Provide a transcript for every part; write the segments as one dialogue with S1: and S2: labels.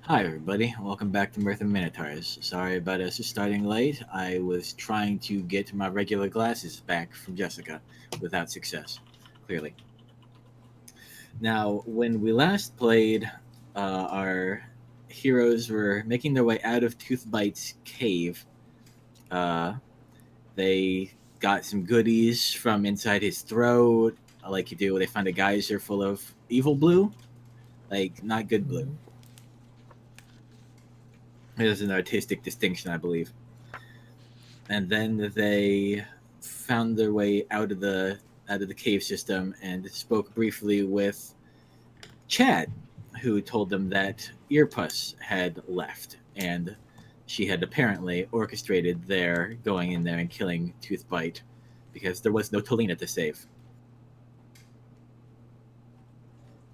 S1: Hi, everybody. Welcome back to Mirth and Minotaurs. Sorry about us starting late. I was trying to get my regular glasses back from Jessica without success, clearly. Now, when we last played, our heroes were making their way out of Toothbite's cave. Uh, they got some goodies from inside his throat, like you do. They found a geyser full of evil blue, like not good blue.
S2: Mhm.
S1: There's an artistic distinction, I believe. And then they found their way out of the cave system and spoke briefly with Chad, who told them that Earpuss had left and she had apparently orchestrated their going in there and killing Toothbite because there was no Tolina to save.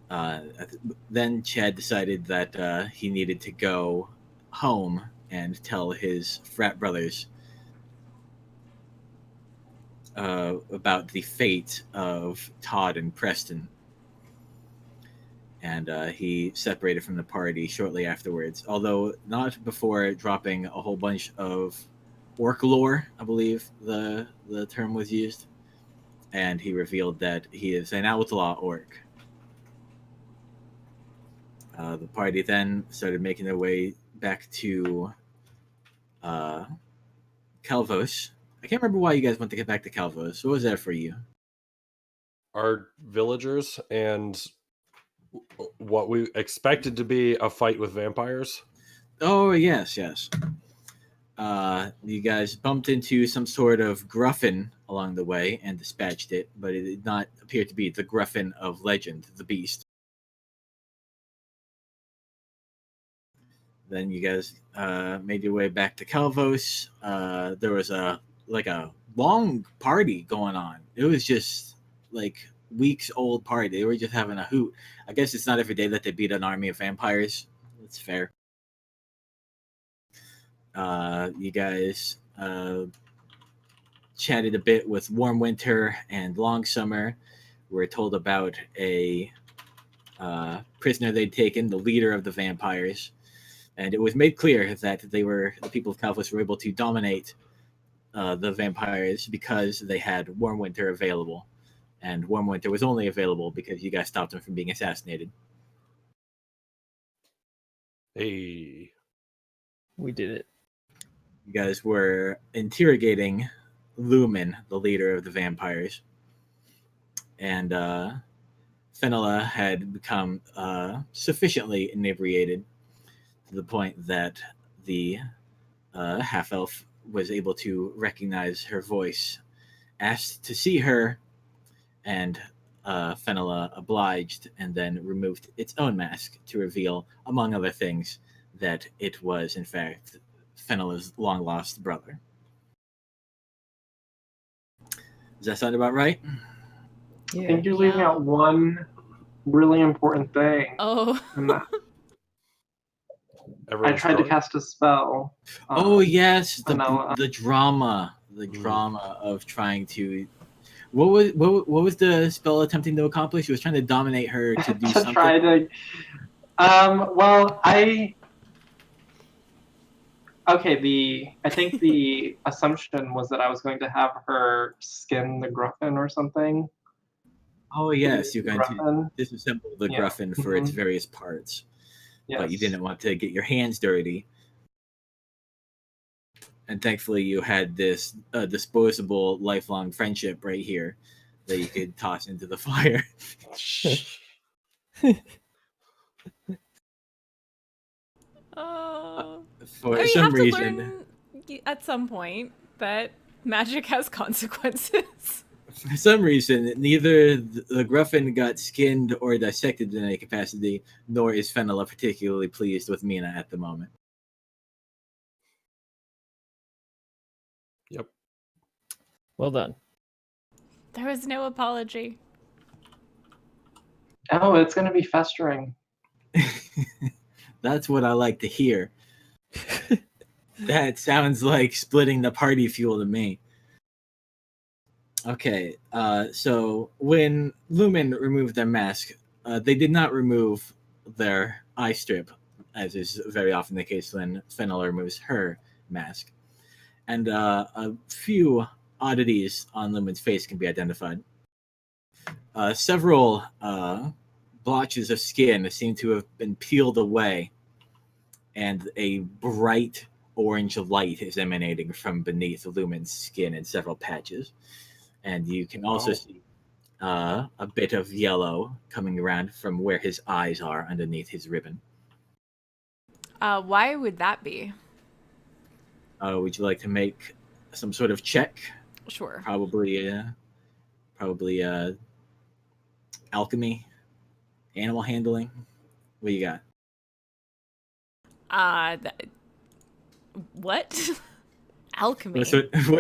S1: Uh, then Chad decided that he needed to go home and tell his frat brothers about the fate of Todd and Preston, and he separated from the party shortly afterwards, although not before dropping a whole bunch of orc lore, I believe the term was used, and he revealed that he is an outlaw orc. The party then started making their way back to uh, Calvos. I can't remember why you guys want to get back to Calvos. What was that for you?
S3: Our villagers and what we expected to be a fight with vampires.
S1: Oh, yes, yes. You guys bumped into some sort of gruffin along the way and dispatched it, but it did not appear to be the gruffin of legend, the beast. Then you guys made your way back to Calvos. There was a long party going on. It was just like weeks old party. They were just having a hoot. I guess it's not every day that they beat an army of vampires. That's fair. You guys chatted a bit with Warm Winter and Long Summer. We were told about a prisoner they'd taken, the leader of the vampires, and it was made clear that the people of Calvus were able to dominate the vampires because they had Warm Winter available, and Warm Winter was only available because you guys stopped him from being assassinated.
S3: Hey,
S2: We did it.
S1: You guys were interrogating Lumen, the leader of the vampires, and Fenella had become sufficiently inebriated to the point that the half elf was able to recognize her voice, asked to see her, and Fenella obliged and then removed its own mask to reveal, among other things, that it was, in fact, Fenella's long lost brother. Does that sound about right?
S4: I think you're leaving
S5: Yeah.
S4: out one really important thing.
S5: Oh.
S4: And that I
S3: everyone's
S4: tried to
S3: drunk?
S4: cast a spell.
S1: Oh yes,
S4: Fenella.
S1: the drama, of trying to. What was the spell attempting to accomplish? He was trying to dominate her to do
S4: to
S1: something.
S4: try to. Well, I think the assumption was that I was going to have her skin the Gruffin or something.
S1: Oh yes, you're going to
S4: Gruffin.
S1: disassemble the
S4: Yeah.
S1: Gruffin for its
S4: Mhm.
S1: various parts,
S4: Yes.
S1: but you didn't want to get your hands dirty. And thankfully, you had this disposable lifelong friendship right here that you could toss into the fire.
S5: Oh.
S1: For
S5: You
S1: some
S5: have to
S1: reason,
S5: learn at some point that magic has consequences.
S1: neither the Gruffin got skinned or dissected in any capacity, nor is Fenella particularly pleased with Mina at the moment.
S3: Yep.
S2: Well done.
S5: There was no apology.
S4: Oh, it's going to be festering.
S1: That's what I like to hear. That sounds like splitting the party fuel to me. Okay, so when Lumen removed their mask, they did not remove their eye strip, as is very often the case when Fenella removes her mask. And a few oddities on Lumen's face can be identified. Several blotches of skin seem to have been peeled away, and a bright orange light is emanating from beneath Lumen's skin in several patches. And you can also see a bit of yellow coming around from where his eyes are underneath his ribbon.
S5: Why would that be?
S1: Would you like to make some sort of check?
S5: Sure.
S1: Probably alchemy, animal handling. What you got?
S5: What? Alchemy.
S1: What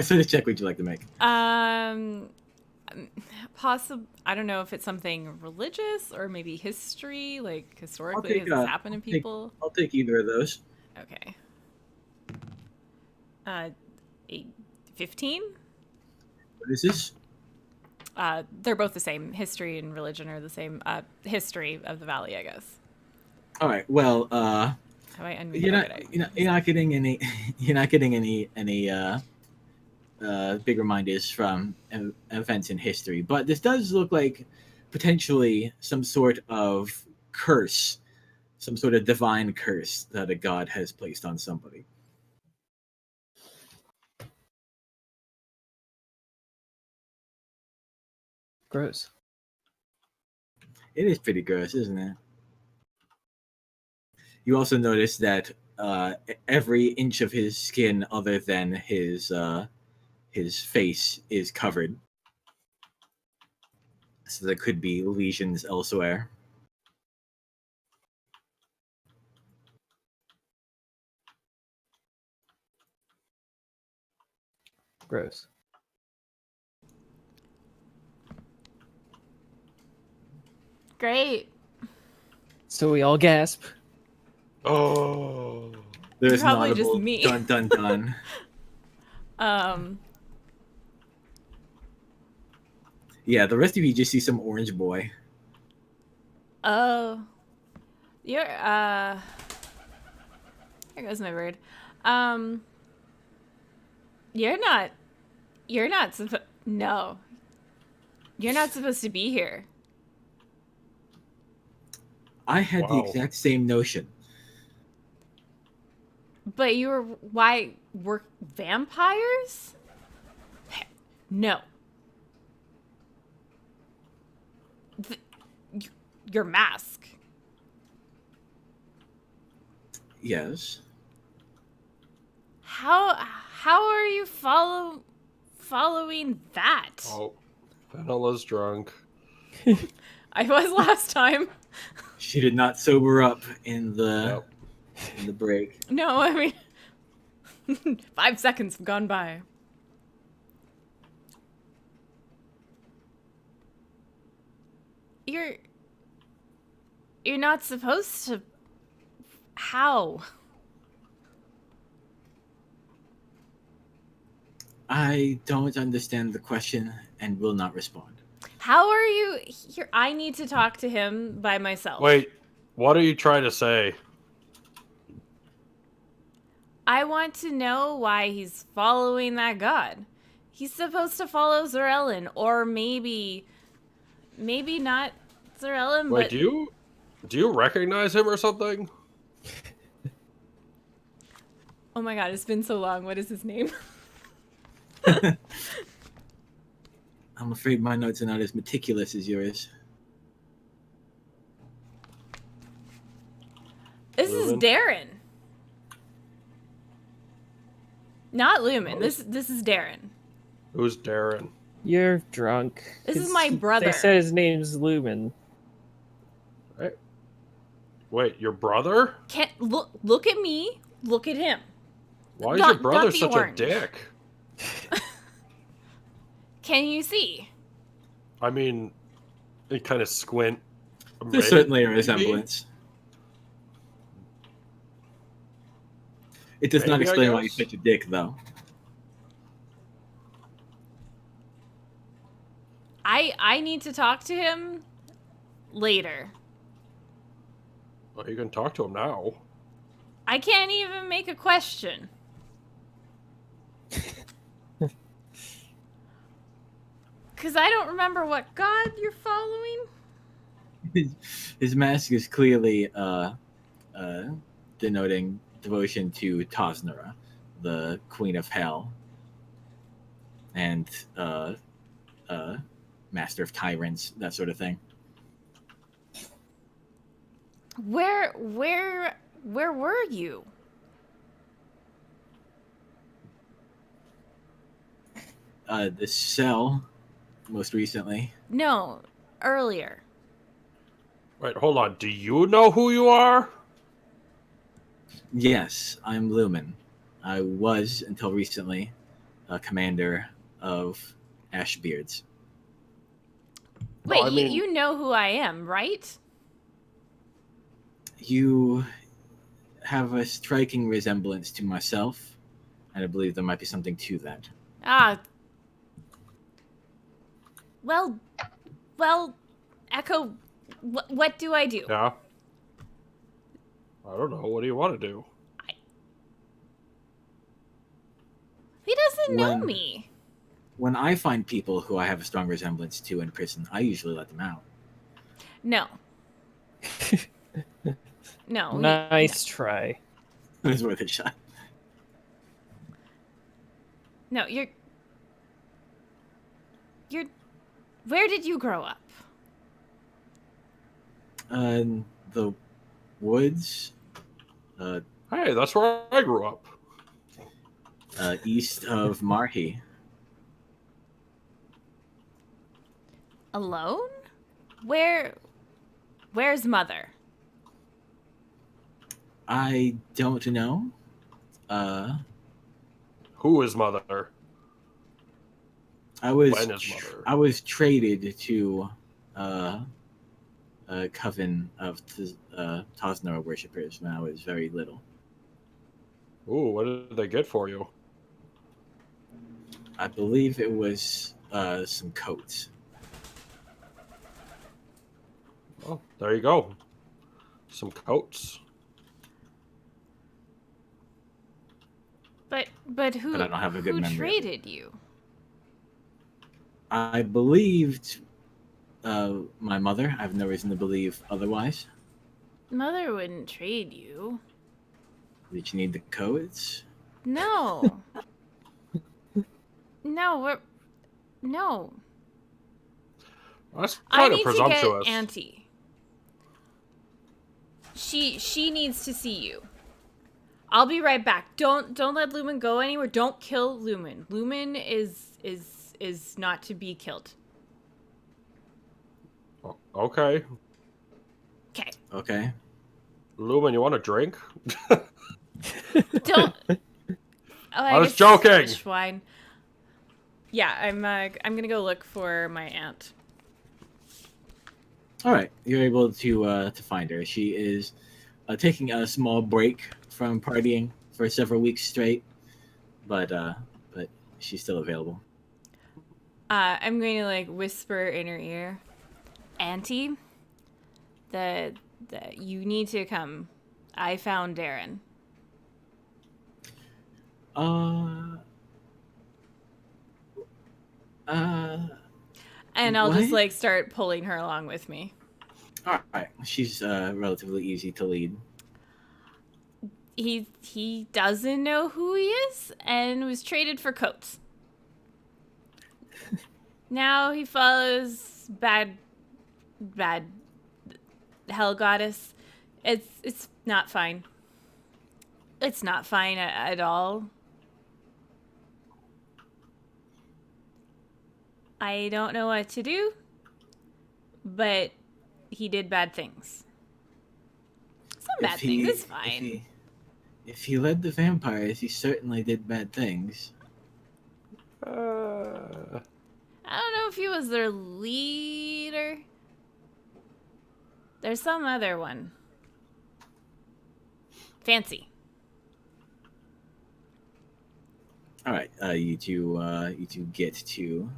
S1: sort of check would you like to make?
S5: I don't know if it's something religious or maybe history, like historically has this happened to people?
S1: I'll take either of those.
S5: Okay. 15?
S1: What is this?
S5: They're both the same. History and religion are the same. History of the valley, I guess.
S1: All right. Well,
S5: Have I unmuted?
S1: you're not getting any big reminders from events in history, but this does look like potentially some sort of curse, some sort of divine curse that a god has placed on somebody.
S2: Gross.
S1: It is pretty gross, isn't it? You also notice that every inch of his skin, other than his face, is covered. So there could be lesions elsewhere.
S2: Gross.
S5: Great.
S2: So we all gasp.
S3: Oh.
S1: There's
S5: Probably
S1: an audible
S5: just me.
S1: dun dun dun. Yeah, the rest of you just see some orange boy.
S5: Oh. You're, there goes my bird. You're not no. You're not supposed to be here.
S1: I had the
S3: Wow.
S1: exact same notion.
S5: But why were vampires? No. Your mask.
S1: Yes.
S5: How are you following that?
S3: Oh. Fenella's drunk.
S5: I was last time.
S1: She did not sober up in the break.
S5: No, I mean 5 seconds have gone by. You're not supposed to. How?
S1: I don't understand the question and will not respond.
S5: How are you here? I need to talk to him by myself.
S3: Wait, what are you trying to say?
S5: I want to know why he's following that god. He's supposed to follow Zarellen, or maybe not Zarellen,
S3: Wait,
S5: but
S3: do you recognize him or something?
S5: oh my god, it's been so long. What is his name?
S1: I'm afraid my notes are not as meticulous as yours.
S5: This
S3: Lumen?
S5: is Darren. Not Lumen.
S3: Oh.
S5: This is Darren.
S3: Who's Darren?
S2: You're drunk.
S5: This is my brother.
S2: They said his name's Lumen.
S3: Right? Wait, your brother?
S5: Can't look at me. Look at him.
S3: Why is
S5: Not-
S3: your brother
S5: not the
S3: such
S5: orange.
S3: a dick?
S5: Can you see?
S3: I mean, they kind of squint.
S1: There's certainly a resemblance. It does not
S3: Maybe, I
S1: explain why he's
S3: guess.
S1: such a dick, though.
S5: I need to talk to him later.
S3: Well, you can talk to him now.
S5: I can't even make a question. Because I don't remember what god you're following.
S1: His mask is clearly denoting devotion to Tosnara, the Queen of Hell, and Master of Tyrants, that sort of thing.
S5: Where were you?
S1: The cell, most recently.
S5: No, earlier.
S3: Wait, hold on. Do you know who you are?
S1: Yes, I'm Lumen. I was, until recently, a commander of Ashbeards.
S3: No,
S5: Wait,
S3: I mean-
S5: you know who I am, right?
S1: You have a striking resemblance to myself, and I believe there might be something to that.
S5: Ah. Well, Echo, what do I do?
S3: Yeah. I don't know. What do you want to do?
S5: He doesn't know
S1: When-
S5: me.
S1: When I find people who I have a strong resemblance to in prison, I usually let them out.
S5: No. No.
S2: Nice try.
S1: It was worth a shot.
S5: No, you're. Where did you grow up?
S1: The woods,
S3: Hey, that's where I grew up.
S1: east of Marhi.
S5: Alone? Where's mother?
S1: I don't know.
S3: Who is mother?
S1: I was
S3: When is mother?
S1: I was traded to a coven of Tosnara worshippers when I was very little.
S3: Ooh, what did they get for you?
S1: I believe it was some coats.
S3: Oh, there you go. Some coats.
S5: But who?
S1: But I don't have a good
S5: who
S1: memory of it.
S5: traded you?
S1: I believed my mother. I have no reason to believe otherwise.
S5: Mother wouldn't trade you.
S1: Did you need the codes?
S5: No. No.
S3: That's
S5: I
S3: kind of
S5: need to
S3: presumptuous.
S5: get Auntie. She needs to see you. I'll be right back. Don't let Lumen go anywhere. Don't kill Lumen. Lumen is not to be killed.
S3: Okay.
S5: Okay.
S1: Okay.
S3: Lumen, you want a drink?
S5: Don't. Oh,
S3: I was
S5: guess
S3: joking.
S5: fish wine. Yeah, I'm gonna go look for my aunt.
S1: All right. You're able to find her. She is taking a small break from partying for several weeks straight, but she's still available.
S5: I'm going to like whisper in her ear, Auntie, the you need to come. I found Darren. And I'll just
S1: What?
S5: like start pulling her along with me.
S1: All right. She's relatively easy to lead.
S5: He doesn't know who he is and was traded for coats. Now he follows bad hell goddess. It's not fine. It's not fine at all. I don't know what to do, but he did bad things. Some bad things, it's fine.
S1: If he led the vampires, he certainly did bad things.
S3: Uh,
S5: I don't know if he was their leader. There's some other one. Fancy.
S1: All right. You two get to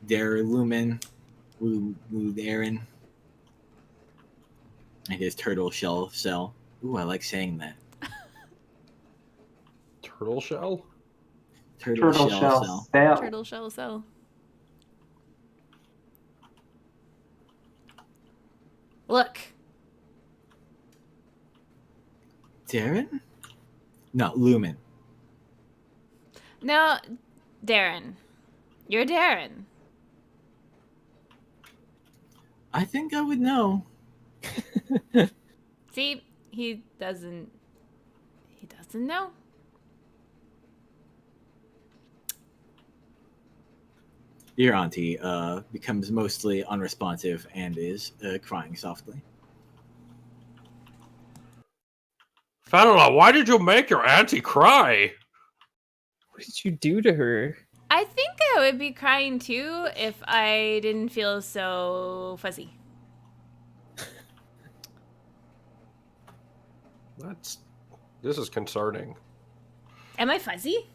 S1: Lumen, Darren. and his turtle shell cell. Ooh, I like saying that.
S3: Turtle shell?
S1: Turtle shell cell.
S4: Sail.
S5: Turtle shell cell. Look.
S1: Darren? No, Lumen.
S5: No, Darren. You're Darren.
S1: I think I would know.
S5: See, he doesn't know.
S1: Your auntie becomes mostly unresponsive and is crying softly.
S3: Fenella, why did you make your auntie cry?
S2: What did you do to her?
S5: I think I would be crying too if I didn't feel so fuzzy.
S3: This is concerning.
S5: Am I fuzzy?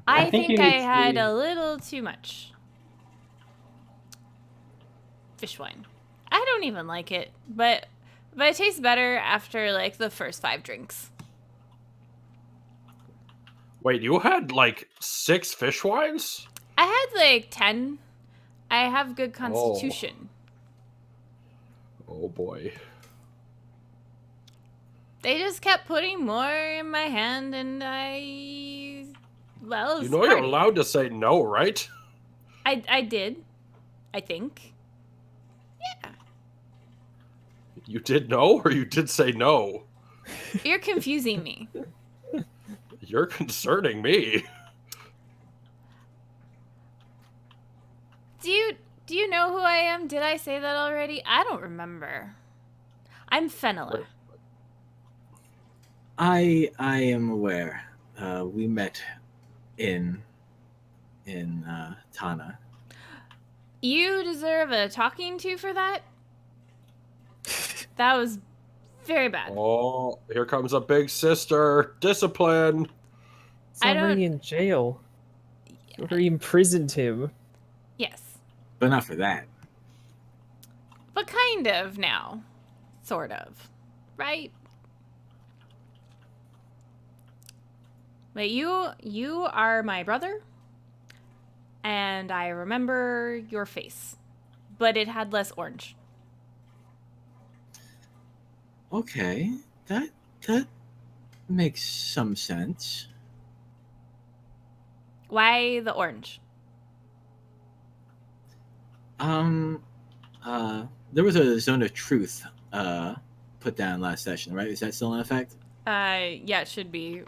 S4: I
S5: I
S4: think
S5: think
S4: you
S5: I
S4: need to
S5: had
S4: be-
S5: a little too much fish wine. I don't even like it, but it tastes better after like the first 5 drinks.
S3: Wait, you had like 6 fish wines?
S5: I had like 10. I have good constitution.
S3: Oh boy.
S5: They just kept putting more in my hand, and well, it was
S3: You know you're
S5: party.
S3: allowed to say no, right?
S5: I did, I think. Yeah.
S3: You did no, or you did say no?
S5: You're confusing me.
S3: You're concerning me.
S5: Do you know who I am? Did I say that already? I don't remember. I'm Fenella.
S3: Wait.
S1: I am aware. We met in Tana.
S5: You deserve a talking to for that. That was very bad.
S3: Oh, here comes a big sister. Discipline.
S2: He's
S5: I
S2: already
S5: don't-
S2: in jail. You already imprisoned him.
S5: Yes.
S1: But not for that.
S5: But kind of now. Sort of. Right? But you are my brother. And I remember your face. But it had less orange.
S1: Okay, that makes some sense.
S5: Why the orange?
S1: There was a zone of truth put down last session, right? Is that still in effect?
S5: Yeah, it should be.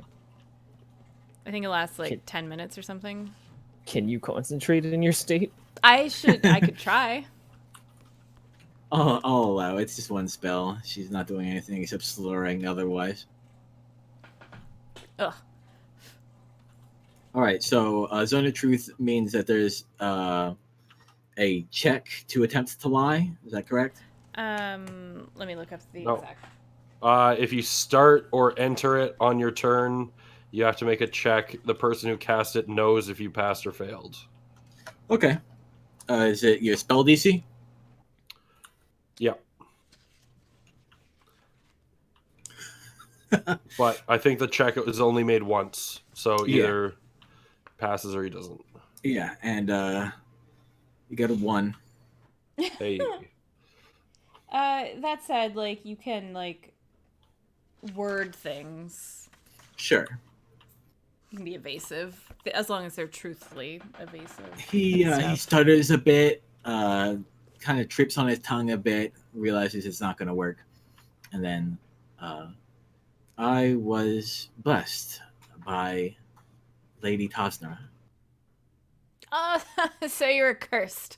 S5: I think it lasts like
S2: Can-
S5: 10 minutes or something.
S2: Can you concentrate in your state?
S5: I could try.
S1: I'll allow it. It's just one spell. She's not doing anything except slurring otherwise.
S5: Ugh.
S1: All right, so zone of truth means that there's a check to attempt to lie. Is that correct?
S5: Let me look up the
S3: No.
S5: exact.
S3: If you start or enter it on your turn, you have to make a check. The person who cast it knows if you passed or failed.
S1: Okay. Is it your spell DC?
S3: Yeah. But I think the check is only made once. So
S1: Yeah.
S3: either passes or he doesn't.
S1: Yeah, and you got a 1.
S3: Hey.
S5: That said, like, you can, like, word things.
S1: Sure.
S5: You can be evasive, as long as they're truthfully evasive.
S1: He
S5: Stuff.
S1: stutters a bit, kind of trips on his tongue a bit, realizes it's not going to work, and then I was blessed by Lady Tosnara.
S5: Oh, so you're cursed.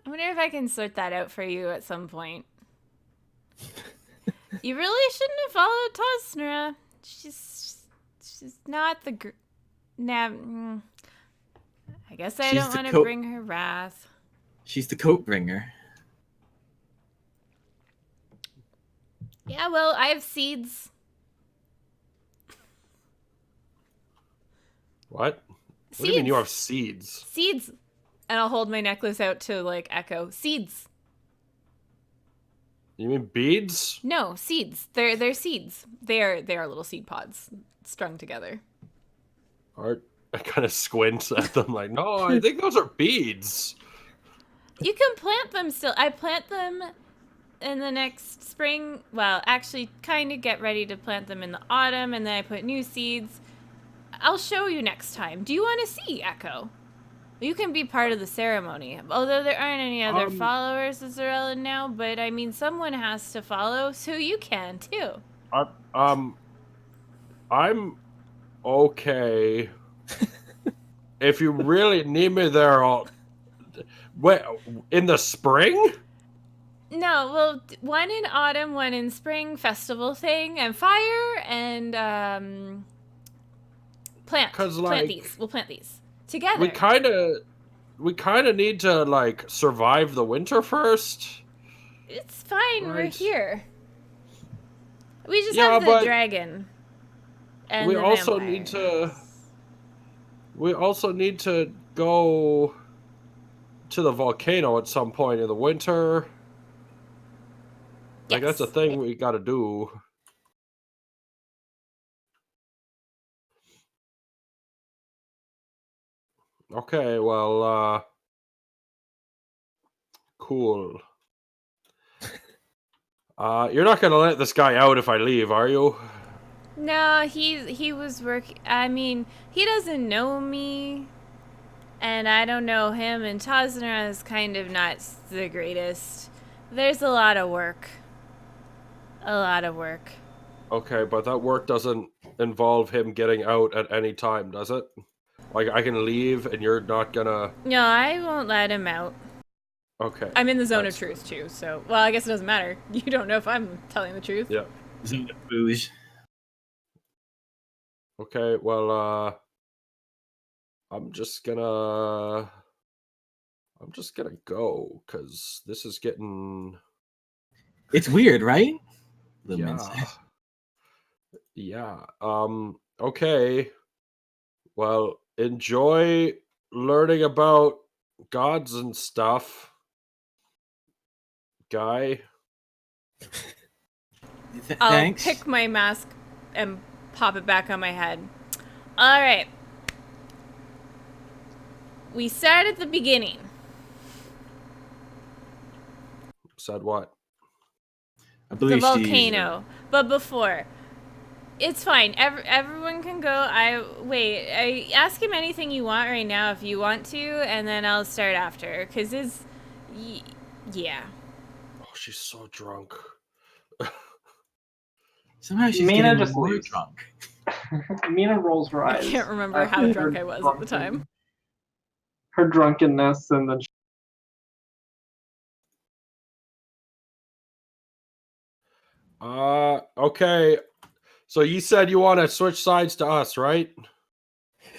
S5: I wonder if I can sort that out for you at some point. You really shouldn't have followed Tosnara. She's not the I guess I
S1: She's
S5: don't
S1: the
S5: want to
S1: coat-
S5: bring her wrath.
S1: She's the coat bringer.
S5: Yeah, well, I have seeds.
S3: What? What do you
S5: Seeds.
S3: mean you have seeds?
S5: Seeds. And I'll hold my necklace out to, like, echo. Seeds.
S3: You mean beads?
S5: No, seeds. They're seeds. They are little seed pods strung together.
S3: Art, I kind of squint at them like, no, I think those are beads.
S5: You can plant them still. I plant them in the next spring. Well, actually, kind of get ready to plant them in the autumn, and then I put new seeds. I'll show you next time. Do you want to see, Echo? You can be part of the ceremony. Although there aren't any other followers of Zarellen now, but I mean, someone has to follow, so you can too.
S3: I'm okay. If you really need me there, wait, in the spring?
S5: No, well, one in autumn, one in spring, festival thing, and fire, and plant.
S3: 'Cause,
S5: plant
S3: like,
S5: these. We'll plant these together.
S3: We kind of need to like survive the winter first.
S5: It's fine. We're
S3: Right.
S5: here. We just
S3: Yeah,
S5: have the
S3: but
S5: dragon. And
S3: we
S5: the
S3: also
S5: vampire.
S3: need to. We also need to go to the volcano at some point in the winter. Like that's a
S5: Yes.
S3: thing we got to do. Okay, well, cool. You're not gonna let this guy out if I leave, are you?
S5: No, he was working. I mean, he doesn't know me, and I don't know him. And Tosnera is kind of not the greatest. There's a lot of work. A lot of work.
S3: Okay, but that work doesn't involve him getting out at any time, does it? Like I can leave and you're not gonna.
S5: No, I won't let him out.
S3: Okay.
S5: I'm in the zone of
S3: That's
S5: truth too, so well, I guess it doesn't matter. You don't know if I'm telling the truth.
S3: Yeah.
S1: Zone of booze.
S3: Okay, well, I'm just gonna go because this is getting
S1: It's weird, right? Lumen
S3: yeah.
S1: says.
S3: Yeah. Okay. Well, enjoy learning about gods and stuff, guy.
S5: I'll
S1: Thanks.
S5: pick my mask and pop it back on my head. All right. We start at the beginning.
S3: Said what?
S1: I
S5: The
S1: believe she's,
S5: volcano. But before, it's fine. Everyone can go. I ask him anything you want right now if you want to, and then I'll start after. Cause yeah.
S3: Oh, she's so drunk.
S1: somehow she's
S4: Mina
S1: getting
S4: just
S1: more
S4: leaves.
S1: drunk.
S4: Mina rolls her
S5: I
S4: eyes.
S5: can't remember
S4: at
S5: how
S4: her
S5: drunk I was at the time.
S4: Her drunkenness, and then
S3: Okay. So you said you want to switch sides to us, right?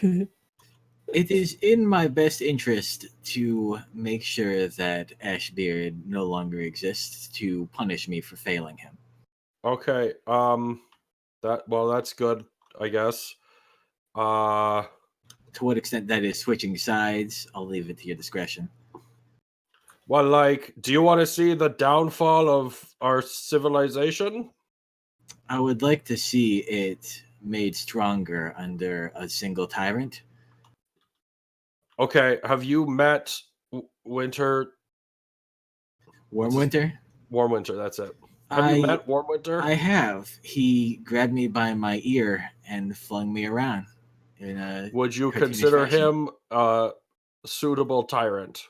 S1: It is in my best interest to make sure that Ashbeard no longer exists to punish me for failing him.
S3: Okay. That's good, I guess.
S1: To what extent that is switching sides, I'll leave it to your discretion.
S3: Well, like, do you want to see the downfall of our civilization?
S1: I would like to see it made stronger under a single tyrant.
S3: Okay, have you met Winter?
S1: Warmwinter?
S3: Warmwinter, that's it. Have you met Warmwinter?
S1: I have. He grabbed me by my ear and flung me around.
S3: Would you
S1: cartoonish
S3: consider
S1: fashion.
S3: him a suitable tyrant?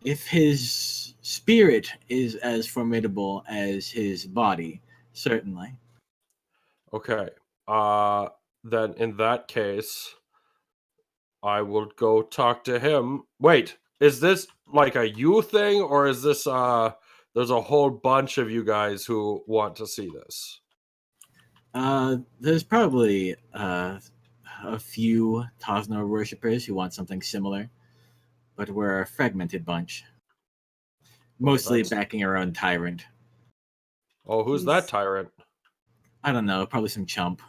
S1: If his spirit is as formidable as his body, certainly.
S3: Okay. Then in that case, I will go talk to him. Wait, is this like a you thing, or is this there's a whole bunch of you guys who want to see this?
S1: There's probably a few Tosnor worshippers who want something similar, but we're a fragmented bunch. Mostly
S3: that's-
S1: backing our own tyrant.
S3: Oh, who's that tyrant?
S1: I don't know, probably some chump.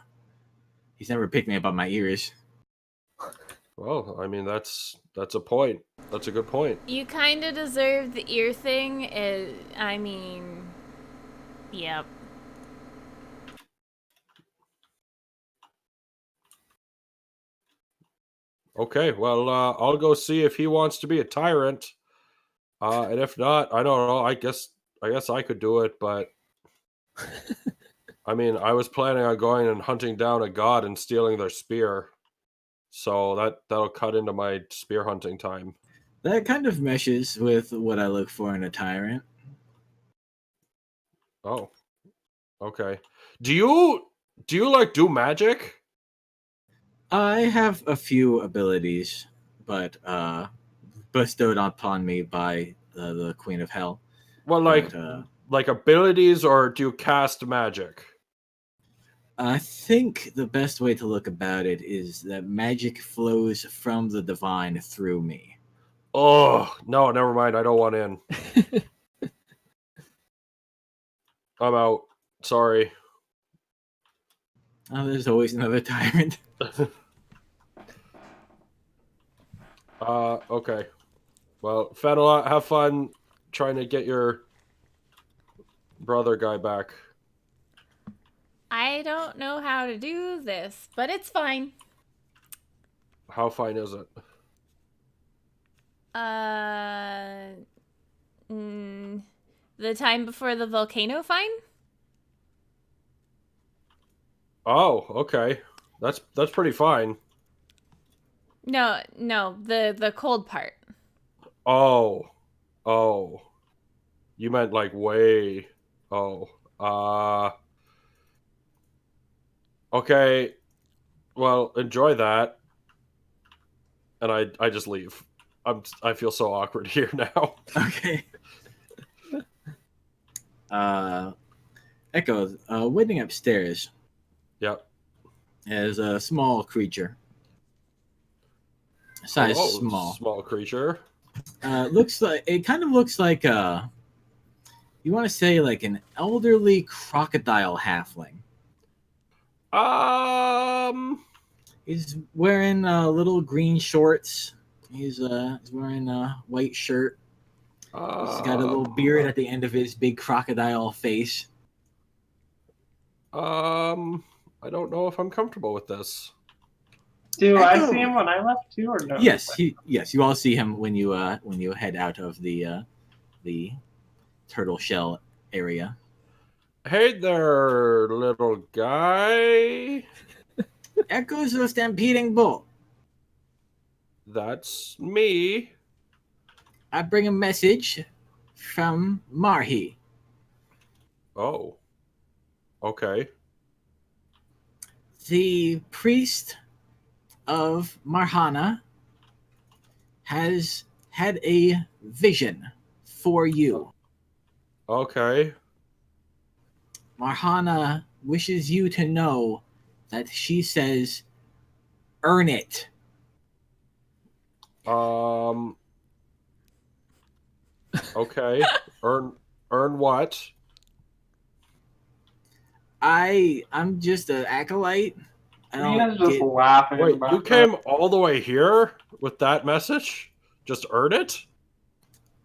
S1: He's never picked me up by my ears.
S3: Well, I mean that's a point. That's a good point.
S5: You kind of deserve the ear thing. I mean, Yep.
S3: Okay, well, I'll go see if he wants to be a tyrant. And if not, I don't know. I guess I could do it, but I mean, I was planning on going and hunting down a god and stealing their spear. So that'll cut into my spear hunting time.
S1: That kind of meshes with what I look for in a tyrant.
S3: Oh. Okay. Do you like do magic?
S1: I have a few abilities, but bestowed upon me by the Queen of Hell.
S3: Well,
S1: But,
S3: like abilities, or do you cast magic?
S1: I think the best way to look about it is that magic flows from the divine through me.
S3: Oh, no, never mind. I don't want in. I'm out. Sorry.
S1: Oh, there's always another tyrant.
S3: Okay. Well, Fenela, have fun trying to get your brother guy back.
S5: I don't know how to do this, but it's fine.
S3: How fine is it?
S5: The time before the volcano fine?
S3: Oh, okay. That's pretty fine.
S5: No, the cold part.
S3: Oh. Oh. You meant like way. Oh. Okay. Well, enjoy that. And I just leave. I feel so awkward here now.
S1: Okay. Echo, waiting upstairs
S3: Yep.
S1: is a small creature. Size small.
S3: Small creature.
S1: Looks like it kind of looks like you want to say like an elderly crocodile halfling. He's wearing little green shorts. He's wearing a white shirt. He's got a little beard at the end of his big crocodile face.
S3: I don't know if I'm comfortable with this.
S4: Do I
S1: Echo.
S4: see him when I left too, or no?
S1: Yes, you all see him when you head out of the turtle shell area.
S3: Hey there, little guy.
S1: Echoes of a stampeding bull.
S3: That's me.
S1: I bring a message from Marhi.
S3: Oh. Okay.
S1: The priest of Marhana has had a vision for you.
S3: Okay.
S1: Marhana wishes you to know that she says, earn it.
S3: Okay. Earn what?
S1: I'm just an acolyte. I
S4: Rina's
S1: don't
S4: just
S1: get,
S4: laughing.
S3: Wait,
S4: about
S3: you came all the way here with that message? Just earn it?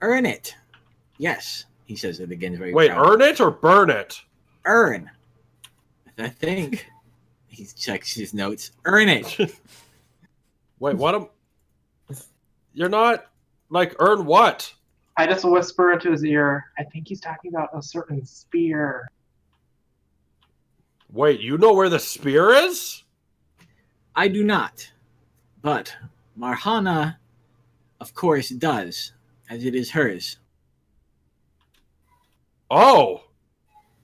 S1: earn it. Yes, he says it again very
S3: Wait,
S1: proudly.
S3: earn it or burn it?
S1: Earn. I think he checks his notes. Earn it.
S3: Wait, what am... You're not... Like, earn what?
S4: I just whisper into his ear. I think he's talking about a certain spear.
S3: Wait, you know where the spear is?
S1: I do not. But Marhana, of course, does, as it is hers.
S3: Oh!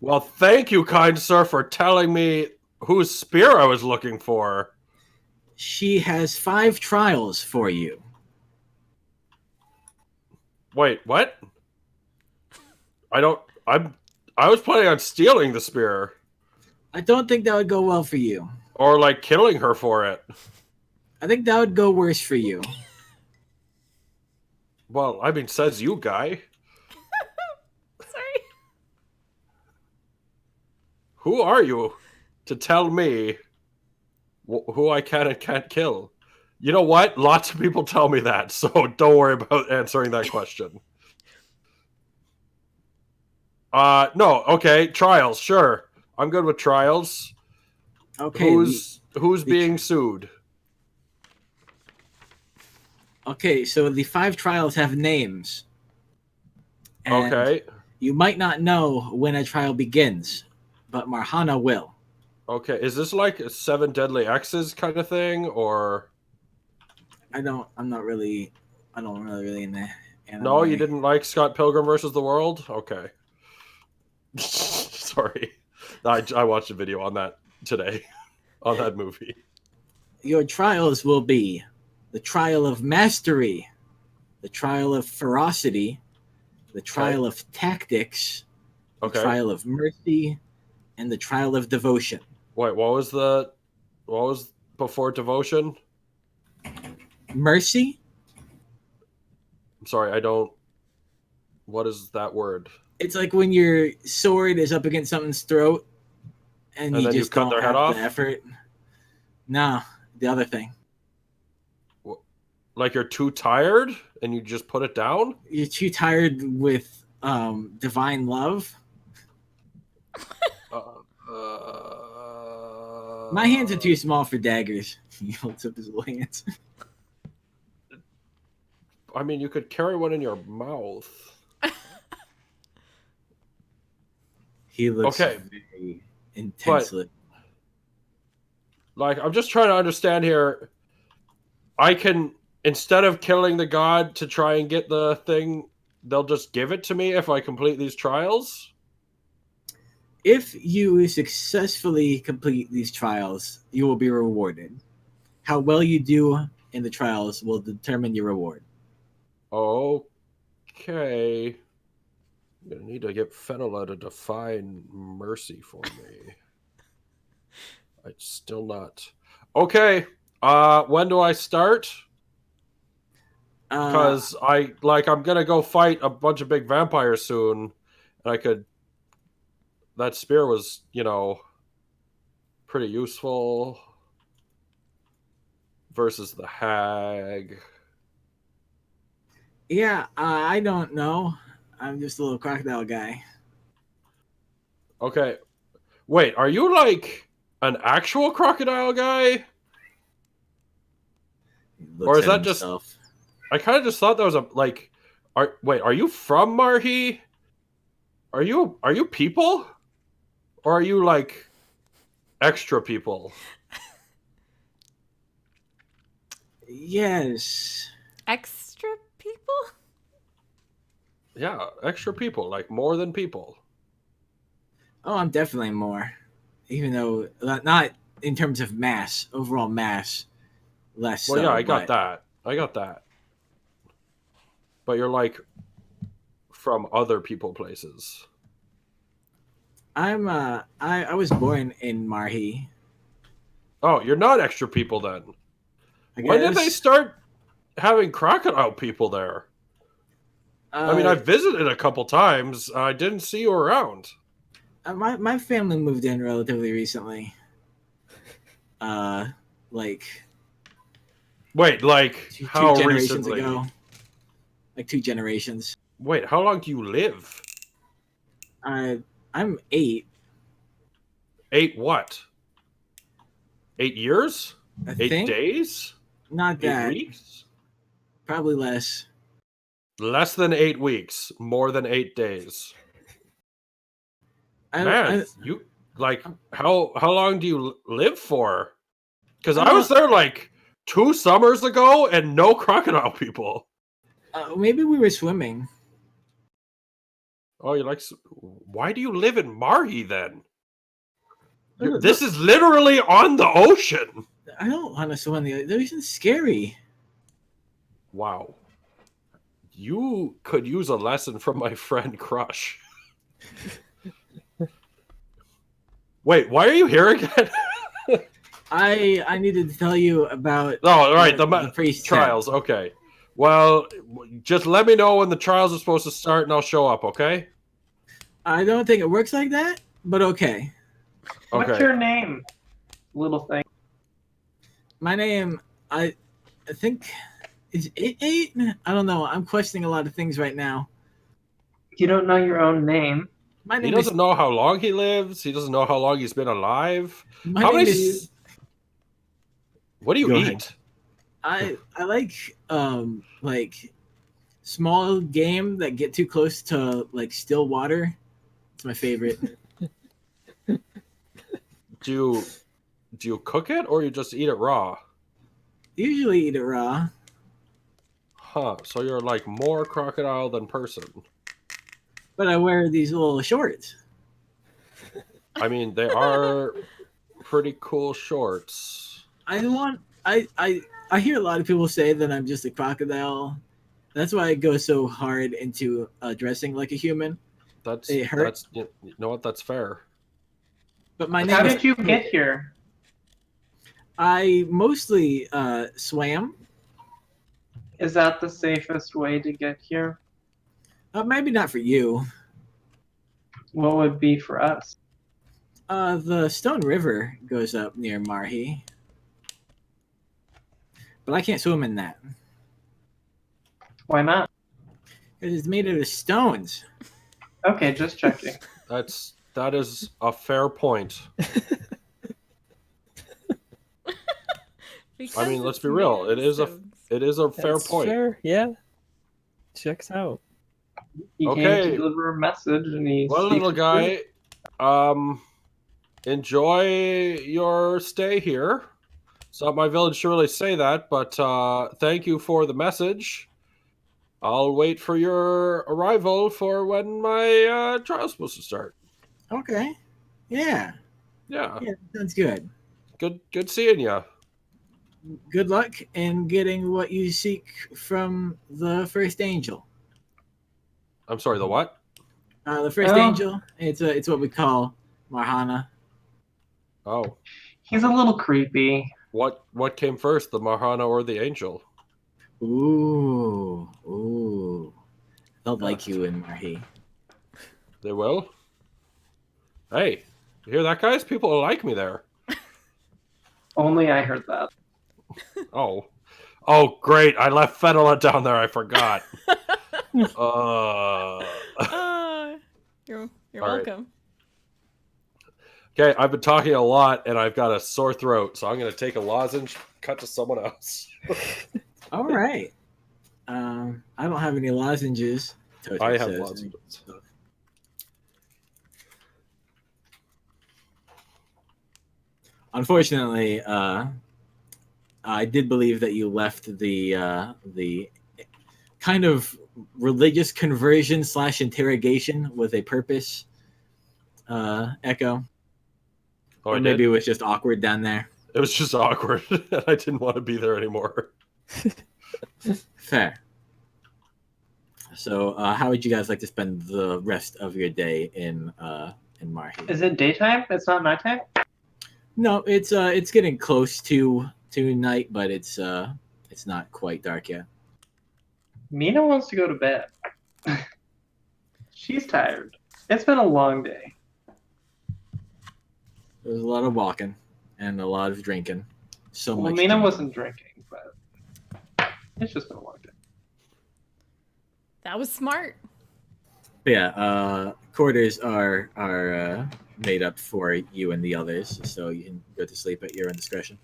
S3: Well, thank you, kind sir, for telling me whose spear I was looking for.
S1: She has 5 trials for you.
S3: Wait, what? I was planning on stealing the spear.
S1: I don't think that would go well for you.
S3: Or, like, killing her for it.
S1: I think that would go worse for you.
S3: Well, I mean, says you, guy.
S5: Sorry.
S3: Who are you to tell me who I can and can't kill? You know what? Lots of people tell me that, so don't worry about answering that question. No. Okay, trials. Sure, I'm good with trials.
S1: Okay.
S3: Who's
S1: the-
S3: being sued?
S1: Okay, so the 5 trials have names. And
S3: Okay.
S1: you might not know when a trial begins, but Marhana will.
S3: Okay. Is this like a 7 Deadly X's kind of thing, or
S1: I don't really in the anime.
S3: no? You didn't like Scott Pilgrim versus the World? Okay. Sorry, I watched a video on that today, on that movie.
S1: Your trials will be the trial of mastery, the trial of ferocity, the trial of tactics, the
S3: Okay.
S1: trial of mercy, and the trial of devotion.
S3: Wait, what was before devotion?
S1: Mercy?
S3: I'm sorry, I don't. What is that word?
S1: It's like when your sword is up against something's throat and
S3: And
S1: you
S3: then you
S1: just
S3: cut
S1: don't
S3: their head
S1: have
S3: off?
S1: the effort. No, the other thing.
S3: Like you're too tired and you just put it down?
S1: You're too tired with divine love. My hands are too small for daggers. He holds up his little hands.
S3: I mean, you could carry one in your mouth.
S1: He looks
S3: Okay.
S1: very intensely.
S3: Like, I'm just trying to understand here. I can, instead of killing the god to try and get the thing, they'll just give it to me if I complete these trials?
S1: If you successfully complete these trials, you will be rewarded. How well you do in the trials will determine your reward.
S3: Okay. I'm gonna need to get Fenella to define mercy for me. It's still not. Okay. When do I start? Because I'm gonna go fight a bunch of big vampires soon, and that spear was, pretty useful versus the hag.
S1: Yeah, I don't know. I'm just a little crocodile guy.
S3: Okay. Wait, are you like an actual crocodile guy? Or is that
S1: himself.
S3: I kind of just thought that was are you from Marhi? Are you people? Or are you like extra people?
S1: Yes.
S5: Extra people?
S3: Yeah, extra people, like more than people.
S1: Oh, I'm definitely more. Even though not in terms of mass, overall mass, less.
S3: Well,
S1: so,
S3: yeah, I got
S1: but
S3: that. But you're like from other people places.
S1: I was born in Marhi.
S3: Oh, you're not extra people then.
S1: I
S3: When did they
S1: guess.
S3: start having crocodile people there? I mean, I visited a couple times. I didn't see you around.
S1: My family moved in relatively recently. Like
S3: Wait, like
S1: two
S3: how
S1: generations
S3: recently?
S1: ago. Like 2 generations.
S3: Wait, how long do you live?
S1: I'm 8.
S3: 8 what? 8 years?
S1: I
S3: 8
S1: think
S3: days?
S1: not
S3: 8
S1: that.
S3: weeks?
S1: Probably less.
S3: Less than 8 weeks. More than 8 days. Man, you like how long do you live for? Because I was there like 2 summers ago and no crocodile people.
S1: Maybe we were swimming.
S3: Oh, why do you live in Marhi then?
S1: Look,
S3: This is literally on the ocean.
S1: I don't want to swim. The ocean's scary.
S3: Wow. You could use a lesson from my friend Crush. Wait, why are you here again?
S1: I needed to tell you about.
S3: Oh, right, the
S1: priest
S3: trials.
S1: tent.
S3: Okay. Well, just let me know when the trials are supposed to start, and I'll show up. Okay.
S1: I don't think it works like that, but okay.
S3: Okay.
S4: What's your name? Little thing.
S1: My name, I think, is it 8? I don't know. I'm questioning a lot of things right now.
S4: You don't know your own name.
S1: My
S3: He
S1: name
S3: doesn't
S1: is.
S3: know how long he lives. He doesn't know how long he's been alive.
S1: My
S3: How
S1: name
S3: many?
S1: is.
S3: What do you
S1: Go
S3: eat?
S1: ahead. I like small game that get too close to like still water. It's my favorite.
S3: Do you cook it or you just eat it raw?
S1: Usually eat it raw,
S3: Huh. So you're like more crocodile than person.
S1: but I wear these little shorts.
S3: I mean, they are pretty cool shorts.
S1: I want. I hear a lot of people say that I'm just a crocodile. That's why I go so hard into dressing like a human.
S3: That's
S1: It hurt.
S3: that's you know what? That's fair.
S1: But my
S4: How
S1: name is.
S4: did you get here?
S1: I mostly swam.
S4: Is that the safest way to get here?
S1: Maybe not for you.
S4: What would be for us?
S1: The Stone River goes up near Marhi, but I can't swim in that.
S4: Why not?
S1: It's made out of stones.
S4: Okay, just checking.
S3: That is a fair point.
S5: Because
S3: I mean, let's
S5: it's
S3: be real.
S5: made of
S3: It is a fair
S2: That's
S3: point.
S2: fair. Yeah. Checks out.
S4: He came
S3: Okay.
S4: to deliver a message, and he.
S3: Well,
S4: speaks
S3: little
S4: the truth.
S3: guy, enjoy your stay here. It's not my village to really say that, but thank you for the message. I'll wait for your arrival for when my trial's supposed to start.
S1: Okay. Yeah.
S3: Yeah,
S1: Yeah. Sounds good.
S3: good seeing you.
S1: Good luck in getting what you seek from the first angel.
S3: I'm sorry, the what?
S1: The first
S4: Oh.
S1: angel. It's what we call Marhana.
S3: Oh,
S4: He's a little creepy.
S3: what came first, the Marhana or the angel?
S1: Ooh. They'll like you in Marhi.
S3: They will? Hey, you hear that, guys? People will like me there.
S4: Only I heard that.
S3: Oh, great! I left Fenella down there. I forgot.
S5: You're
S3: All right.
S5: welcome.
S3: Okay, I've been talking a lot, and I've got a sore throat, so I'm going to take a lozenge, cut to someone else.
S1: All right. I don't have any lozenges. Toad
S3: I have
S1: says.
S3: lozenges.
S1: Unfortunately, I did believe that you left the kind of religious conversion / interrogation with a purpose. Echo,
S3: Oh,
S1: or
S3: I
S1: maybe
S3: did?
S1: it was just awkward down there.
S3: It was just awkward, and I didn't want to be there anymore.
S1: Fair. So, how would you guys like to spend the rest of your day in Marhi?
S4: Is it daytime? It's not nighttime?
S1: No, it's getting close to night, but it's not quite dark yet.
S4: Mina wants to go to bed. She's tired. It's been a long day.
S1: There's a lot of walking and a lot of drinking. So
S4: Well,
S1: much.
S4: Mina
S1: drinking.
S4: wasn't drinking, but it's just been a long day.
S5: That was smart.
S1: But yeah, quarters are made up for you and the others, so you can go to sleep at your own discretion.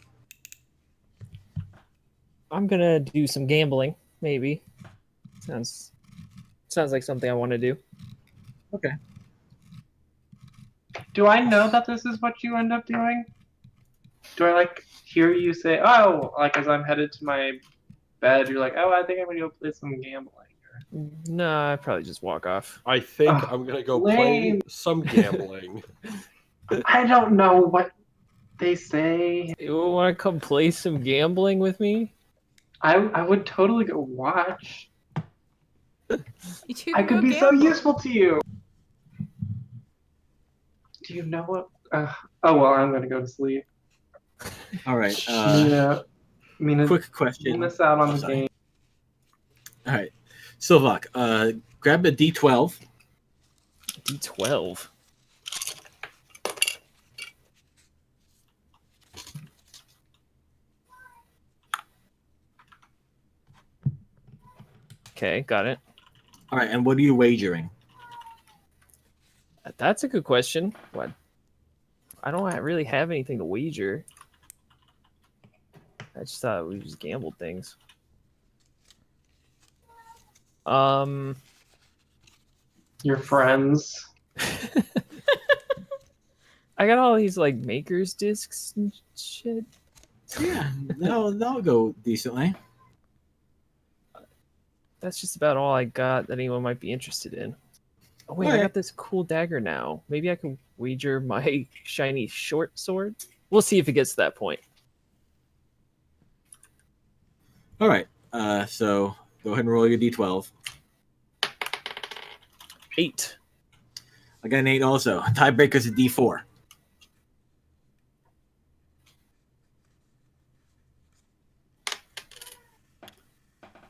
S2: I'm gonna do some gambling, maybe. Sounds like something I want to do.
S1: Okay.
S4: Do I know that this is what you end up doing? Do I like hear you say, "Oh," like as I'm headed to my bed, you're like, "Oh, I think I'm gonna go play some gambling."
S2: No, I probably just walk off.
S3: I think
S4: Ugh,
S3: I'm going to go play
S4: lame.
S3: some gambling.
S4: I don't know what they say.
S2: You want to come play some gambling with me?
S4: I would totally go watch.
S5: You two
S4: I
S5: can
S4: could
S5: go
S4: be so
S5: gamble.
S4: useful to you. Do you know what? Oh well, I'm gonna go to sleep.
S1: All right.
S4: Mina,
S1: Quick
S4: you'll
S1: question.
S4: miss out on
S1: Oh,
S4: the
S1: sorry.
S4: game.
S1: All right. Silvak, grab a D12.
S2: D12. Okay, got it.
S1: All right, and what are you wagering?
S2: That's a good question. What? I don't really have anything to wager. I just thought we just gambled things.
S4: Your friends.
S2: I got all these like Maker's discs and shit.
S1: Yeah, that'll go decently.
S2: That's just about all I got that anyone might be interested in. Oh wait, I
S1: Alright.
S2: got this cool dagger now. Maybe I can wager my shiny short sword. We'll see if it gets to that point.
S1: All right. So go ahead and roll your d12.
S2: 8.
S1: I got an 8 also. Tiebreaker's a d4.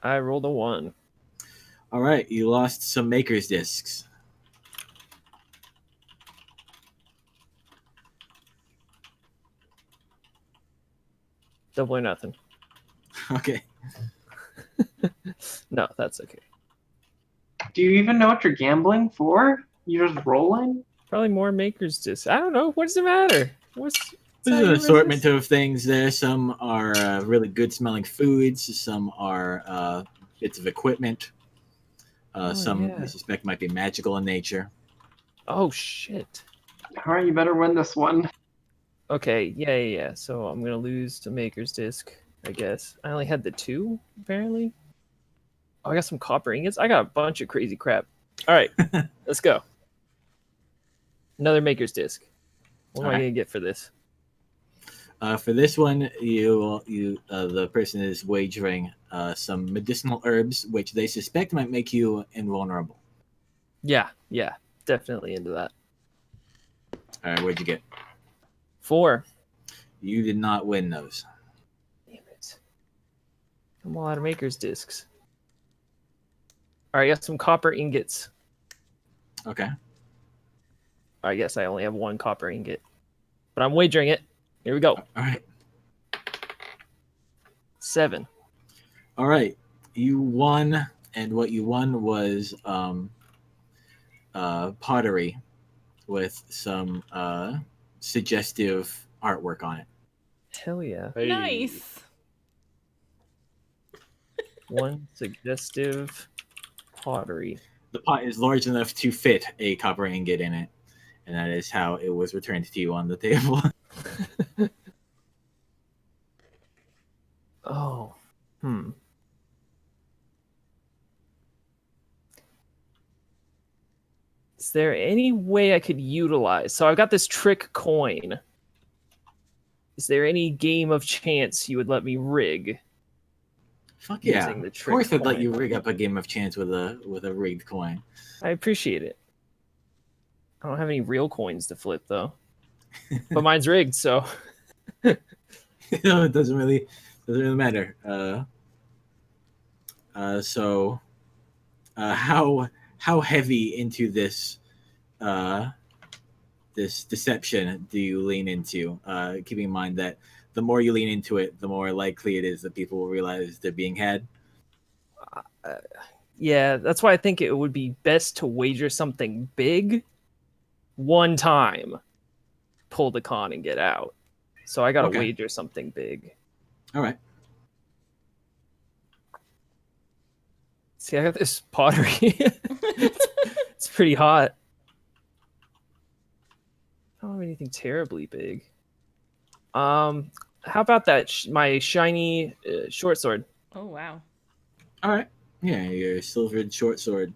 S2: I rolled a 1.
S1: All right. You lost some Maker's discs.
S2: Double or nothing.
S1: Okay.
S2: No, that's okay.
S4: Do you even know what you're gambling for? You're just rolling?
S2: Probably more Maker's discs. I don't know. What does it matter? What's
S1: There's an assortment of things there. Some are really good smelling foods. Some are bits of equipment. Some
S2: yeah.
S1: I suspect might be magical in nature.
S2: Oh shit.
S4: Alright, you better win this one.
S2: Okay, yeah. So I'm gonna lose to Maker's disc, I guess. I only had the 2, apparently. Oh, I got some copper ingots. I got a bunch of crazy crap. All right, let's go. Another Maker's disc. What am I
S1: Alright.
S2: gonna get for this?
S1: For this one, the person is wagering some medicinal herbs, which they suspect might make you invulnerable.
S2: Yeah, definitely into that.
S1: All right, what'd you get?
S2: 4.
S1: You did not win those.
S2: Damn it. I'm all out of Maker's discs. All right, I got some copper ingots.
S1: Okay.
S2: I guess I only have 1 copper ingot, but I'm wagering it. Here we go.
S1: All right.
S2: 7.
S1: All right. You won, and what you won was pottery with some suggestive artwork on it.
S2: Hell yeah.
S3: Hey.
S5: Nice.
S2: 1 suggestive pottery.
S1: The pot is large enough to fit a copper ingot in it, and that is how it was returned to you on the table.
S2: Oh. Is there any way I could utilize? So I've got this trick coin. Is there any game of chance you would let me rig?
S1: Fuck yeah!
S2: Using the
S1: Of course,
S2: trick
S1: I'd let
S2: coin.
S1: you rig up a game of chance with a rigged coin.
S2: I appreciate it. I don't have any real coins to flip though. But mine's rigged, so
S1: No, it doesn't really matter. So, how heavy into this this deception do you lean into? Keeping in mind that the more you lean into it, the more likely it is that people will realize they're being had.
S2: yeah, that's why I think it would be best to wager something big one time. Pull the con and get out. So I gotta
S1: Okay.
S2: wager something big.
S1: All right.
S2: See, I got this pottery. It's pretty hot. I don't have anything terribly big. How about that? My shiny short sword.
S5: Oh wow.
S1: All right. Yeah, your silvered short sword.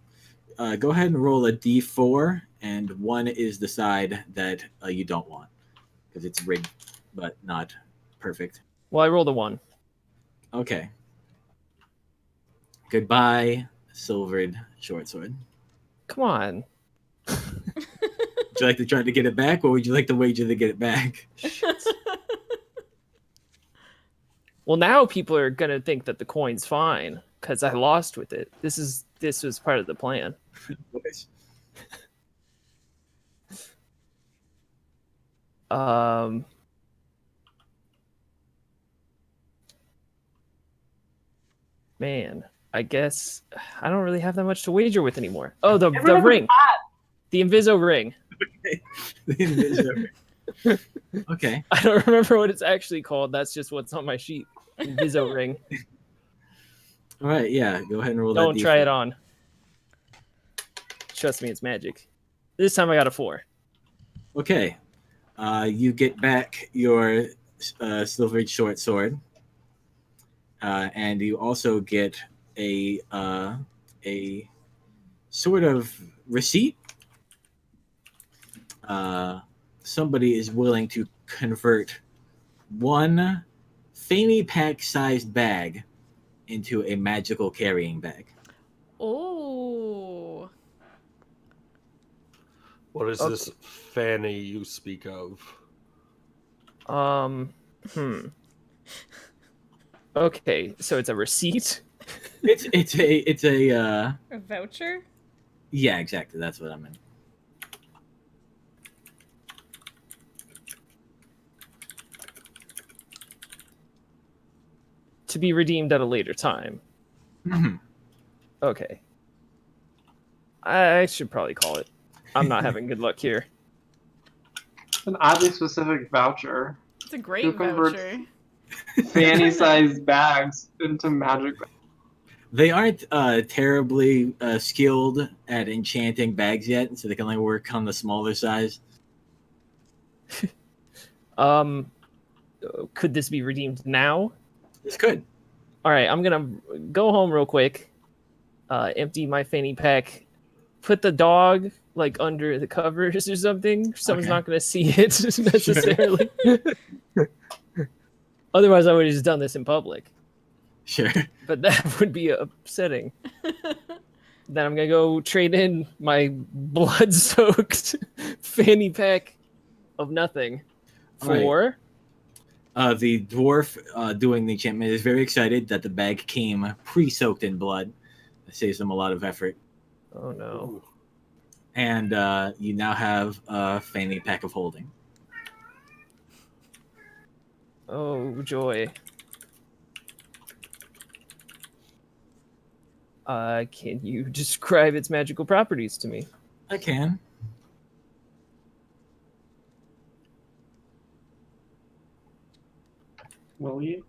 S1: Go ahead and roll a d4, and 1 is the side that you don't want because it's rigged, but not perfect.
S2: Well, I rolled a 1.
S1: Okay. Goodbye, silvered short sword.
S2: Come on.
S1: Would you like to try to get it back, or would you like to wager to get it back?
S2: Well, now people are gonna think that the coin's fine because I lost with it. This was part of the plan. Man, I guess I don't really have that much to wager with anymore. Oh, the
S4: Get rid of
S2: ring,
S4: pot.
S2: the Inviso ring.
S1: The Inviso. Okay.
S2: I don't remember what it's actually called. That's just what's on my sheet. Inviso ring.
S1: All right. Yeah. Go ahead and roll that.
S2: Don't try
S1: D4.
S2: it on. Trust me, it's magic. This time I got a 4.
S1: Okay. You get back your silvered short sword, and you also get a sort of receipt. Somebody is willing to convert one fanny pack sized bag into a magical carrying bag.
S5: Oh.
S3: What is
S2: Okay.
S3: this fanny you speak of?
S2: Okay, so it's a receipt.
S1: It's a
S5: A voucher?
S1: yeah, exactly. That's what I meant.
S2: To be redeemed at a later time.
S1: Mhm.
S2: Okay. I should probably call it. I'm not having good luck here.
S4: An oddly specific voucher.
S5: It's a great
S4: Who converts-
S5: voucher.
S4: Fanny-sized bags into magic bags.
S1: They aren't terribly skilled at enchanting bags yet, so they can only work on the smaller size.
S2: Could this be redeemed now?
S1: It's good.
S2: All right, I'm gonna go home real quick. Empty my fanny pack. Put the dog like under the covers or something. Someone's
S1: Okay.
S2: not gonna see it necessarily. Otherwise, I would have just done this in public.
S1: Sure.
S2: But that would be upsetting. Then I'm gonna go trade in my blood-soaked fanny pack of nothing
S1: All right.
S2: for.
S1: The dwarf doing the enchantment is very excited that the bag came pre-soaked in blood. It saves them a lot of effort.
S2: Oh no.
S1: And you now have a fanny pack of holding.
S2: Oh joy. Can you describe its magical properties to me?
S1: I can.
S4: Will you?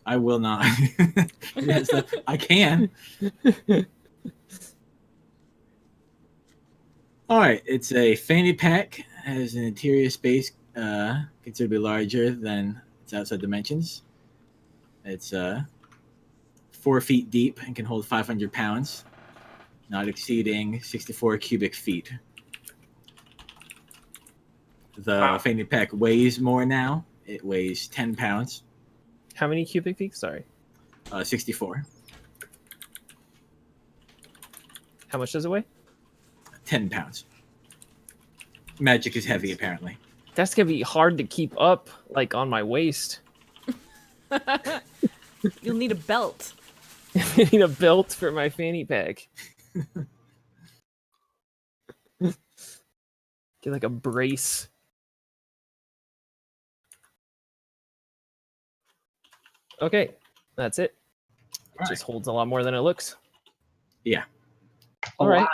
S1: I will not. Yes, I can. All right. It's a fanny pack. Has an interior space considerably larger than its outside dimensions. It's 4 feet deep and can hold 500 pounds, not exceeding 64 cubic feet. The
S4: Wow.
S1: fanny pack weighs more now. It weighs 10 pounds,
S2: How many cubic feet? Sorry.
S1: 64.
S2: How much does it weigh?
S1: 10 pounds. Magic is heavy, apparently.
S2: That's gonna be hard to keep up, like on my waist.
S5: You'll need a belt.
S2: I need a belt for my fanny pack. Get like a brace. Okay, that's it. It just holds a lot more than it looks.
S1: Yeah.
S2: All right.
S4: lot.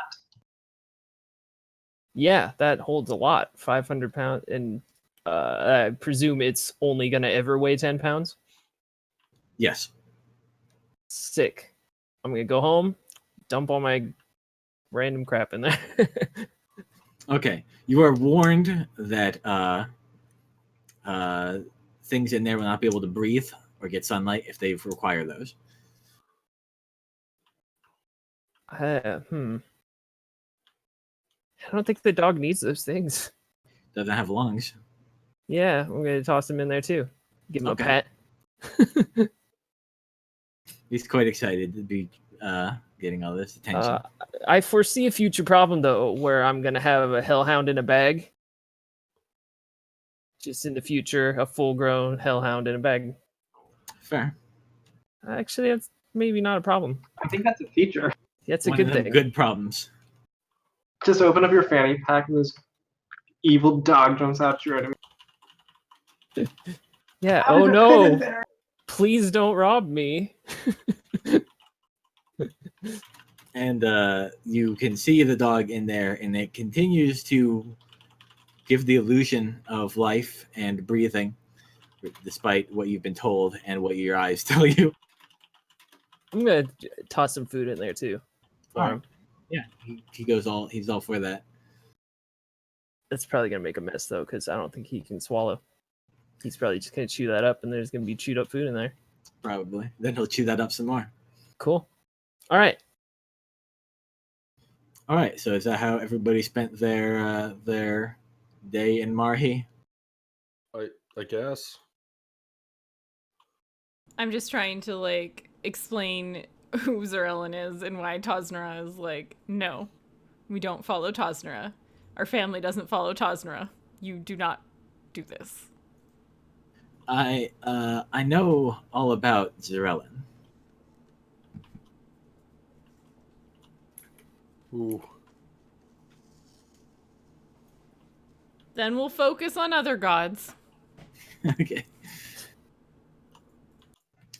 S2: Yeah, that holds a lot. 500 pounds, and I presume it's only gonna ever weigh 10 pounds.
S1: Yes.
S2: Sick. I'm gonna go home, dump all my random crap in there.
S1: Okay. You are warned that things in there will not be able to breathe or get sunlight if they require those.
S2: I don't think the dog needs those things.
S1: Doesn't have lungs.
S2: Yeah, I'm gonna toss him in there too. Give him
S1: Okay.
S2: a pat.
S1: He's quite excited to be getting all this attention.
S2: I foresee a future problem though, where I'm gonna have a hellhound in a bag. Just in the future, a full-grown hellhound in a bag.
S1: Fair.
S2: Actually, that's maybe not a problem.
S4: I think that's a feature.
S2: That's a
S1: One
S2: good
S1: of them
S2: thing.
S1: good problems.
S4: Just open up your fanny pack and this evil dog jumps out your enemy.
S2: Yeah.
S4: How
S2: Oh
S4: did it fit in
S2: no!
S4: there?
S2: Please don't rob me.
S1: And you can see the dog in there, and it continues to give the illusion of life and breathing, despite what you've been told and what your eyes tell you.
S2: I'm gonna toss some food in there too for
S1: Alright.
S2: him.
S1: Yeah, he's all for that.
S2: That's probably gonna make a mess though, because I don't think he can swallow. He's probably just gonna chew that up, and there's gonna be chewed up food in there.
S1: Probably. Then he'll chew that up some more.
S2: Cool. All right.
S1: All right. So is that how everybody spent their day in Marhi?
S3: I guess.
S5: I'm just trying to like explain who Zarellan is and why Tosnara is like, no, we don't follow Tosnara. Our family doesn't follow Tosnara. You do not do this.
S1: I know all about Zarellan.
S3: Ooh.
S5: Then we'll focus on other gods.
S1: Okay.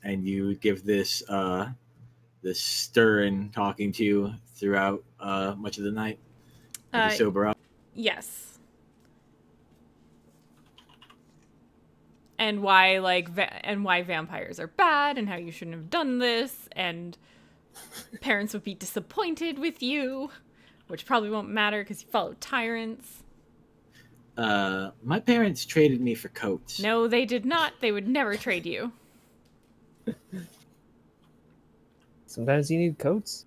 S1: And you give this this stern talking to throughout much of the night. To sober up.
S5: Yes. And why why vampires are bad and how you shouldn't have done this and parents would be disappointed with you, which probably won't matter because you follow tyrants.
S1: My parents traded me for coats.
S5: No, they did not. They would never trade you.
S2: Sometimes you need coats.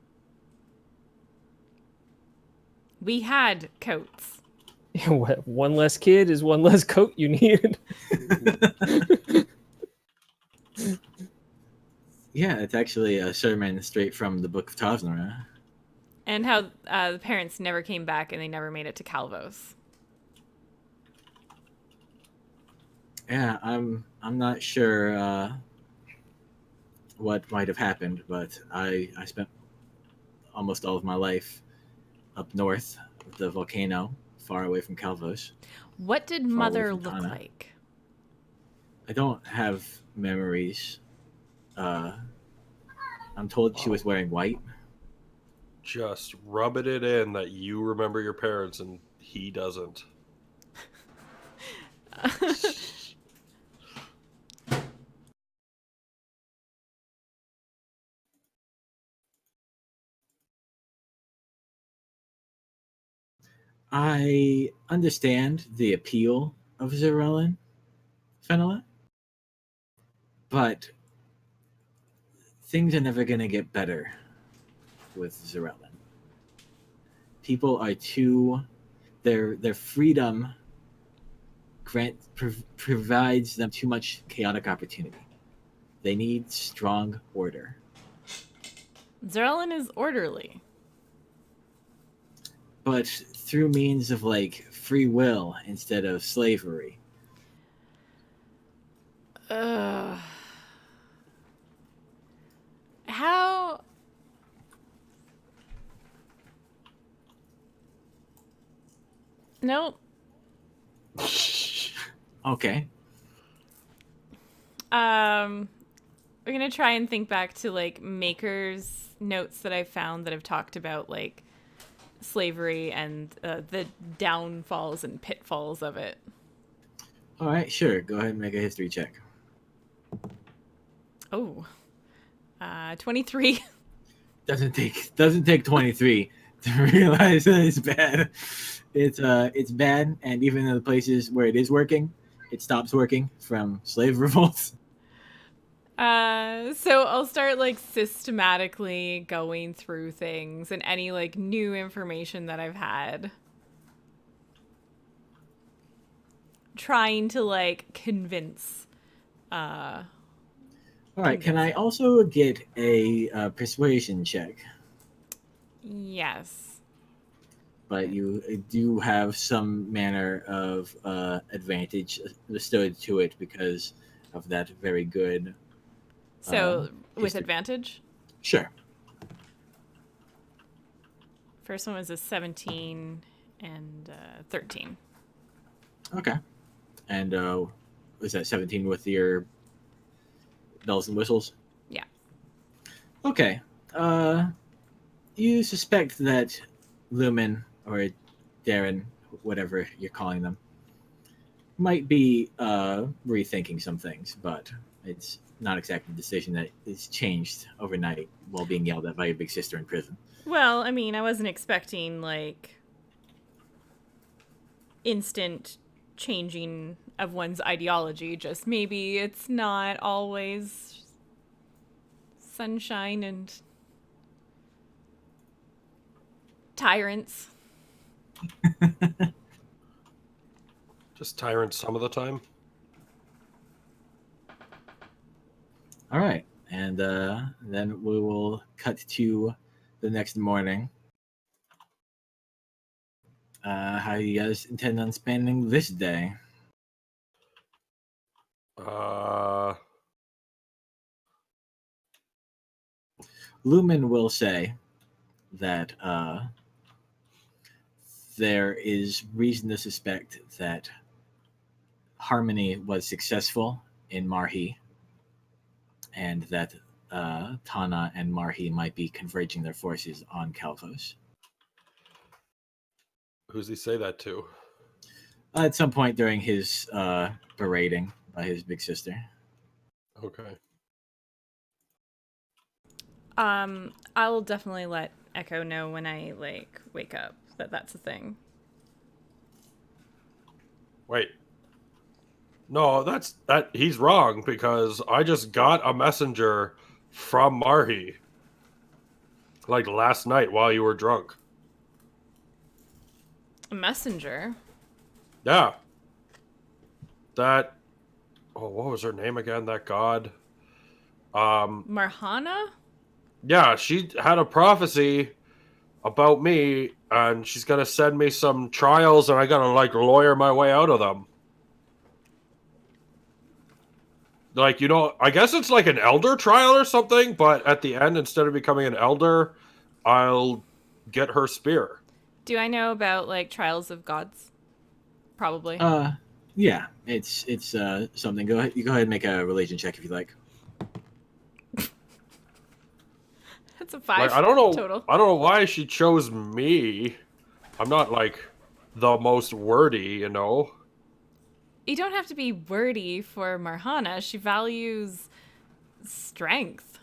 S5: We had coats.
S2: One less kid is one less coat you need.
S1: Yeah, it's actually a sermon straight from the Book of Tosnara.
S5: And how the parents never came back and they never made it to Calvos.
S1: Yeah, I'm not sure what might have happened, but I spent almost all of my life up north with the volcano, far away from Calvos.
S5: What did
S1: Far away
S5: Mother
S1: from
S5: look
S1: Tana.
S5: like?
S1: I don't have memories. I'm told she was wearing white.
S3: Just rubbing it in that you remember your parents and he doesn't.
S1: I understand the appeal of Zarellan, Fenella, but things are never going to get better with Zarellan. People are too... Their freedom provides them too much chaotic opportunity. They need strong order.
S5: Zarellan is orderly.
S1: But through means of like free will instead of slavery.
S5: How... Nope.
S1: Okay.
S5: We're gonna try and think back to like Maker's notes that I found that have talked about like slavery and the downfalls and pitfalls of it.
S1: All right, sure. Go ahead and make a history check.
S5: Oh, 23.
S1: Doesn't take 23 to realize that it's bad. It's bad, and even in the places where it is working, it stops working from slave revolts.
S5: So I'll start like systematically going through things and any like new information that I've had. Trying to like convince.
S1: All right, can I also get a persuasion check?
S5: Yes.
S1: But you do have some manner of advantage bestowed to it because of that very good.
S5: So with
S1: history.
S5: advantage?
S1: Sure.
S5: First one was a 17 and 13.
S1: Okay. And was that 17 with your bells and whistles?
S5: Yeah.
S1: Okay. You suspect that Lumen or Darren, whatever you're calling them, might be rethinking some things, but it's not exactly a decision that is changed overnight while being yelled at by your big sister in prison.
S5: Well, I mean, I wasn't expecting, like, instant changing of one's ideology. Just maybe it's not always sunshine and tyrants.
S3: Just tyrant some of the time.
S1: All right, and then we will cut to the next morning. How do you guys intend on spending this day? Lumen will say that there is reason to suspect that Harmony was successful in Marhi, and that Tana and Marhi might be converging their forces on Calvos.
S3: Who's he say that to?
S1: At some point during his berating by his big sister.
S3: Okay.
S5: I'll definitely let Echo know when I, like, wake up that that's a thing.
S3: Wait. No, he's wrong, because I just got a messenger from Marhi, like last night while you were drunk.
S5: A messenger?
S3: Yeah. That, what was her name again? That god?
S5: Marhana?
S3: Yeah, she had a prophecy about me, and she's gonna send me some trials, and I gotta, like, lawyer my way out of them. Like, I guess it's like an elder trial or something, but at the end, instead of becoming an elder, I'll get her spear.
S5: Do I know about, like, trials of gods? Probably.
S1: Yeah, it's something. Go ahead, you go ahead and make a religion check if you like.
S5: That's a 5
S3: Like, I don't know
S5: total.
S3: I don't know why she chose me. I'm not, like, the most wordy,
S5: You don't have to be wordy for Marhana. She values strength.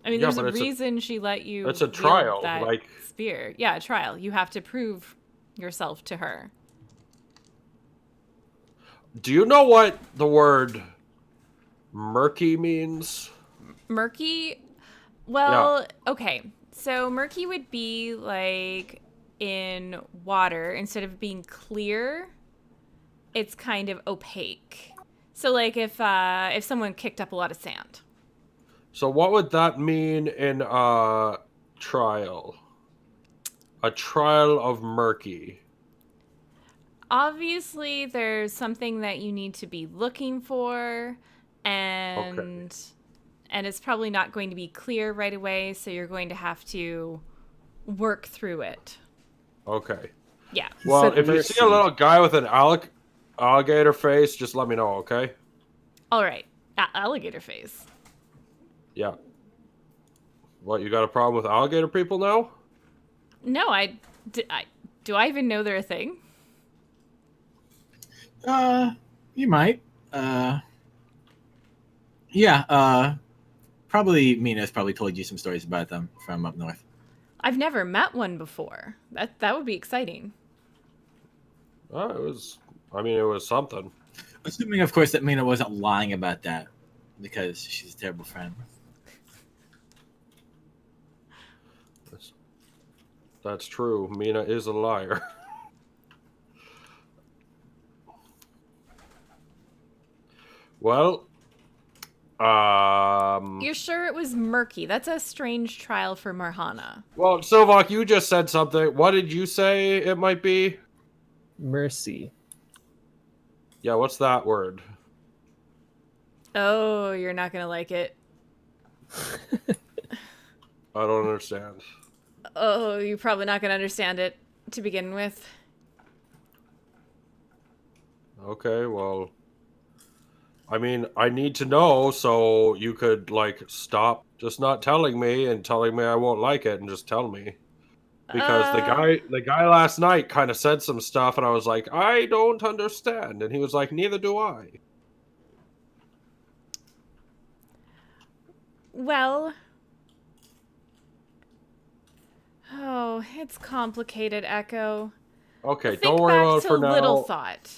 S5: I mean,
S3: Yeah,
S5: there's a
S3: but
S5: reason she let you
S3: it's a
S5: wield
S3: trial,
S5: that
S3: like-
S5: spear. Yeah, a trial. You have to prove yourself to her.
S3: Do you know what the word murky means?
S5: Murky? Well, okay. So murky would be like in water. Instead of being clear, it's kind of opaque. So like if someone kicked up a lot of sand.
S3: So what would that mean in a trial? A trial of murky.
S5: Obviously, there's something that you need to be looking for, and it's probably not going to be clear right away, so you're going to have to work through it.
S3: Okay.
S5: Yeah.
S3: Well,
S2: said
S3: if you see a
S2: mercy.
S3: little guy with an alligator face, just let me know, okay?
S5: All right. Alligator face.
S3: Yeah. What, you got a problem with alligator people now?
S5: No, do I even know they're a thing?
S1: You might. Yeah. Probably Mina's probably told you some stories about them from up north.
S5: I've never met one before. That would be exciting.
S3: It was something.
S1: Assuming, of course, that Mina wasn't lying about that, because she's a terrible friend.
S3: That's true. Mina is a liar. Well,
S5: You're sure it was murky? That's a strange trial for Marhana.
S3: well, Silvok, you just said something. What did you say it might be?
S2: Mercy.
S3: Yeah, what's that word?
S5: Oh, you're not gonna like it.
S3: I don't understand.
S5: Oh, you're probably not gonna understand it to begin with.
S3: Okay, well, I mean, I need to know so you could like stop just not telling me and telling me I won't like it and just tell me. Because the guy last night kind of said some stuff and I was like, I don't understand. And he was like, neither do I.
S5: Well, oh, it's complicated, Echo.
S3: Okay,
S5: Think
S3: don't worry
S5: back
S3: about it
S5: to
S3: for
S5: Little
S3: now.
S5: Thought.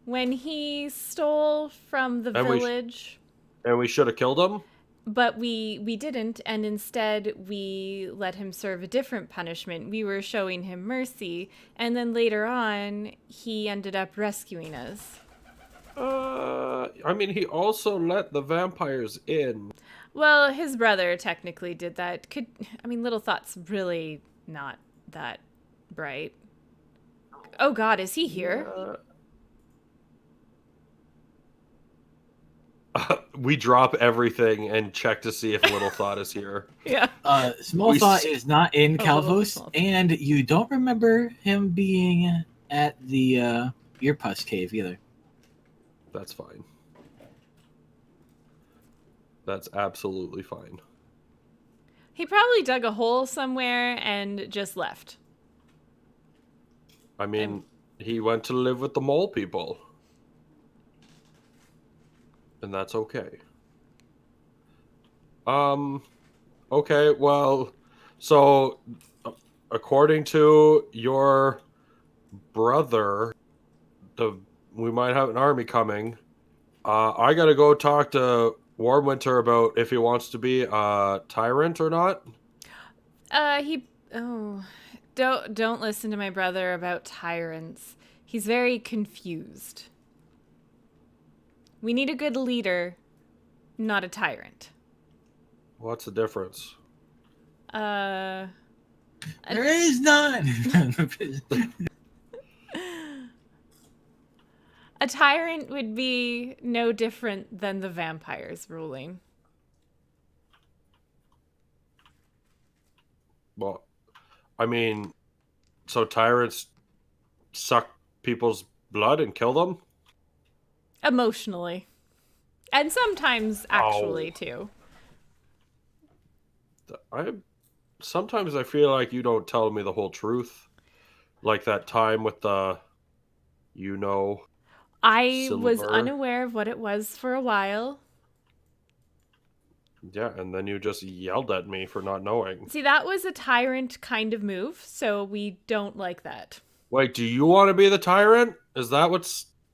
S5: When he stole from the
S3: And
S5: village,
S3: And we should have killed him?
S5: but we didn't, and instead we let him serve a different punishment. We were showing him mercy, and then later on, he ended up rescuing us.
S3: I mean, he also let the vampires in.
S5: Well, his brother technically did that. Little Thought's really not that bright. Oh God, is he here?
S3: We drop everything and check to see if Little Thought is here.
S5: Yeah.
S1: Small Thought is not in
S5: Oh,
S1: Calvos,
S5: Small Thought.
S1: and you don't remember him being at the Earpus Cave either.
S3: That's fine. That's absolutely fine.
S5: He probably dug a hole somewhere and just left.
S3: I mean, he went to live with the mole people. And that's okay. Okay, well, so according to your brother, we might have an army coming. I gotta go talk to Warmwinter about if he wants to be a tyrant or not.
S5: Don't listen to my brother about tyrants. He's very confused. We need a good leader, not a tyrant.
S3: What's the difference?
S1: There is none.
S5: A tyrant would be no different than the vampires ruling.
S3: Well, I mean, so tyrants suck people's blood and kill them?
S5: Emotionally. And sometimes actually, too.
S3: Sometimes I feel like you don't tell me the whole truth. Like that time with the,
S5: I was
S3: silver.
S5: unaware of what it was for a while.
S3: Yeah, and then you just yelled at me for not knowing.
S5: See, that was a tyrant kind of move, so we don't like that.
S3: Wait, do you want to be the tyrant? Is that what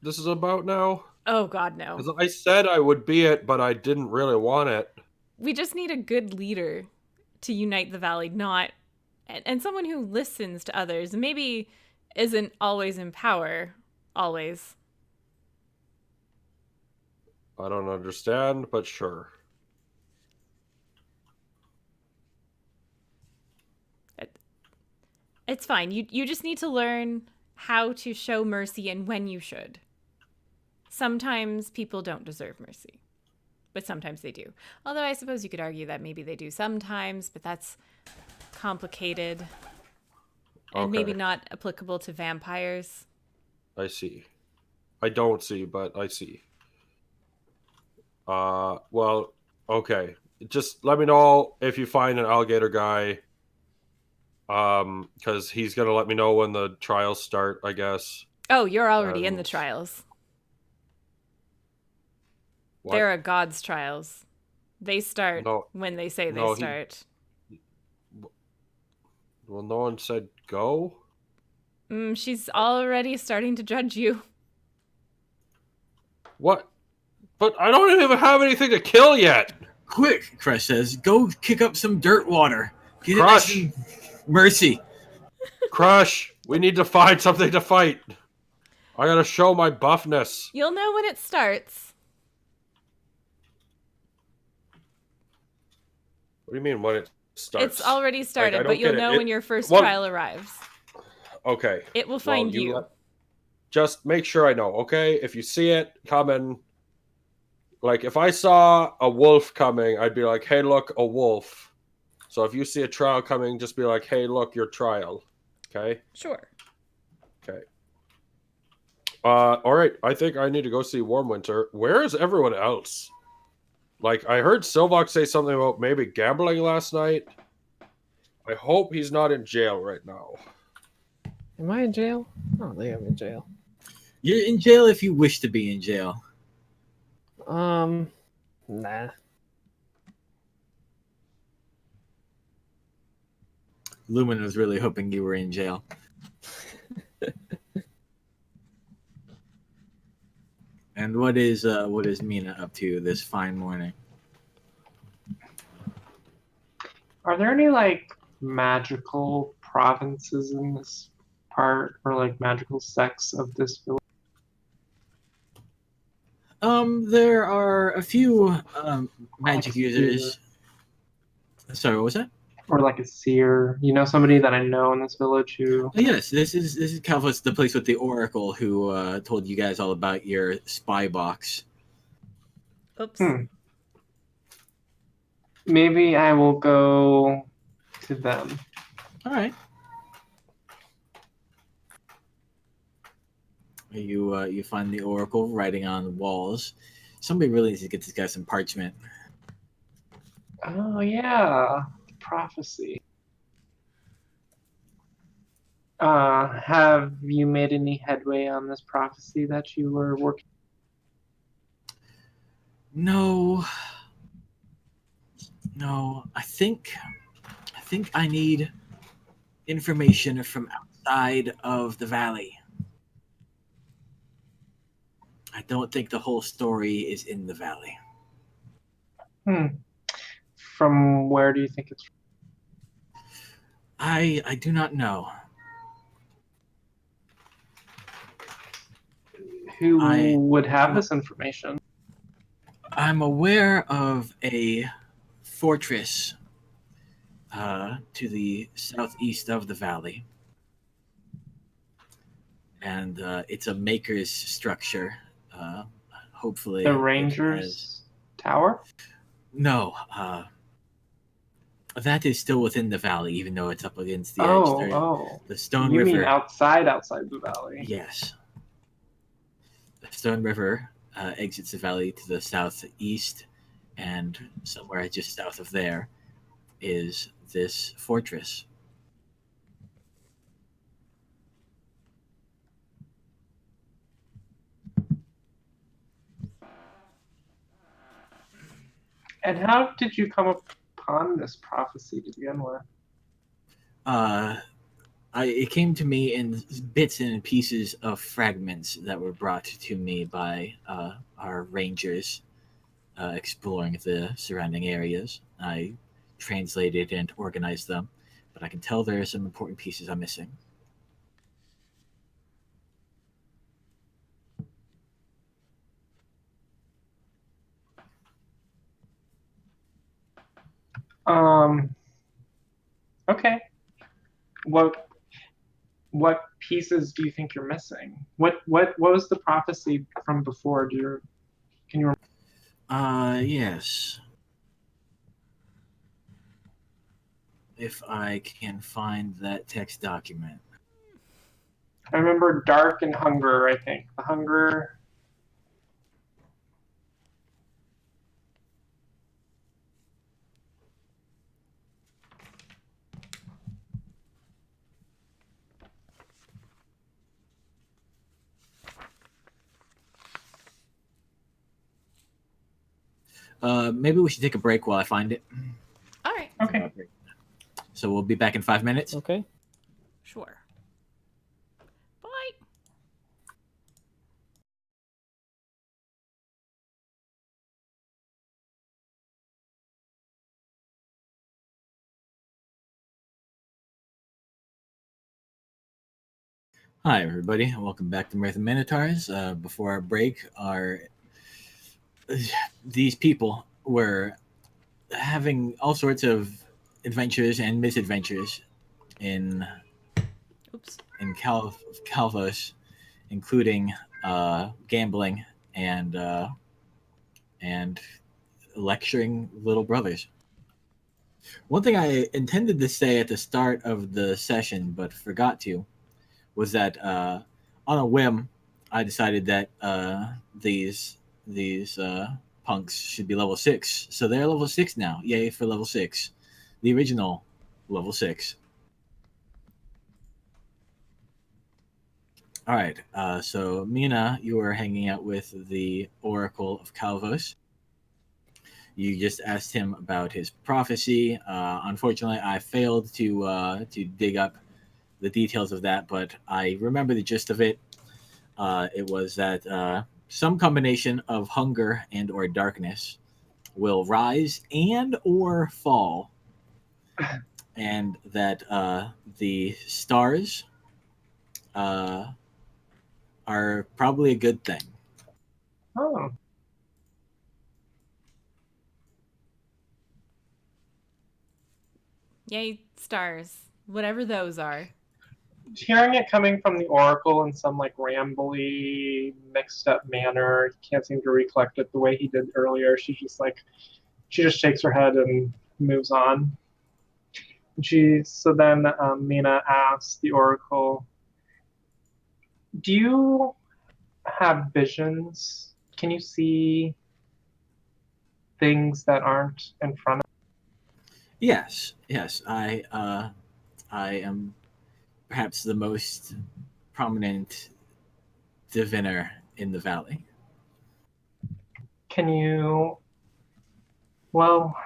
S3: this is about now?
S5: Oh, God, no.
S3: 'Cause I said I would be it, but I didn't really want it.
S5: We just need a good leader to unite the valley, and someone who listens to others, and maybe isn't always in power, always.
S3: I don't understand, but sure.
S5: It's fine. You just need to learn how to show mercy and when you should. Sometimes people don't deserve mercy, but sometimes they do. Although I suppose you could argue that maybe they do sometimes, but that's complicated and maybe not applicable to vampires.
S3: I see. I don't see, but I see. Well, okay. Just let me know if you find an alligator guy. Because he's gonna let me know when the trials start, I guess.
S5: Oh, you're already in the trials.
S3: What?
S5: There are God's trials. They start when they say they start.
S3: Well, no one said go?
S5: She's already starting to judge you.
S3: What? But I don't even have anything to kill yet!
S1: Quick, Crush says, go kick up some dirt water. Get
S3: Crush!
S1: it mercy.
S3: Crush! We need to find something to fight. I gotta show my buffness.
S5: You'll know when it starts.
S3: What do you mean when it starts?
S5: It's already started,
S3: Like,
S5: but you'll know when your first trial arrives.
S3: Okay.
S5: It will find you.
S3: Just make sure I know, okay? If you see it coming, like if I saw a wolf coming, I'd be like, hey, look, a wolf. So if you see a trial coming, just be like, hey, look, your trial. Okay?
S5: Sure.
S3: Okay. All right. I think I need to go see Warmwinter. Where is everyone else? Like, I heard Silvox say something about maybe gambling last night. I hope he's not in jail right now.
S2: Am I in jail? I don't think I'm in jail.
S1: You're in jail if you wish to be in jail.
S2: Nah.
S1: Lumen was really hoping you were in jail. And what is Mina up to this fine morning?
S4: Are there any like magical provinces in this part, or like magical sects of this village?
S1: There are a few magic
S4: Like a
S1: users. Sorry, what was that?
S4: Or like a seer, somebody that I know in this village who.
S1: Oh, yes, this is Calvus, the place with the oracle who told you guys all about your spy box.
S5: Oops.
S4: Maybe I will go to them.
S1: All right. You find the oracle writing on the walls. Somebody really needs to get this guy some parchment.
S4: Oh yeah, prophecy. Have you made any headway on this prophecy that you were working?
S1: No. I think I need information from outside of the valley. I don't think the whole story is in the valley.
S4: From where do you think it's from?
S1: I do not know.
S4: Who would have this information?
S1: I'm aware of a fortress to the southeast of the valley. And it's a maker's structure. Hopefully.
S4: The Rangers Tower?
S1: No. That is still within the valley, even though it's up against the edge. The Stone
S4: you
S1: River.
S4: You mean outside the valley?
S1: Yes. The Stone River exits the valley to the southeast, and somewhere just south of there is this fortress.
S4: And how did you come upon this prophecy to begin with?
S1: It came to me in bits and pieces of fragments that were brought to me by our rangers exploring the surrounding areas. I translated and organized them, but I can tell there are some important pieces I'm missing.
S4: Okay. What pieces do you think you're missing? What was the prophecy from before? Can you remember?
S1: Yes. If I can find that text document.
S4: I remember dark and hunger, I think. The hunger.
S1: Maybe we should take a break while I find it.
S5: All right.
S4: Okay.
S1: So we'll be back in 5 minutes.
S2: Okay.
S5: Sure. Bye.
S1: Hi, everybody. Welcome back to Mirth and Minotaurs. Before our break, these people were having all sorts of adventures and misadventures in Calvos, including gambling and lecturing little brothers. One thing I intended to say at the start of the session but forgot to was that on a whim, I decided that these punks should be level 6, so they're level 6 now. Yay for level 6, the original level 6. All right, so Mina, you were hanging out with the Oracle of Calvos. You just asked him about his prophecy. Unfortunately, I failed to dig up the details of that, but I remember the gist of it. It was that some combination of hunger and or darkness will rise and or fall, and that the stars are probably a good thing.
S4: Oh,
S5: Yay, stars. Whatever those are.
S4: hearing it coming from the Oracle in some like rambly, mixed up manner, can't seem to recollect it the way he did earlier. She just shakes her head and moves on. So then Mina asks the Oracle, "Do you have visions? Can you see things that aren't in front of?"
S1: Yes, I am perhaps the most prominent diviner in the valley.
S4: Can you? Well,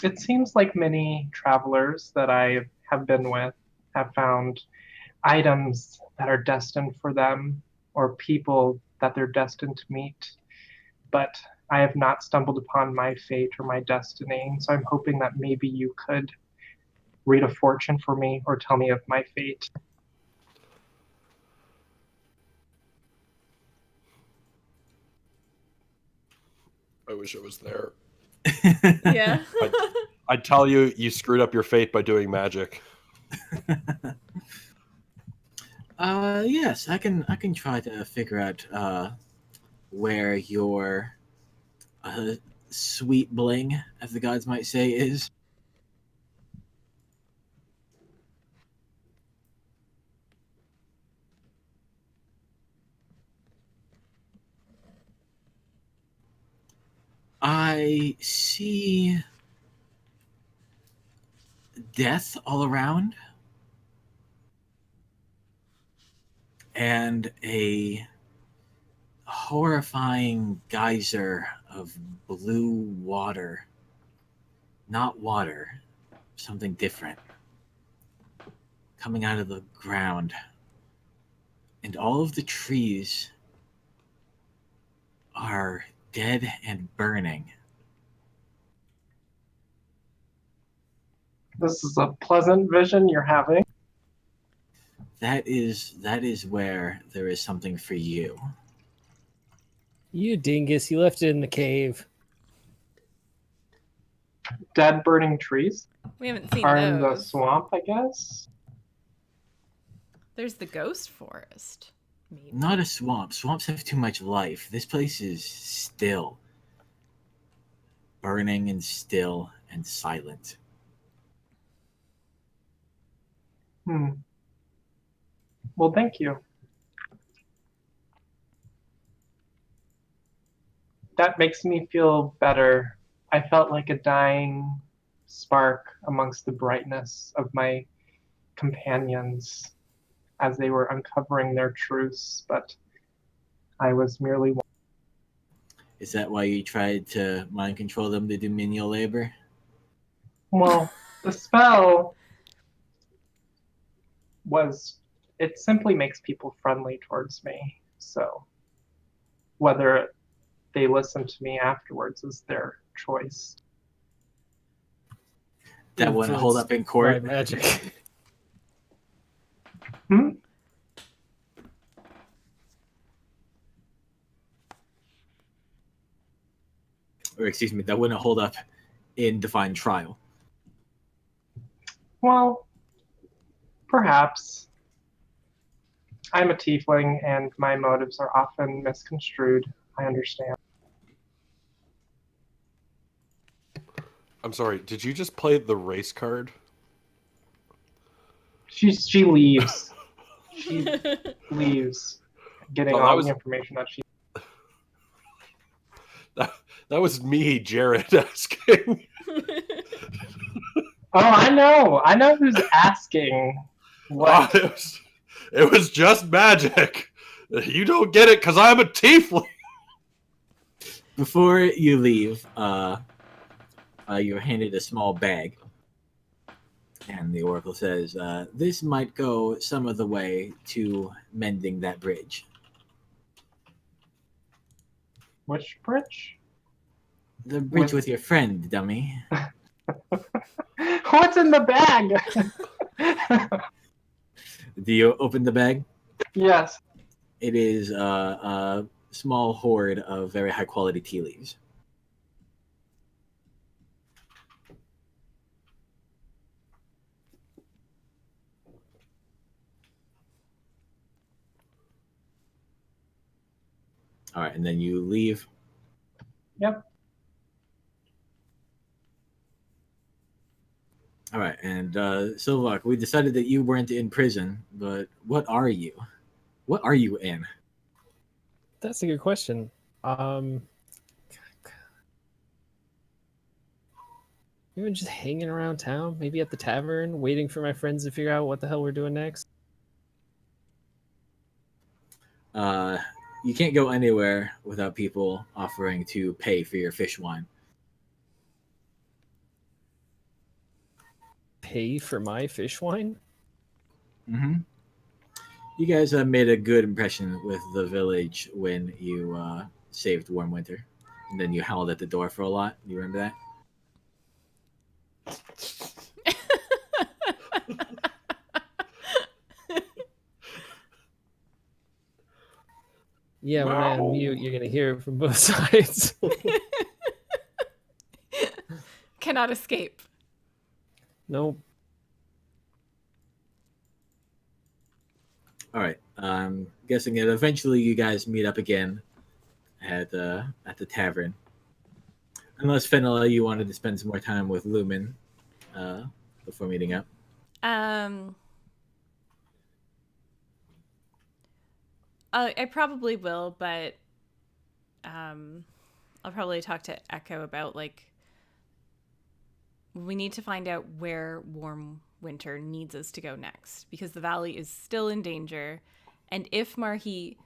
S4: it seems like many travelers that I have been with have found items that are destined for them or people that they're destined to meet. But I have not stumbled upon my fate or my destiny. So I'm hoping that maybe you could read a fortune for me or tell me of my fate.
S3: I wish I was there.
S5: Yeah.
S3: I'd tell you you screwed up your fate by doing magic.
S1: Yes, I can try to figure out where your sweet bling, as the gods might say, is. I see death all around and a horrifying geyser of blue water. Not water, something different. Coming out of the ground. And all of the trees are dead and burning.
S4: This is a pleasant vision you're having.
S1: That is where there is something for you.
S2: You dingus, you left it in the cave.
S4: Dead burning trees
S5: We haven't seen
S4: are in the
S5: those.
S4: swamp, I guess.
S5: There's the ghost forest. Maybe.
S1: Not a swamp. Swamps have too much life. This place is still. Burning and still and silent.
S4: Well, thank you. That makes me feel better. I felt like a dying spark amongst the brightness of my companions as they were uncovering their truths, but I was merely one.
S1: Is that why you tried to mind control them to do menial labor?
S4: Well, the spell it simply makes people friendly towards me. So whether they listen to me afterwards is their choice.
S1: That wouldn't hold up in court.
S2: By magic.
S1: Or excuse me, that wouldn't hold up in divine trial.
S4: Well, perhaps. I'm a tiefling and my motives are often misconstrued. I understand.
S3: I'm sorry, did you just play the race card?
S4: She leaves. She leaves. getting
S3: No, that
S4: all
S3: was-
S4: the information that she.
S3: That was me, Jared, asking.
S4: Oh, I know who's asking. What?
S3: It was just magic. You don't get it because I'm a tiefling.
S1: Before you leave, you're handed a small bag. And the oracle says, this might go some of the way to mending that bridge.
S4: Which bridge?
S1: The bridge
S4: With-
S1: with your friend, dummy.
S4: What's in the bag?
S1: Do you open the bag?
S4: Yes.
S1: It is a small hoard of very high quality tea leaves. All right, and then you leave.
S4: Yep.
S1: All right, and Silvok, we decided that you weren't in prison, but what are you? What are you in?
S2: That's a good question. Maybe just hanging around town, maybe at the tavern, waiting for my friends to figure out what the hell we're doing next.
S1: You can't go anywhere without people offering to pay for your fish wine.
S2: Pay for my fish wine?
S1: Mm-hmm. You guys made a good impression with the village when you saved Warm Winter. And then you howled at the door for a lot. You remember that?
S2: Yeah, when I unmute, you're gonna hear it from both sides.
S5: Cannot escape.
S2: Nope.
S1: All right. I'm guessing that eventually you guys meet up again at the tavern. Unless Fenella, you wanted to spend some more time with Lumen before meeting up.
S5: I probably will, but I'll probably talk to Echo about like we need to find out where Warm Winter needs us to go next because the valley is still in danger, and if the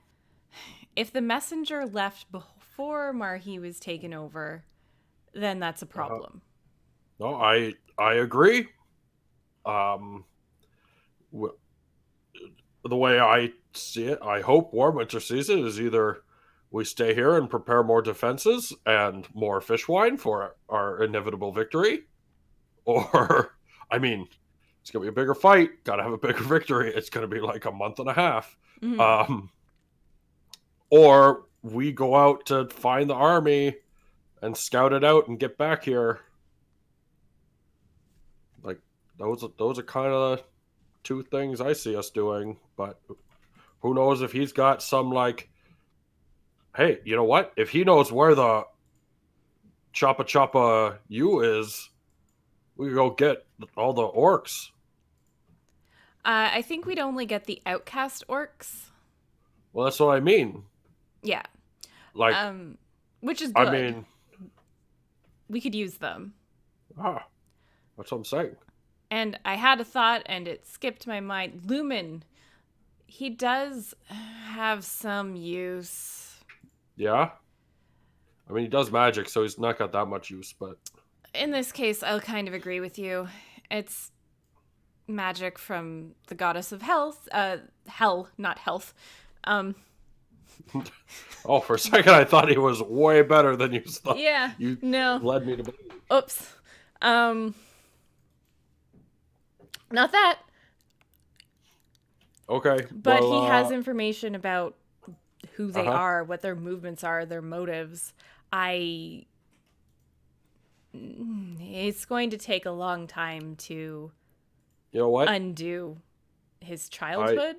S5: messenger left before Marhi was taken over, then that's a problem.
S3: No, I agree. The way I see it, I hope Warminster sees it is either we stay here and prepare more defenses and more fish wine for our inevitable victory, or, I mean, it's going to be a bigger fight, got to have a bigger victory. It's going to be like a month and a half.
S5: Mm-hmm.
S3: Or we go out to find the army and scout it out and get back here. Like, those are kind of two things I see us doing, but who knows if he's got some like, hey, you know what? If he knows where the Choppa Choppa U is, we could go get all the orcs.
S5: I think we'd only get the outcast orcs.
S3: Well, that's what I mean.
S5: Yeah.
S3: Like,
S5: which is good.
S3: I mean,
S5: we could use them.
S3: That's what I'm saying.
S5: And I had a thought and it skipped my mind. Lumen, he does have some use.
S3: Yeah? I mean, he does magic, so he's not got that much use, but...
S5: In this case, I'll kind of agree with you. It's magic from the goddess of health. Hell, not health.
S3: Oh, for a second I thought he was way better than you thought.
S5: Yeah,
S3: You
S5: no.
S3: led me to believe.
S5: Oops. Not that.
S3: Okay.
S5: But
S3: well,
S5: he has information about who they
S3: Uh-huh.
S5: are, what their movements are, their motives. It's going to take a long time to
S3: you know what?
S5: undo his childhood.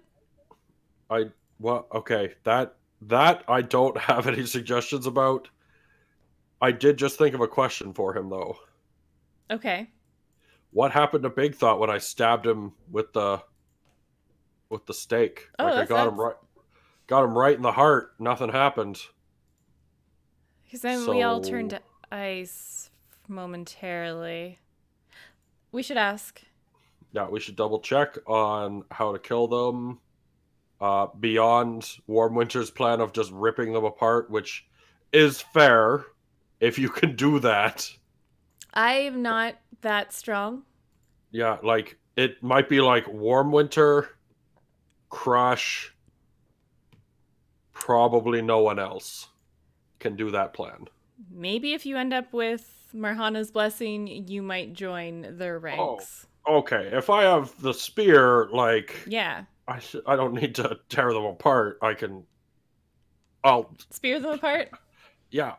S3: Well, okay. That I don't have any suggestions about. I did just think of a question for him, though.
S5: Okay.
S3: What happened to Big Thought when I stabbed him with the stake?
S5: Oh,
S3: like I got him
S5: that's-
S3: right. got him right in the heart. Nothing happened.
S5: Because then we all
S3: So-
S5: turned to ice momentarily. We should ask.
S3: Yeah, we should double check on how to kill them. Beyond Warm Winter's plan of just ripping them apart, which is fair if you can do that.
S5: I'm not that strong.
S3: Yeah, like it might be like Warm Winter, Crush, probably no one else can do that plan.
S5: Maybe if you end up with Marhana's blessing, you might join their ranks.
S3: Okay, if I have the spear, like
S5: Yeah.
S3: I don't need to tear them apart. I'll
S5: Spear them apart?
S3: yeah.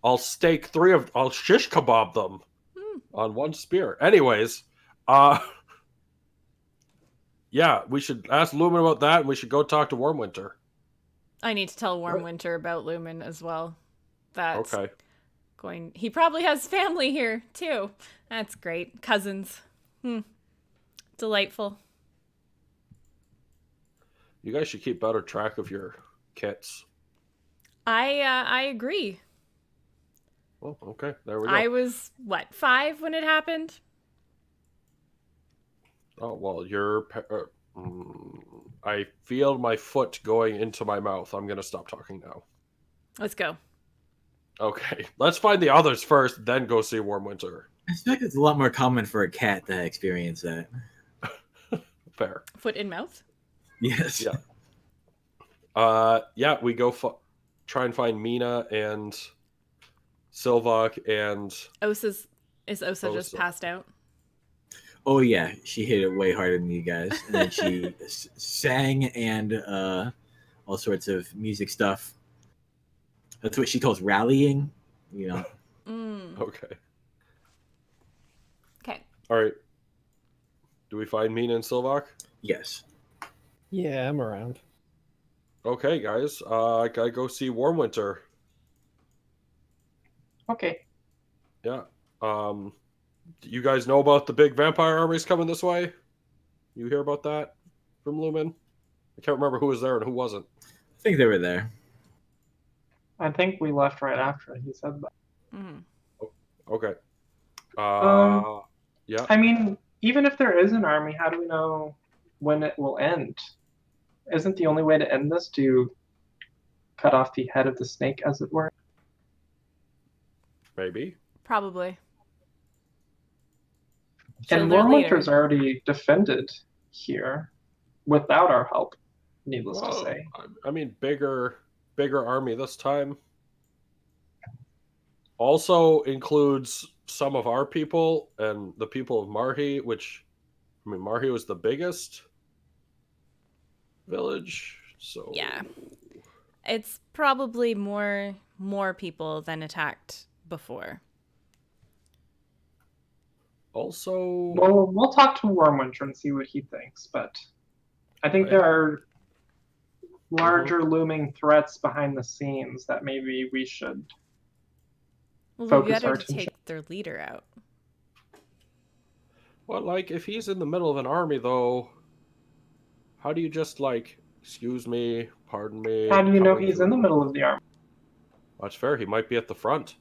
S3: I'll I'll shish kebab them on one spear. Anyways, yeah, we should ask Lumen about that, and we should go talk to Warmwinter.
S5: I need to tell Warmwinter about Lumen as well. That's
S3: Okay.
S5: He probably has family here, too. That's great. Cousins. Delightful.
S3: You guys should keep better track of your kits.
S5: I agree.
S3: Well, okay, there we go.
S5: I was, 5 when it happened?
S3: Oh, well, I feel my foot going into my mouth. I'm going to stop talking now.
S5: Let's go.
S3: Okay, let's find the others first, then go see Warmwinter.
S1: I feel like it's a lot more common for a cat to experience that.
S3: Fair.
S5: Foot in mouth?
S1: Yes.
S3: Yeah. Yeah, we go try and find Mina and Silvok and...
S5: Is Osa just passed out?
S1: Oh yeah, she hit it way harder than you guys, and then she sang and all sorts of music stuff. That's what she calls rallying, you know.
S3: Okay.
S5: Okay.
S3: All right. Do we find Mina and Silvok?
S1: Yes.
S2: Yeah, I'm around.
S3: Okay, guys. I gotta go see Warmwinter.
S4: Okay.
S3: Yeah. You guys know about the big vampire armies coming this way? You hear about that from Lumen? I can't remember who was there and who wasn't.
S1: I think they were there.
S4: I think we left right after he said that.
S3: Okay. Yeah.
S4: I mean, even if there is an army, how do we know when it will end? Isn't the only way to end this to cut off the head of the snake, as it were?
S3: Maybe.
S5: Probably.
S4: And Warmwinter's already defended here without our help, needless to say.
S3: I mean, bigger army this time. Also includes some of our people and the people of Marhi, which, I mean, Marhi was the biggest village, so...
S5: Yeah. It's probably more people than attacked before.
S3: Also...
S4: Well, we'll talk to Warmwinter and see what he thinks, but I think there are larger looming threats behind the scenes that maybe we should focus our attention.
S5: Take their leader out.
S3: Well, like, if he's in the middle of an army, though, how do you just, like, excuse me, pardon me...
S4: How do you know he's in the middle of the army?
S3: That's fair. He might be at the front.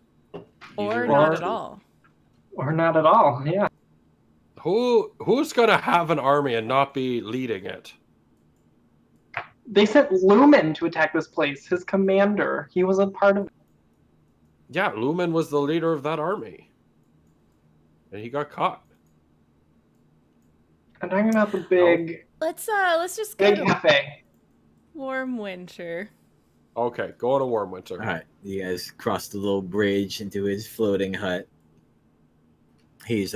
S5: Or not at all.
S4: Or not at all, yeah.
S3: Who's gonna have an army and not be leading it?
S4: They sent Lumen to attack this place, his commander. He was a part of it.
S3: Yeah, Lumen was the leader of that army. And he got caught.
S4: I'm talking about the big...
S5: Let's just go
S4: big cafe.
S5: Warmwinter.
S3: Okay, go to Warmwinter.
S1: All right, you guys cross the little bridge into his floating hut. He's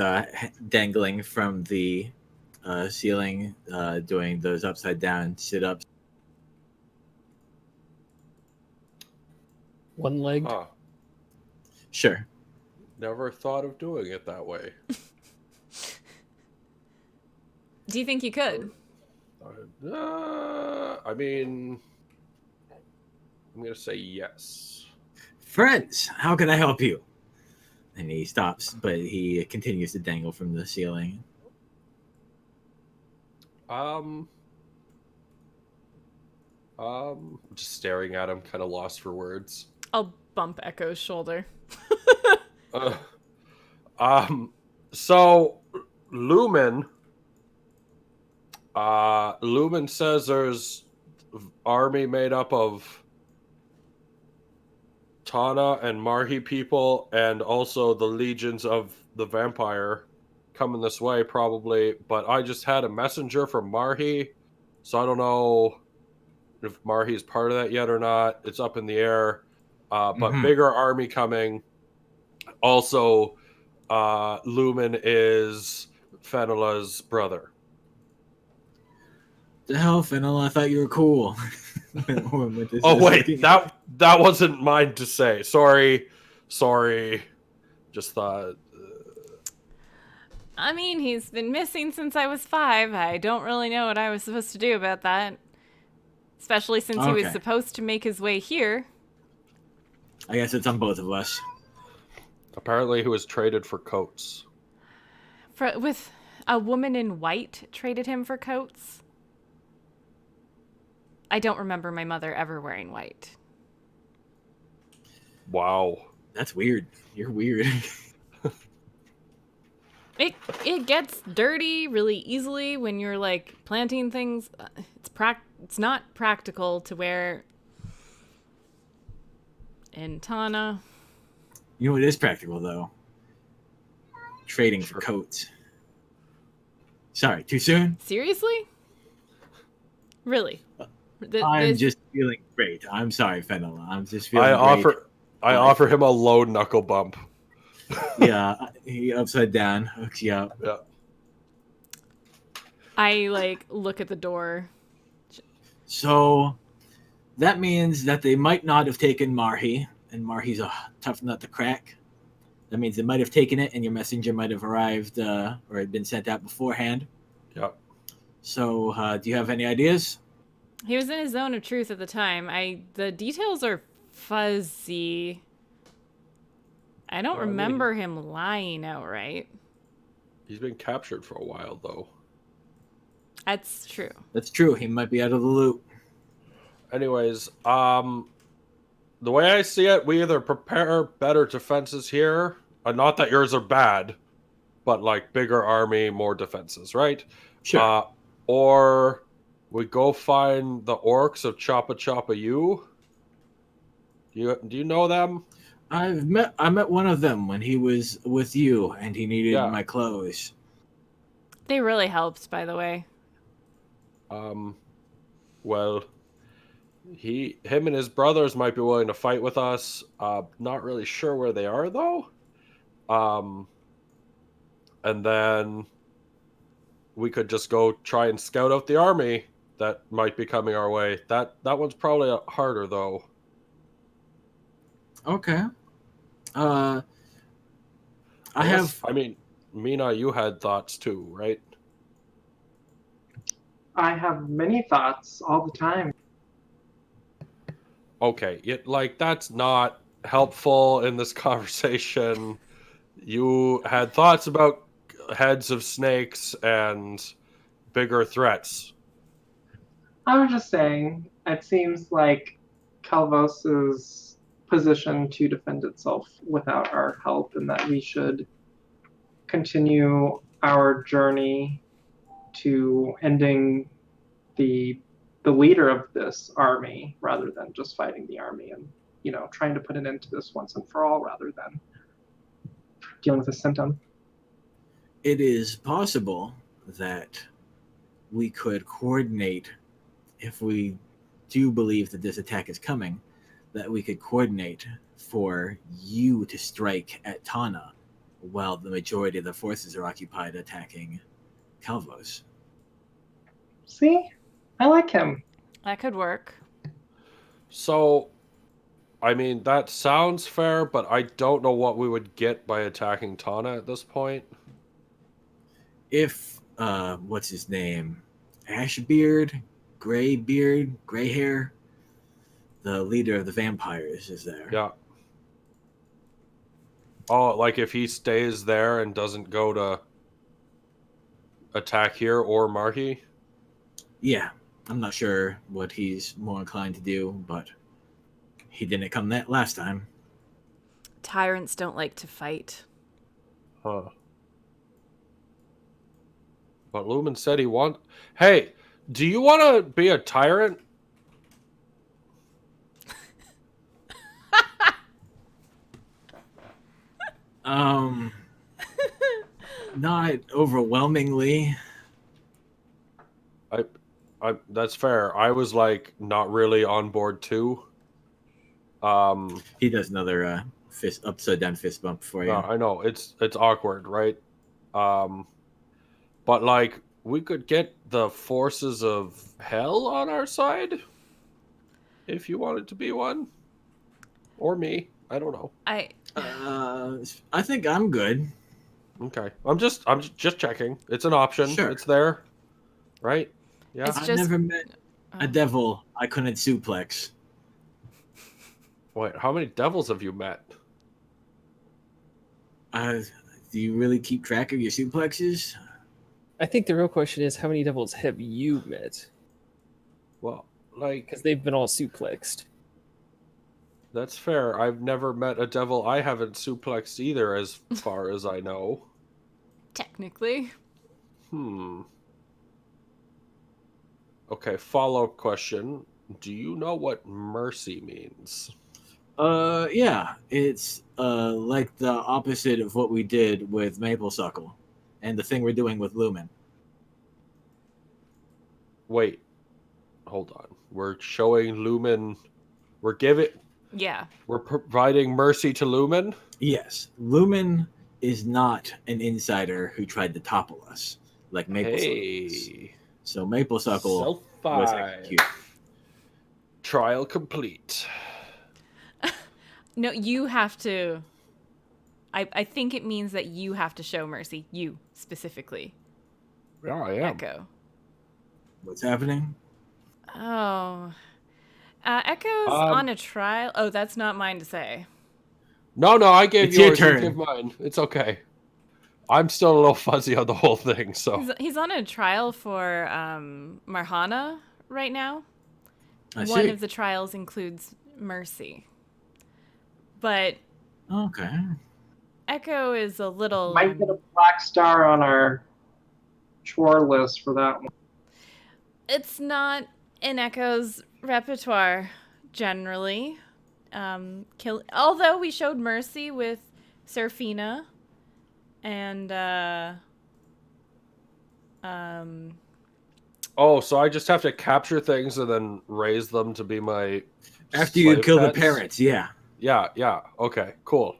S1: dangling from the ceiling, doing those upside down sit-ups.
S2: One-legged.
S3: Huh.
S1: Sure.
S3: Never thought of doing it that way.
S5: Do you think you could?
S3: I mean, I'm going to say yes.
S1: Friends, how can I help you? And he stops, but he continues to dangle from the ceiling.
S3: Just staring at him, kind of lost for words.
S5: I'll bump Echo's shoulder.
S3: Uh, so Lumen, Lumen says there's army made up of Tana and Marhi people, and also the legions of the vampire coming this way, probably. But I just had a messenger from Marhi, so I don't know if Marhi is part of that yet or not. It's up in the air. But bigger army coming. Also, Lumen is Fenela's brother.
S1: The hell, Fenella? I thought you were cool.
S3: Oh wait, that wasn't mine to say. Sorry. Just thought.
S5: I mean, he's been missing since I was 5. I don't really know what I was supposed to do about that. Especially since he was supposed to make his way here.
S1: I guess it's on both of us.
S3: Apparently, he was traded for coats.
S5: With a woman in white traded him for coats? I don't remember my mother ever wearing white.
S3: Wow.
S1: That's weird. You're weird.
S5: It gets dirty really easily when you're like planting things. It's not practical to wear in Tana.
S1: You know what is practical though? Trading for coats. Sorry, too soon?
S5: Seriously? Really?
S1: I'm just feeling great. I'm sorry, Fenella. I'm just feeling great.
S3: I offer him a low knuckle bump.
S1: Yeah, he upside down, hooks you up.
S3: Yeah.
S5: I look at the door.
S1: So that means that they might not have taken Marhi, and Marhi's a tough nut to crack. That means they might have taken it, and your messenger might have arrived or had been sent out beforehand.
S3: Yep.
S1: So, do you have any ideas?
S5: He was in his zone of truth at the time. The details are fuzzy. I don't remember him lying outright.
S3: He's been captured for a while, though.
S5: That's true.
S1: That's true. He might be out of the loop.
S3: Anyways, the way I see it, we either prepare better defenses here, not that yours are bad, but like bigger army, more defenses, right?
S1: Sure.
S3: Or we go find the orcs of Choppa Choppa U. Do you know them?
S1: I met one of them when he was with you, and he needed my clothes.
S5: They really helped, by the way.
S3: Well, him and his brothers might be willing to fight with us. Not really sure where they are though. And then we could just go try and scout out the army that might be coming our way. That one's probably harder though.
S1: Okay. I
S3: mean, Mina, you had thoughts too, right?
S4: I have many thoughts all the time.
S3: Okay, that's not helpful in this conversation. You had thoughts about heads of snakes and bigger threats.
S4: I was just saying, it seems like Calvos is positioned to defend itself without our help, and that we should continue our journey to ending the leader of this army rather than just fighting the army and trying to put an end to this once and for all rather than dealing with a symptom.
S1: It is possible that we could coordinate, if we do believe that this attack is coming, that we could coordinate for you to strike at Tana while the majority of the forces are occupied attacking Calvos.
S4: See? I like him.
S5: That could work.
S3: So, I mean, that sounds fair, but I don't know what we would get by attacking Tana at this point.
S1: If, what's his name? Ashbeard? Gray hair? The leader of the vampires is there.
S3: Yeah. Oh, like if he stays there and doesn't go to attack here or Marhi?
S1: Yeah. I'm not sure what he's more inclined to do, but he didn't come that last time.
S5: Tyrants don't like to fight.
S3: Huh. But Lumen said he want. Hey, do you want to be a tyrant?
S1: Not overwhelmingly.
S3: That's fair. I was like not really on board too.
S1: He does another fist upside down fist bump for you.
S3: I know it's awkward, right? But like we could get the forces of hell on our side if you wanted to be one, or me. I don't know.
S1: I think I'm good.
S3: Okay, I'm just checking. It's an option.
S1: Sure.
S3: It's there, right? Yeah.
S5: It's
S1: I've
S5: just-
S1: never met a devil I couldn't suplex.
S3: Wait, how many devils have you met?
S1: Do you really keep track of your suplexes?
S2: I think the real question is, how many devils have you met?
S3: Well, like
S2: Because they've been all suplexed.
S3: that's fair. I've never met a devil I haven't suplexed either, as far as I know.
S5: Technically.
S3: Okay, follow-up question. Do you know what mercy means?
S1: Yeah. It's like the opposite of what we did with Maple Suckle and the thing we're doing with Lumen.
S3: Wait. Hold on. We're showing Lumen. We're providing mercy to Lumen?
S1: Yes. Lumen is not an insider who tried to topple us like Maple Suckle is. So Maple Suckle was executed.
S3: Trial complete.
S5: No, you have to. I think it means that you have to show mercy. You specifically.
S3: Yeah, I am.
S5: Echo.
S1: What's happening?
S5: Oh. Echo's on a trial. Oh, that's not mine to say.
S3: No, I gave
S1: It's your
S3: yours. You
S1: turn.
S3: give mine. It's okay. I'm still a little fuzzy on the whole thing, so.
S5: He's on a trial for Marhana right now.
S1: I
S5: One
S1: see.
S5: of the trials includes mercy. But
S1: Okay.
S5: Echo is a little...
S4: Might get a black star on our chore list for that one.
S5: It's not in Echo's repertoire, generally. Although we showed mercy with Serafina and
S3: Oh, so I just have to capture things and then raise them to be my
S1: After you
S3: slave
S1: kill the
S3: pets?
S1: parents, yeah.
S3: Yeah. Okay, cool.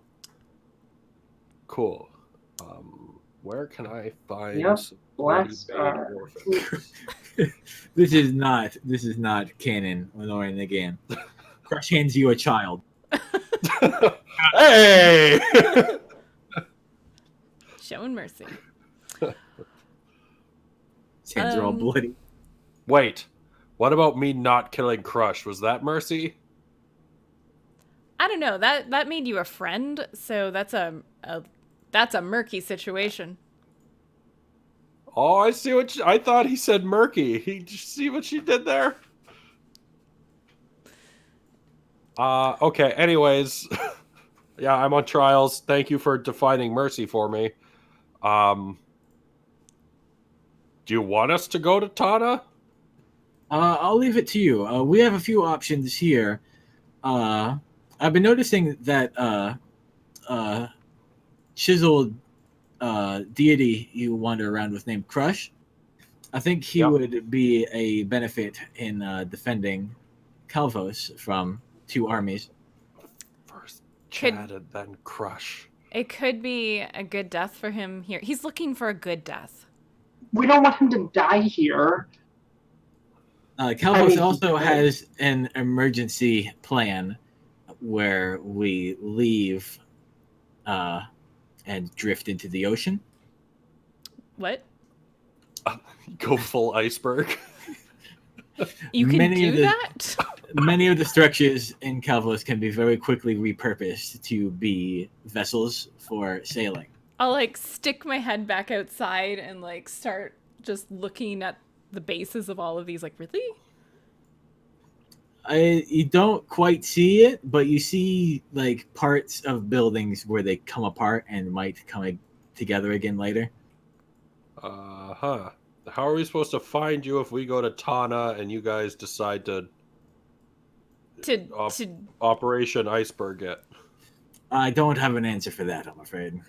S3: Where can I find
S4: Yep,
S3: some
S4: Black
S3: ready-made
S4: Star.
S3: orphans?
S1: This is not canon nor in the game. Crush hands you a child.
S3: Hey!
S5: showing mercy.
S1: His hands are all bloody.
S3: Wait, what about me not killing Crush? Was that mercy?
S5: I don't know. That made you a friend, so that's a murky situation.
S3: Oh, I see what I thought he said murky. Did you see what she did there? Okay, anyways. Yeah, I'm on trials. Thank you for defining mercy for me. Do you want us to go to Tana?
S1: I'll leave it to you. We have a few options here. I've been noticing that chiseled deity you wander around with named Crush. I think he would be a benefit in defending Calvos from two armies.
S3: First Chad and then Crush.
S5: It could be a good death for him here. He's looking for a good death.
S4: We don't want him to die here.
S1: Calvos also has an emergency plan where we leave and drift into the ocean.
S5: What?
S3: Go full iceberg.
S5: You can do that?
S1: Many of the structures in Calvos can be very quickly repurposed to be vessels for sailing.
S5: I'll like stick my head back outside and like start just looking at the bases of all of these. Like, really?
S1: You don't quite see it, but you see like parts of buildings where they come apart and might come together again later.
S3: Huh. How are we supposed to find you if we go to Tana and you guys decide to
S5: To
S3: Operation Iceberg it?
S1: I don't have an answer for that, I'm afraid.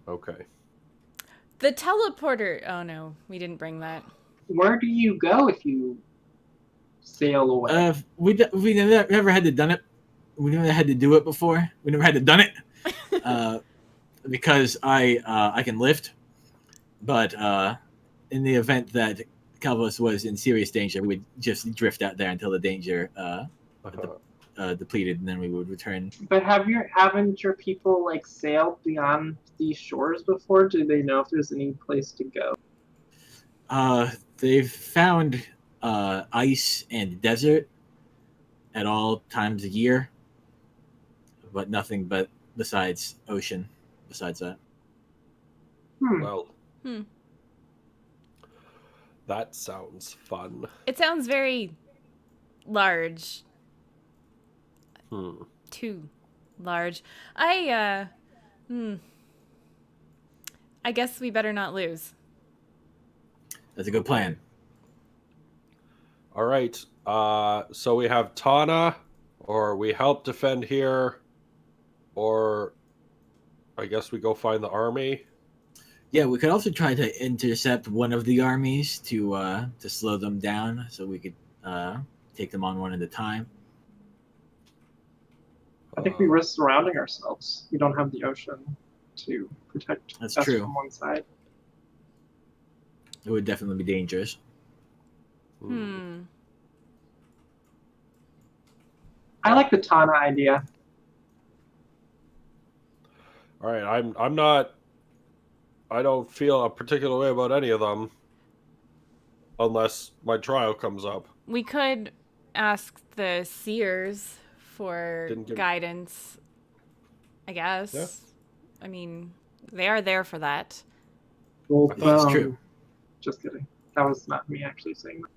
S3: Okay.
S5: the teleporter. Oh no, we didn't bring that.
S4: Where do you go if you sail away?
S1: We never had to done it. We never had to do it before. We never had to done it because I can lift, but in the event that Calvus was in serious danger, we would just drift out there until the danger depleted, and then we would return.
S4: But haven't your people like sailed beyond these shores before? Do they know if there's any place to go?
S1: They've found ice and desert at all times of year, but nothing but besides ocean. Besides that,
S3: Well,
S5: Hmm.
S3: that sounds fun.
S5: It sounds very large.
S3: Hmm.
S5: Too large. I guess we better not lose.
S1: that's a good plan.
S3: All right. So we have Tana, or we help defend here, or I guess we go find the army.
S1: Yeah, we could also try to intercept one of the armies to slow them down, so we could take them on one at a time.
S4: I think we risk surrounding ourselves. We don't have the ocean to protect
S1: That's
S4: us
S1: true.
S4: from one side.
S1: It would definitely be dangerous.
S4: I like the Tana idea.
S3: All right. I'm not. I don't feel a particular way about any of them, unless my trial comes up.
S5: We could ask the seers for guidance, I guess.
S3: Yeah.
S5: I mean, they are there for that.
S4: Well,
S1: That's true.
S4: Just kidding. That was not me actually saying that.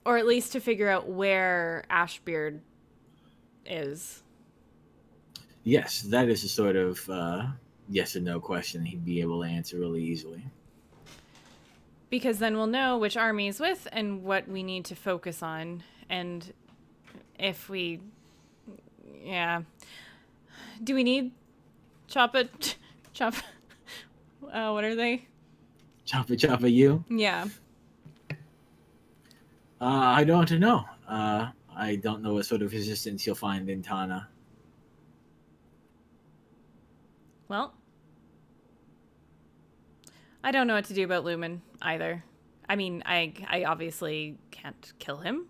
S5: Or at least to figure out where Ashbeard is.
S1: Yes, that is a sort of yes and no question he'd be able to answer really easily.
S5: Because then we'll know which army is with and what we need to focus on. And if we... Yeah. Do we need Choppa... what are they?
S1: Choppa you?
S5: Yeah.
S1: I don't know. I don't know what sort of resistance you'll find in Tana.
S5: Well, I don't know what to do about Lumen either. I mean, I obviously can't kill him.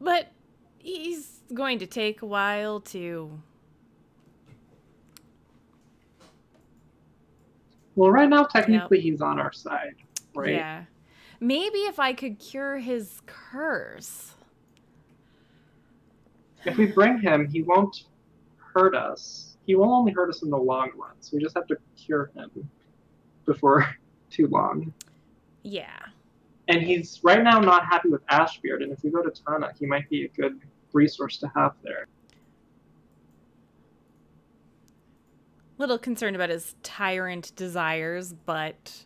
S5: But he's going to take a while to...
S4: Well, right now, technically, he's on our side, right?
S5: Yeah. Maybe if I could cure his curse.
S4: If we bring him, he won't hurt us. He will only hurt us in the long run, so we just have to cure him before too long.
S5: Yeah.
S4: And he's right now not happy with Ashbeard, and if we go to Tana, he might be a good resource to have there.
S5: Little concerned about his tyrant desires, but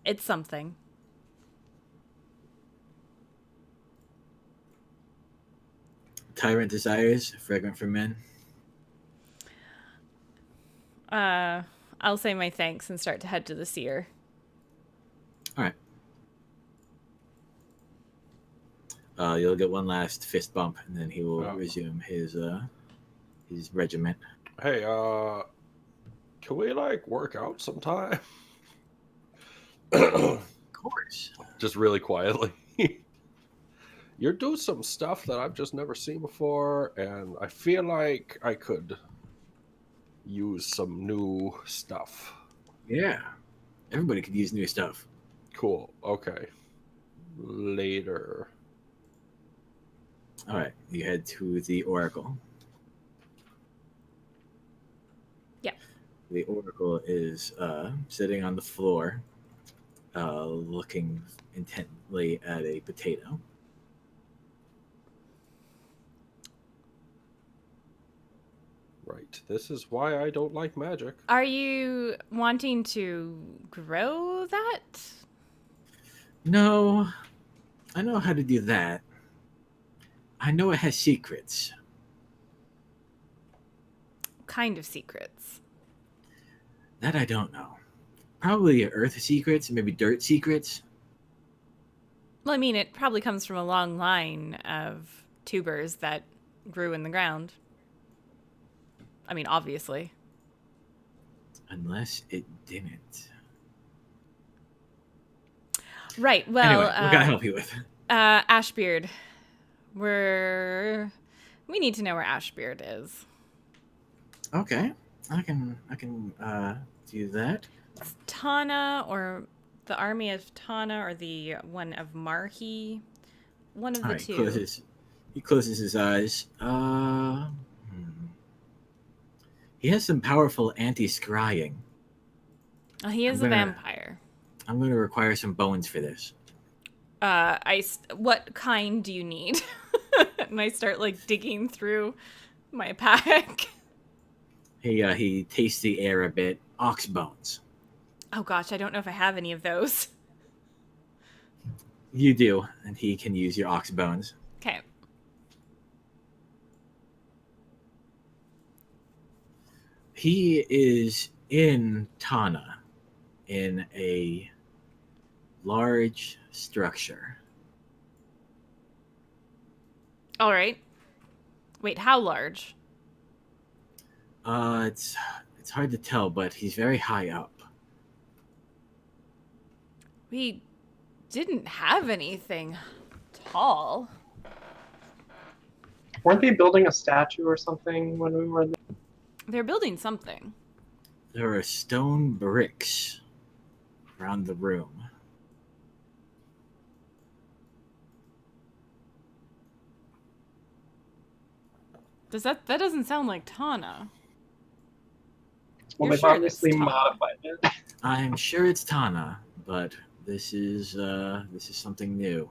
S5: it's something.
S1: Tyrant desires, fragrant for men.
S5: I'll say my thanks and start to head to the seer.
S1: All right. You'll get one last fist bump, and then he will resume his regiment.
S3: Hey, can we like work out sometime?
S1: Of course.
S3: Just really quietly. You're doing some stuff that I've just never seen before, and I feel like I could use some new stuff.
S1: Yeah. Everybody could use new stuff.
S3: Cool. Okay. Later.
S1: All right. You head to the Oracle. The Oracle is sitting on the floor, looking intently at a potato.
S3: Right. This is why I don't like magic.
S5: Are you wanting to grow that?
S1: No, I know how to do that. I know it has secrets.
S5: Kind of secrets.
S1: That I don't know. Probably earth secrets, maybe dirt secrets.
S5: Well, I mean, it probably comes from a long line of tubers that grew in the ground. I mean, obviously.
S1: Unless it didn't.
S5: Right, well,
S1: Anyway, what can I help you with?
S5: Ashbeard. We need to know where Ashbeard is.
S1: Okay, I can do that.
S5: It's Tana, or the army of Tana, or the one of Marhi. One of
S1: All
S5: the
S1: right,
S5: two.
S1: he closes his eyes. He has some powerful anti-scrying.
S5: Oh, he is a vampire.
S1: I'm going to require some bones for this.
S5: What kind do you need? And I start like digging through my pack.
S1: He tastes the air a bit. Ox bones.
S5: Oh gosh, I don't know if I have any of those.
S1: You do, and he can use your ox bones.
S5: Okay.
S1: He is in Tana, in a large structure.
S5: All right. Wait, how large?
S1: It's hard to tell, but he's very high up.
S5: We didn't have anything tall.
S4: Weren't they building a statue or something when we were there?
S5: They're building something.
S1: There are stone bricks around the room.
S5: That doesn't sound like Tana.
S4: Well,
S5: You're
S4: they've
S5: sure
S4: obviously
S5: that's Tana?
S4: modified it.
S1: I'm sure it's Tana, but this is something new.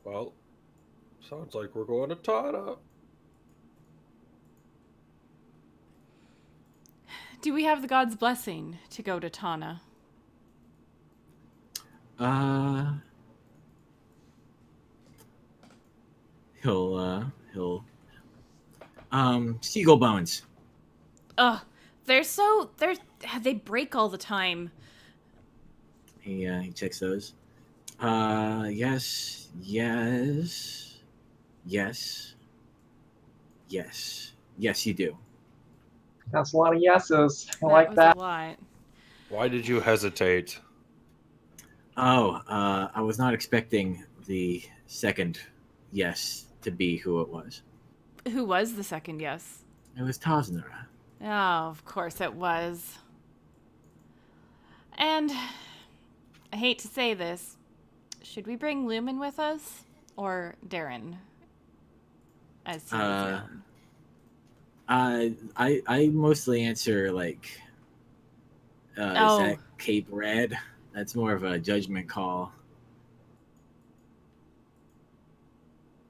S3: Well, sounds like we're going to Tana.
S5: Do we have the god's blessing to go to Tana?
S1: He'll seagull bones.
S5: Ugh, they break all the time.
S1: He checks those. Yes, yes, yes, yes, yes. You do.
S4: That's a lot of yeses. I
S5: That
S4: like
S5: was
S4: that.
S5: a lot.
S3: Why did you hesitate?
S1: Oh, I was not expecting the second yes to be who it was.
S5: Who was the second yes?
S1: It was Tasnara.
S5: Oh, of course it was. And I hate to say this, should we bring Lumen with us or Darren, as he was known?
S1: I mostly answer like, is that Cape Red? That's more of a judgment call.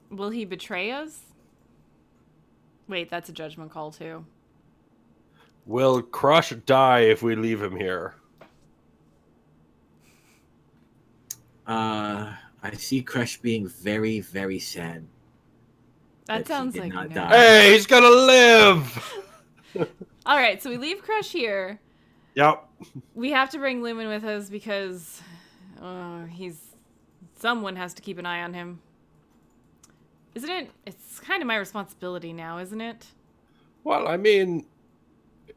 S5: Will he betray us? Wait, that's a judgment call too.
S3: Will Crush die if we leave him here?
S1: I see Crush being very, very sad.
S5: That sounds
S1: he did
S5: like
S1: not
S5: no.
S1: die.
S3: Hey, he's gonna live!
S5: All right, so we leave Crush here.
S3: Yep.
S5: We have to bring Lumen with us because someone has to keep an eye on him. Isn't it? It's kind of my responsibility now, isn't it?
S3: Well, I mean,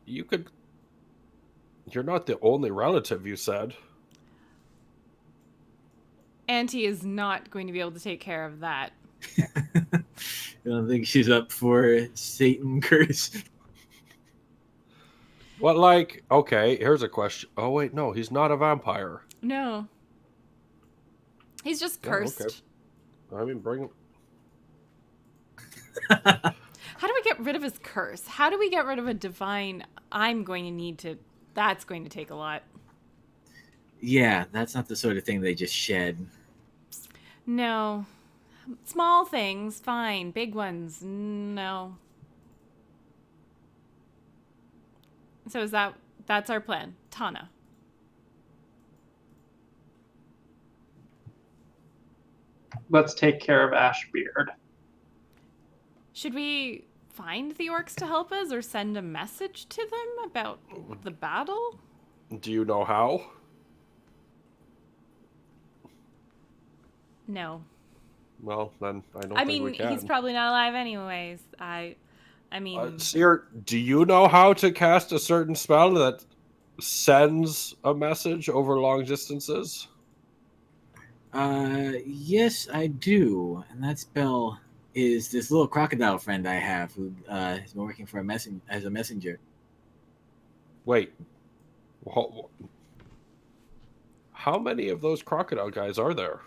S3: you're not the only relative, you said.
S5: Auntie is not going to be able to take care of that.
S1: I don't think she's up for Satan curse.
S3: Well, like, okay, here's a question. Oh, wait, no, he's not a vampire.
S5: No. He's just cursed.
S3: Okay. I mean, bring him.
S5: How do we get rid of his curse? How do we get rid of a divine? I'm going to need to. That's going to take a lot.
S1: Yeah, that's not the sort of thing they just shed.
S5: No. Small things, fine. Big ones, no. So that's our plan. Tana.
S4: Let's take care of Ashbeard.
S5: Should we find the orcs to help us or send a message to them about the battle?
S3: Do you know how?
S5: No.
S3: Well, then I don't
S5: I
S3: think
S5: mean,
S3: we can.
S5: he's probably not alive anyways. I mean...
S3: Seer, do you know how to cast a certain spell that sends a message over long distances?
S1: Yes, I do. And that spell is this little crocodile friend I have who has been working for as a messenger.
S3: Wait. How many of those crocodile guys are there?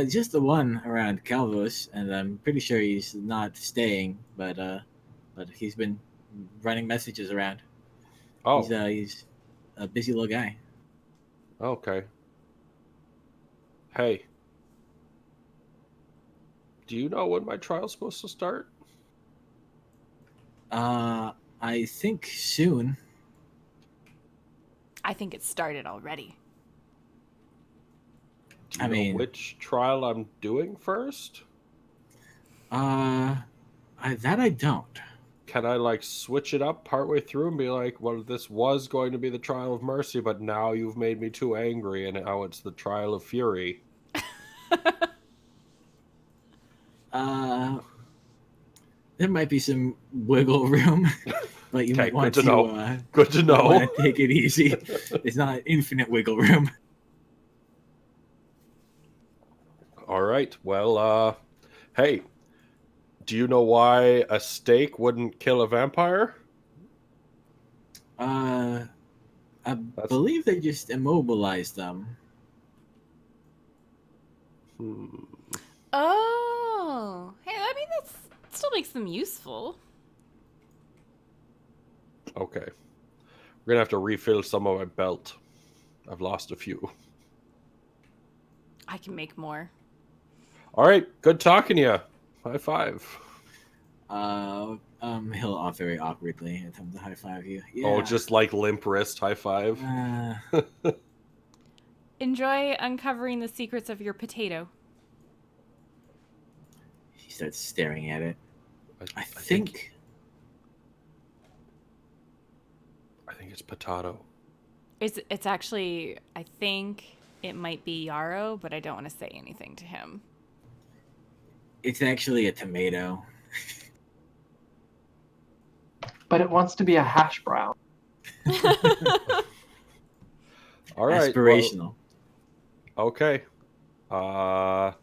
S1: Just the one around Calvos, and I'm pretty sure he's not staying, but he's been running messages around.
S3: Oh,
S1: He's a busy little guy.
S3: okay. Hey, do you know when my trial's supposed to start?
S1: I think soon.
S5: I think it started already.
S3: Do you
S1: I
S3: know
S1: mean-
S3: which trial I'm doing first?
S1: That I don't.
S3: Can I like switch it up partway through and be like, well, this was going to be the trial of mercy, but now you've made me too angry, and now it's the trial of fury.
S1: There might be some wiggle room, but you
S3: Okay,
S1: might want
S3: good to know. Good to
S1: you
S3: know.
S1: want to take it easy. It's not infinite wiggle room.
S3: All right. Well, hey, do you know why a steak wouldn't kill a vampire?
S1: I believe they just immobilized them.
S5: Oh. Hey, I mean, that still makes them useful.
S3: Okay. We're going to have to refill some of my belt. I've lost a few.
S5: I can make more.
S3: All right. Good talking to you. High five.
S1: He'll very awkwardly attempt to high five you. Yeah.
S3: Oh, just like limp wrist high five.
S5: Enjoy uncovering the secrets of your potato.
S1: He starts staring at it. I
S3: think it's potato.
S5: It's actually, I think it might be yarrow, but I don't want to say anything to him.
S1: It's actually a tomato.
S4: But it wants to be a hash brown.
S3: All right.
S1: Aspirational.
S3: Well, okay. Well,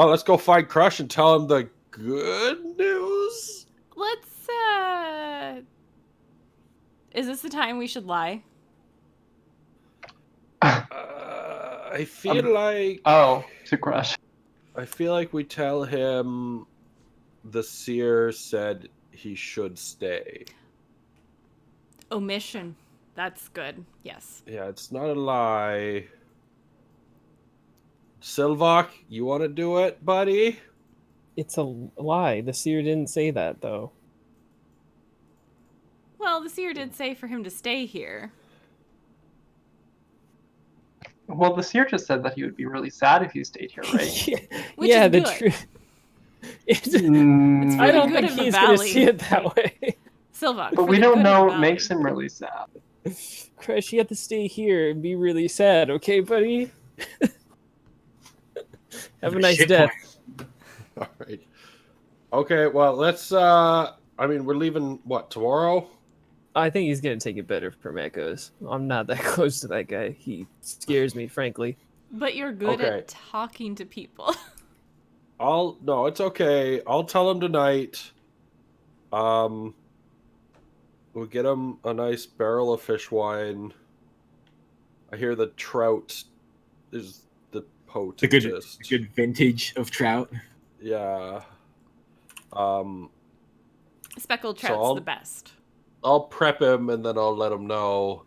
S3: let's go find Crush and tell him the good news.
S5: Let's, is this the time we should lie?
S3: I feel like...
S4: Oh, to Crush.
S3: I feel like we tell him the seer said he should stay.
S5: Omission. That's good. Yes.
S3: Yeah, it's not a lie. Silvok, you want to do it, buddy?
S2: It's a lie. The seer didn't say that, though.
S5: Well, the seer did say for him to stay here.
S4: Well, the seer just said that he would be really sad if you stayed here, right?
S5: Which
S2: yeah,
S5: is
S2: the
S5: good.
S2: truth.
S5: It's
S2: I
S5: really
S2: don't
S5: good
S2: think
S5: in the
S2: he's going to
S5: valley.
S2: see it that way.
S5: Silva.
S4: But we don't know what makes him really sad.
S2: Crush, you have to stay here and be really sad, okay, buddy? Have a nice
S1: Shit
S2: death.
S1: point.
S3: All right. Okay, well, let's... I mean, we're leaving, what, tomorrow?
S2: I think he's going to take it better from Echoes. I'm not that close to that guy. He scares me, frankly.
S5: But you're good
S3: Okay.
S5: at talking to people.
S3: No, it's okay. I'll tell him tonight. We'll get him a nice barrel of fish wine. I hear the trout is the
S1: The good
S3: potentest.
S1: vintage of trout.
S3: Yeah. Um,
S5: Speckled
S3: So
S5: trout's
S3: I'll-
S5: the best.
S3: I'll prep him and then I'll let him know,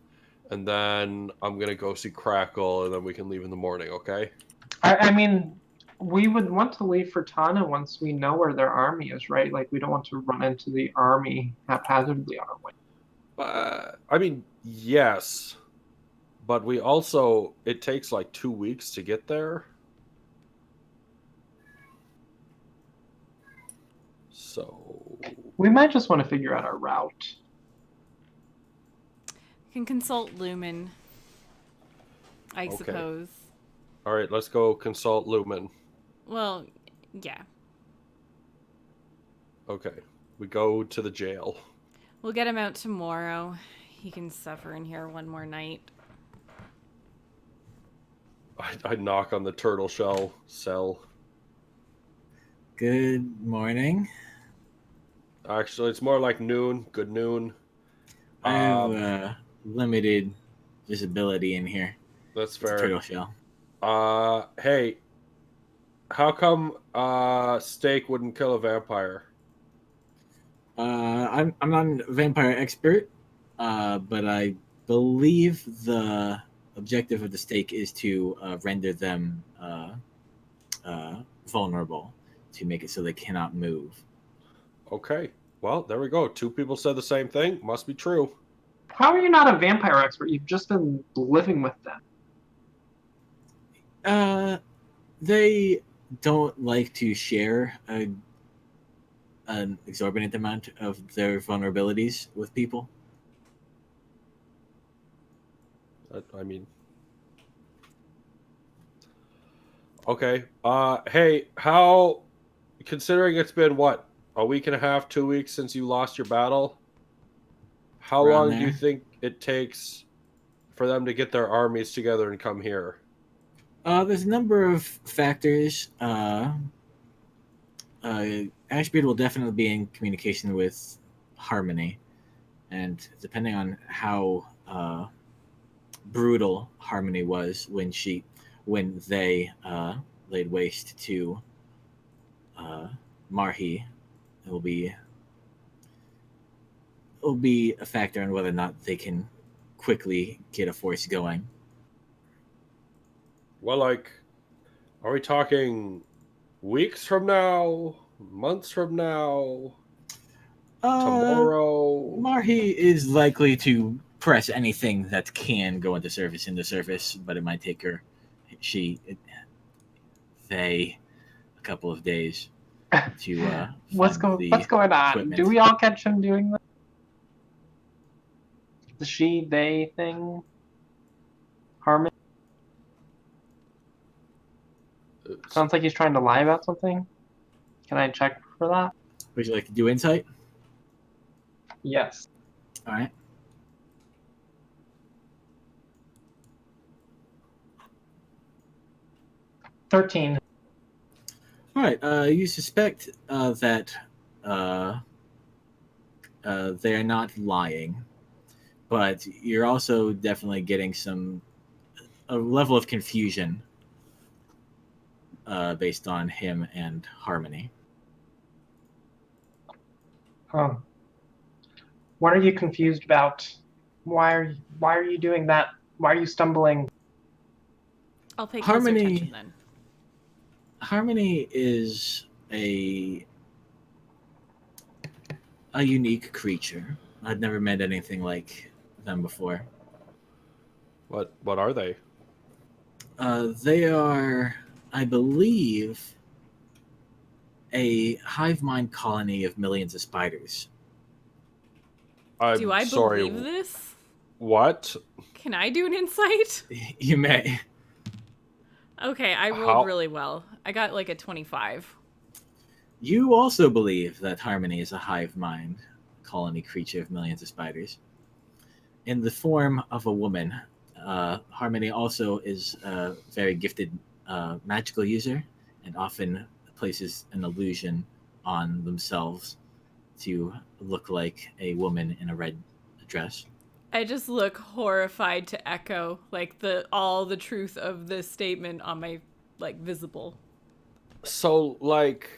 S3: and then I'm gonna go see Crackle, and then we can leave in the morning. Okay?
S4: I mean, we would want to leave for Tana once we know where their army is, right? Like, we don't want to run into the army haphazardly on our way.
S3: I mean, yes, but we also it takes like 2 weeks to get there. So
S4: We might just want to figure out our route.
S5: You can consult Lumen, I
S3: Okay.
S5: suppose.
S3: all right, let's go consult Lumen.
S5: Well, yeah.
S3: Okay, we go to the jail.
S5: We'll get him out tomorrow. He can suffer in here one more night.
S3: I knock on the turtle shell cell.
S1: Good morning.
S3: Actually, it's more like noon. Good noon.
S1: I have limited visibility in here.
S3: That's
S1: It's a
S3: fair.
S1: turtle shell.
S3: Hey, how come steak wouldn't kill a vampire?
S1: I'm not a vampire expert, but I believe the objective of the stake is to render them vulnerable, to make it so they cannot move.
S3: Okay, well, there we go. Two people said the same thing. Must be true.
S4: How are you not a vampire expert? You've just been living with them.
S1: They don't like to share an exorbitant amount of their vulnerabilities with people.
S3: I mean, okay. Hey, how? Considering it's been what, a week and a half, 2 weeks since you lost your battle, how
S1: Around
S3: long do you
S1: there.
S3: think it takes for them to get their armies together and come here?
S1: There's a number of factors. Ashbeard will definitely be in communication with Harmony, and depending on how brutal Harmony was when they laid waste to Marhi, it will be a factor in whether or not they can quickly get a force going.
S3: Well, like, are we talking weeks from now, months from now, tomorrow?
S1: Marhi is likely to press anything that can go into service, but it might take her they a couple of days to
S4: What's
S1: find the
S4: going on?
S1: equipment.
S4: Do we all catch him doing the she they thing? Harmon? Sounds like he's trying to lie about something. Can I check for that?
S1: Would you like to do insight?
S4: Yes.
S1: All right.
S4: 13.
S1: All right. You suspect that they are not lying, but you're also definitely getting a level of confusion based on him and Harmony.
S4: What are you confused about? Why are you doing that? Why are you stumbling?
S5: I'll pay closer
S1: Harmony-
S5: attention then.
S1: Harmony is a unique creature. I've never met anything like them before.
S3: What are they?
S1: They are, I believe, a hive mind colony of millions of spiders.
S3: I'm
S5: Do I
S3: sorry.
S5: believe this?
S3: What?
S5: Can I do an insight?
S1: You may.
S5: Okay, I rolled
S3: How-
S5: really well. I got like a 25.
S1: You also believe that Harmony is a hive mind colony creature of millions of spiders. In the form of a woman, Harmony also is a very gifted magical user and often places an illusion on themselves to look like a woman in a red dress.
S5: I just look horrified to echo like all the truth of this statement on my like visible.
S3: So, like,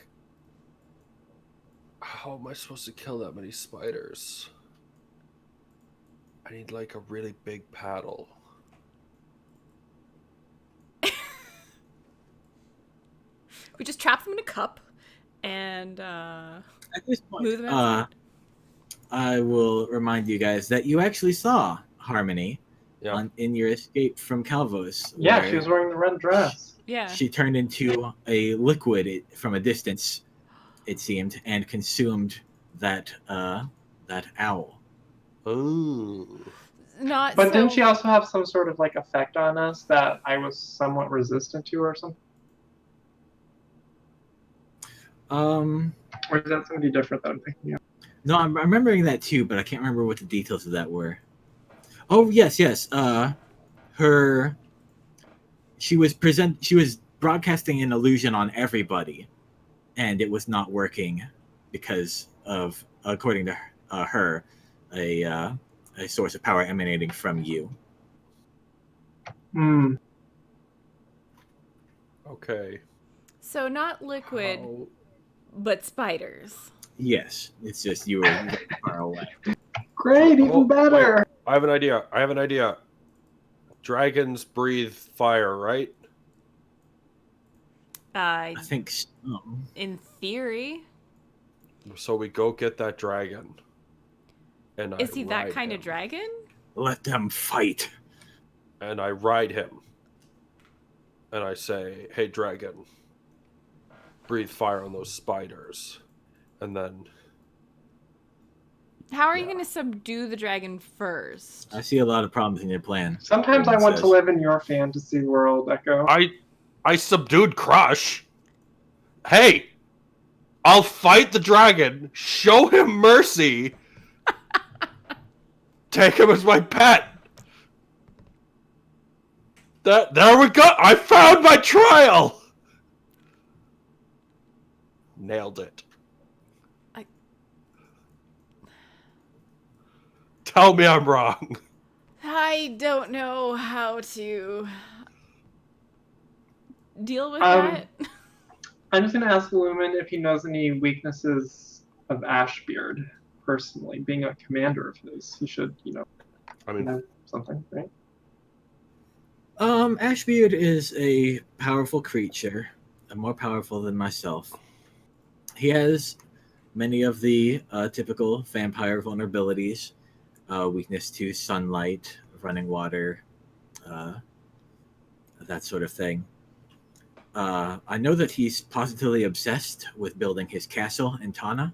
S3: How am I supposed to kill that many spiders? I need like a really big paddle.
S5: We just trap them in a cup and
S1: At this point,
S5: move them outside.
S1: I will remind you guys that you actually saw Harmony
S3: Yeah.
S1: in your escape from Calvos.
S4: Yeah,
S1: where
S4: she was wearing the red dress.
S5: Yeah.
S1: She turned into a liquid from a distance, it seemed, and consumed that owl.
S3: Ooh.
S5: Not
S4: But
S5: so.
S4: didn't she also have some sort of like effect on us that I was somewhat resistant to or something? Or is that somebody different that I'm thinking of?
S1: No, I'm remembering that too, but I can't remember what the details of that were. Oh yes. She was broadcasting an illusion on everybody, and it was not working because of, according to her, a source of power emanating from you.
S4: Hmm.
S3: Okay.
S5: So not liquid,
S3: How-
S5: but spiders.
S1: Yes, it's just you were very far away.
S4: Great, even better.
S3: Wait, I have an idea. Dragons breathe fire, right?
S1: I think so.
S5: In theory.
S3: So we go get that dragon. And
S5: Is he that
S3: ride
S5: kind
S3: him.
S5: of dragon?
S1: Let them fight.
S3: And I ride him. And I say, hey, dragon, breathe fire on those spiders. And then...
S5: How are you going to subdue the dragon first?
S1: I see a lot of problems in your plan.
S4: Sometimes I
S1: Raven
S4: want
S1: says.
S4: to live in your fantasy world, Echo.
S3: I subdued Crush. Hey, I'll fight the dragon, show him mercy, take him as my pet. There we go. I found my trial. Nailed it. Tell me I'm wrong.
S5: I don't know how to deal with that.
S4: I'm just going to ask Lumen if he knows any weaknesses of Ashbeard, personally. Being a commander of his, he should, know something, right?
S1: Ashbeard is a powerful creature, more powerful than myself. He has many of the typical vampire vulnerabilities, weakness to sunlight, running water, that sort of thing. I know that he's positively obsessed with building his castle in Tana.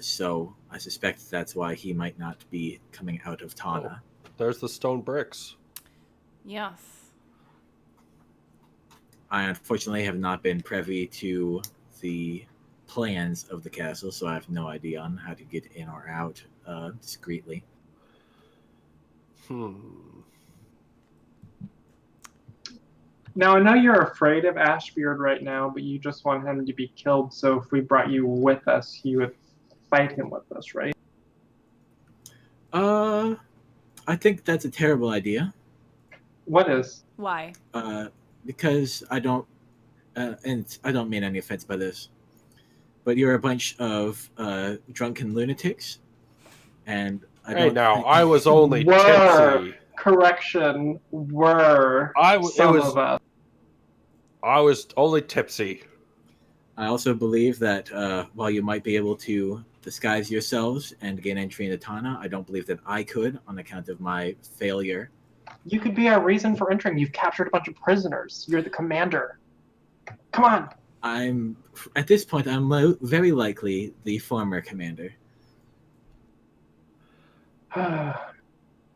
S1: So I suspect that's why he might not be coming out of Tana.
S3: Oh, there's the stone bricks.
S5: Yes.
S1: I unfortunately have not been privy to the plans of the castle, so I have no idea on how to get in or out discreetly.
S4: Now, I know you're afraid of Ashbeard right now, but you just want him to be killed, so if we brought you with us, you would fight him with us, right?
S1: I think that's a terrible idea.
S4: What is?
S5: Why?
S1: Because I don't, and I don't mean any offense by this, but you're a bunch of drunken lunatics, and I don't.
S3: Hey, now I was only
S4: Were.
S3: tipsy.
S4: Correction, were some of us.
S3: I was only tipsy.
S1: I also believe that while you might be able to disguise yourselves and gain entry into Tana, I don't believe that I could on account of my failure.
S4: You could be our reason for entering. You've captured a bunch of prisoners. You're the commander. Come on.
S1: At this point, I'm very likely the former commander.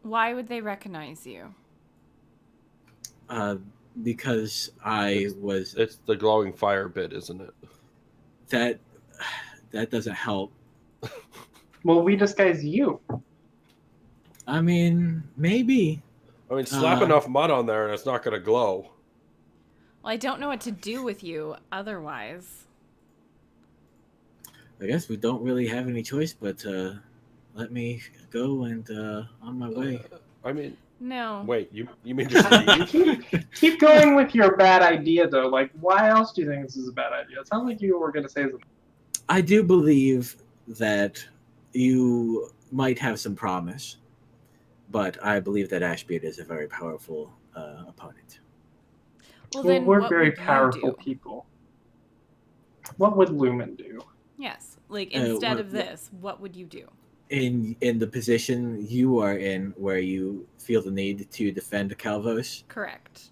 S5: Why would they recognize you?
S1: Because I was.
S3: It's the glowing fire bit, isn't it?
S1: That doesn't help.
S4: Well, we disguise you.
S1: I mean, maybe.
S3: I mean, slap enough mud on there and it's not going to glow.
S5: Well, I don't know what to do with you otherwise.
S1: I guess we don't really have any choice but let me go and on my way.
S3: I mean,
S5: no.
S3: Wait, you mean just leave?
S4: Keep going with your bad idea, though. Like, why else do you think this is a bad idea? It sounds like you were going to say something.
S1: I do believe that you might have some promise, but I believe that Ashbeard is a very powerful opponent.
S5: Well,
S4: Well,
S5: then
S4: we're
S5: what
S4: very
S5: would
S4: powerful
S5: you do?
S4: people. What would Lumen do?
S5: Yes, like instead of
S1: what-
S5: this, what would you do?
S1: In the position you are in, where you feel the need to defend Calvos,
S5: Correct.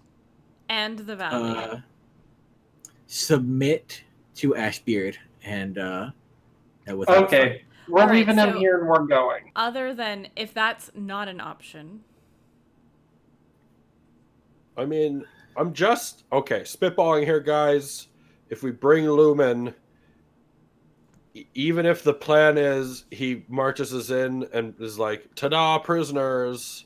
S5: And the valley.
S1: submit to Ashbeard and without a fight.
S4: Okay, we're
S5: All right,
S4: leaving him
S5: so-
S4: here and we're going.
S5: Other than if that's not an option.
S3: I mean, I'm just okay. Spitballing here, guys. If we bring Lumen, even if the plan is he marches us in and is like, "Ta-da, prisoners,"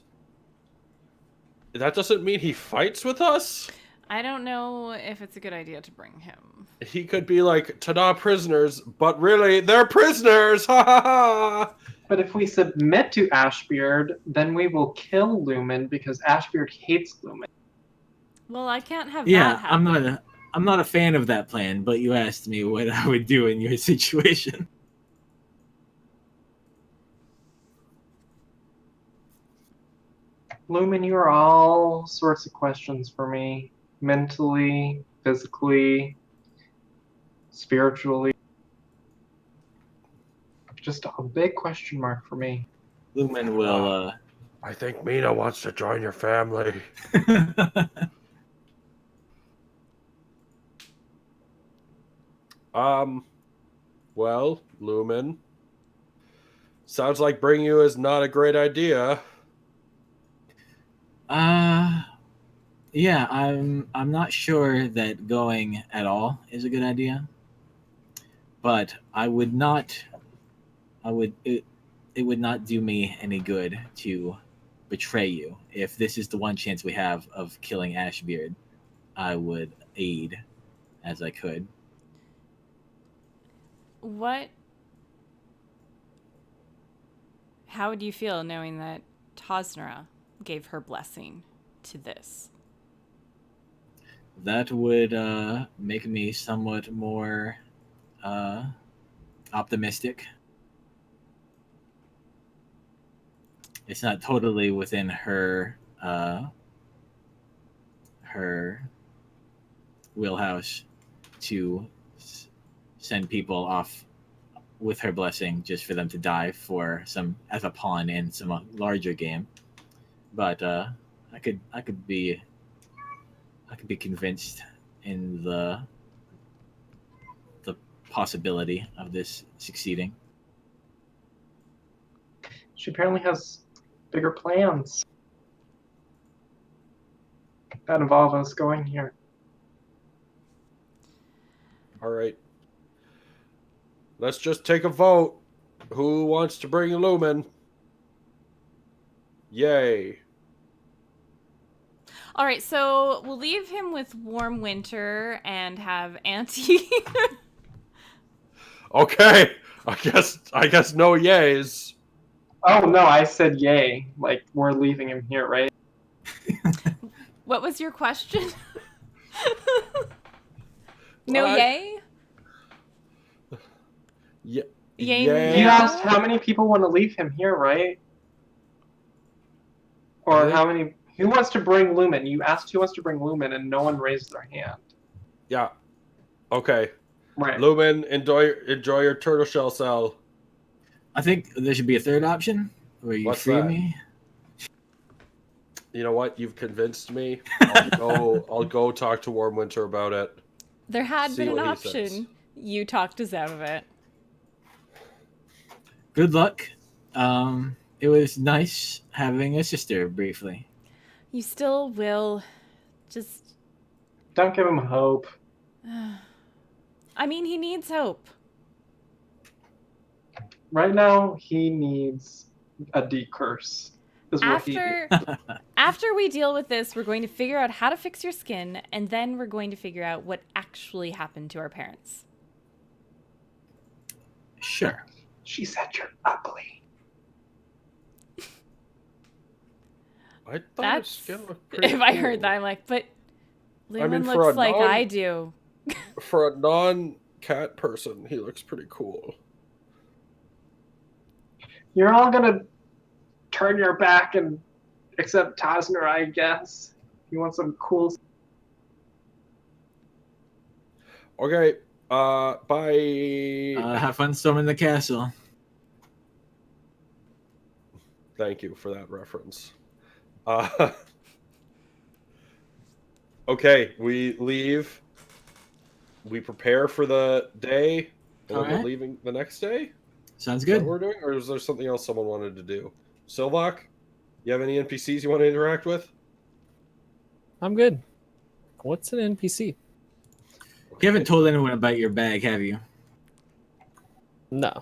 S3: that doesn't mean he fights with us.
S5: I don't know if it's a good idea to bring him.
S3: He could be like, "Ta-da, prisoners," but really, they're prisoners. Ha ha ha!
S4: But if we submit to Ashbeard, then we will kill Lumen because Ashbeard hates Lumen.
S5: Well, I can't have
S1: Yeah,
S5: that happen.
S1: I'm not a fan of that plan, but you asked me what I would do in your situation.
S4: Lumen, you are all sorts of questions for me. Mentally, physically, spiritually. Just a big question mark for me.
S1: Lumen will
S3: I think Mina wants to join your family. Well, Lumen. Sounds like bringing you is not a great idea.
S1: yeah, I'm not sure that going at all is a good idea. But I would not it would not do me any good to betray you. If this is the one chance we have of killing Ashbeard, I would aid as I could.
S5: How would you feel knowing that Tosnera gave her blessing to this?
S1: That would make me somewhat more optimistic. It's not totally within her her wheelhouse to send people off with her blessing just for them to die for some as a pawn in some larger game. But I could be convinced in the possibility of this succeeding.
S4: She apparently has bigger plans that involve us going here.
S3: All right. Let's just take a vote. Who wants to bring Lumen? Yay.
S5: All right, so we'll leave him with Warm Winter and have Auntie.
S3: Okay. I guess no yays.
S4: Oh no, I said yay. Like, we're leaving him here, right?
S5: What was your question? No
S3: What?
S5: yay?
S3: Yeah.
S5: Yay,
S3: Yay.
S4: You
S5: no?
S4: asked how many people want to leave him here, right? Or
S3: think-
S4: how many... Who wants to bring Lumen? You asked who wants to bring Lumen and no one raised their hand.
S3: Yeah. Okay.
S4: Right.
S3: Lumen, enjoy your turtle shell cell.
S1: I think there should be a third option where you
S3: What's
S1: free
S3: that?
S1: me.
S3: You know what? You've convinced me. I'll go talk to Warm Winter about it.
S5: There had
S3: See
S5: been an
S3: what he says.
S5: option. You talked us out of it.
S1: Good luck. It was nice having a sister briefly.
S5: You still will. Just.
S4: Don't give him hope.
S5: I mean, he needs hope.
S4: Right now, he needs a decurse. Is what he needs.
S5: After we deal with this, we're going to figure out how to fix your skin, and then we're going to figure out what actually happened to our parents.
S1: Sure.
S4: She said you're ugly.
S3: I thought
S5: That's
S3: his skin looked pretty
S5: if I
S3: cool.
S5: heard that, I'm like, but Lumen
S3: mean, for
S5: looks
S3: a
S5: like
S3: non-
S5: I do.
S3: For a non cat person. He looks pretty cool.
S4: You're all gonna turn your back and accept Tosner, I guess. You want some cool.
S3: Okay. Bye.
S1: Have fun storming the castle.
S3: Thank you for that reference. Okay, we leave. We prepare for the day, and then we're leaving the next day.
S1: Sounds
S3: Is that
S1: good.
S3: what we're doing, or is there something else someone wanted to do? Silvok, you have any NPCs you want to interact with?
S2: I'm good. What's an NPC?
S1: You haven't told anyone about your bag, have you?
S2: No.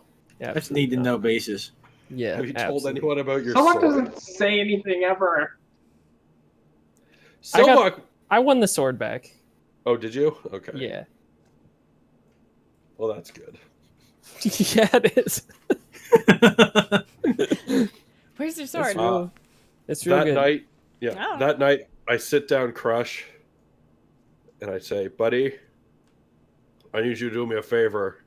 S2: Yeah,
S1: That's need to know basis.
S2: Yeah.
S3: Have you told anyone about your
S4: Someone
S3: sword?
S4: doesn't say anything ever.
S3: Silvok.
S2: I won the sword back.
S3: Oh, did you? Okay.
S2: Yeah.
S3: Well, that's good.
S2: Yeah, it is.
S5: Where's your sword?
S2: It's real
S3: that
S2: good.
S3: night,
S5: Oh.
S3: that night, I sit down Crush, and I say, buddy, I need you to do me a favor.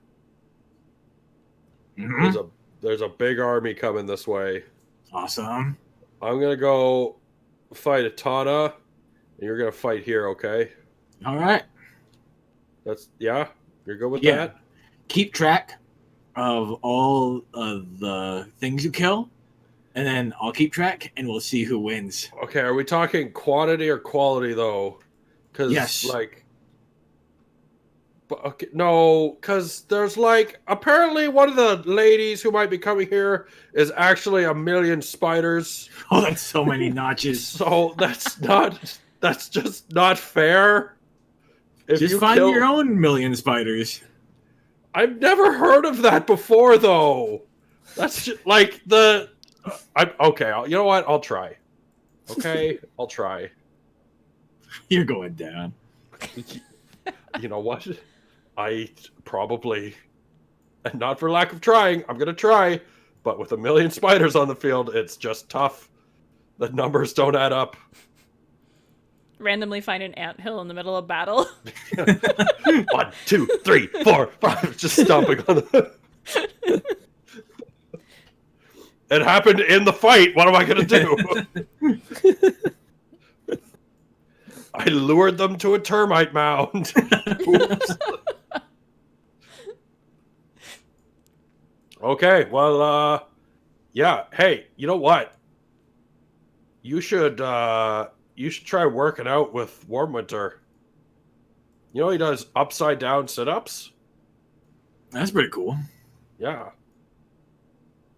S1: Mhm.
S3: There's a big army coming this way.
S1: Awesome.
S3: I'm gonna go fight Atana, and you're gonna fight here, okay?
S1: All right.
S3: You're good with
S1: Yeah.
S3: that?
S1: Keep track of all of the things you kill, and then I'll keep track, and we'll see who wins.
S3: Okay, are we talking quantity or quality though? Because
S1: Yes.
S3: because there's apparently one of the ladies who might be coming here is actually 1,000,000 spiders.
S1: Oh, that's so many notches.
S3: So that's just not fair. If
S1: Just
S3: you
S1: find
S3: kill...
S1: your own 1,000,000 spiders.
S3: I've never heard of that before, though. That's just okay. You know what? I'll try. Okay, I'll try.
S1: You're going down.
S3: You know what? I probably, and not for lack of trying, I'm gonna try. But with 1,000,000 spiders on the field, it's just tough. The numbers don't add up.
S5: Randomly find an anthill in the middle of battle.
S3: 1, 2, 3, 4, 5. Just stomping on the. It happened in the fight. What am I gonna do? I lured them to a termite mound. Oops. Okay, well, yeah. Hey, you know what? You should try working out with Warmwinter. You know he does upside down sit-ups?
S1: That's pretty cool.
S3: Yeah.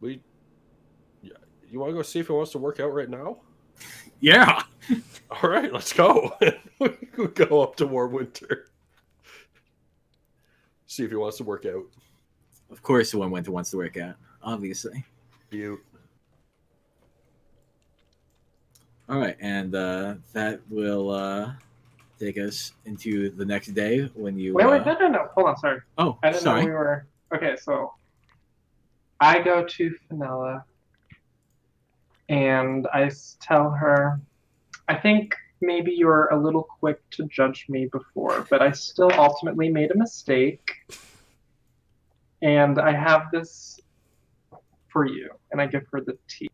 S3: You want to go see if he wants to work out right now?
S1: Yeah.
S3: All right, let's go. We could go up to Warmwinter. See if he wants to work out.
S1: Of course, the one wants to work out. Obviously.
S3: You.
S1: All right, and that will take us into the next day when you.
S4: Wait, no. Hold on, sorry.
S1: Oh,
S4: I didn't
S1: sorry.
S4: know we were. Okay, so I go to Fenella and I tell her, I think maybe you were a little quick to judge me before, but I still ultimately made a mistake. And I have this for you. And I give her the tea.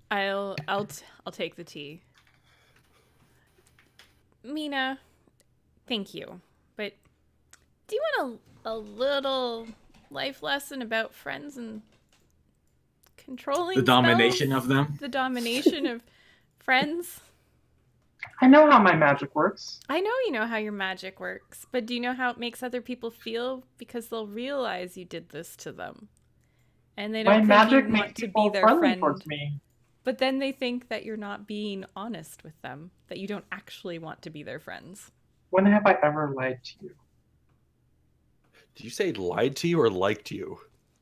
S5: I'll take the tea. Mina, thank you. But do you want a little life lesson about friends and controlling
S1: The domination
S5: spells?
S1: of them?
S5: The domination of friends?
S4: I know how my magic works.
S5: I know you know how your magic works, but do you know how it makes other people feel? Because they'll realize you did this to them. And they don't
S4: My
S5: think you
S4: magic makes
S5: want to be
S4: people
S5: their
S4: friendly
S5: friend.
S4: towards me.
S5: But then they think that you're not being honest with them, that you don't actually want to be their friends.
S4: When have I ever lied to you?
S3: Did you say lied to you or liked you?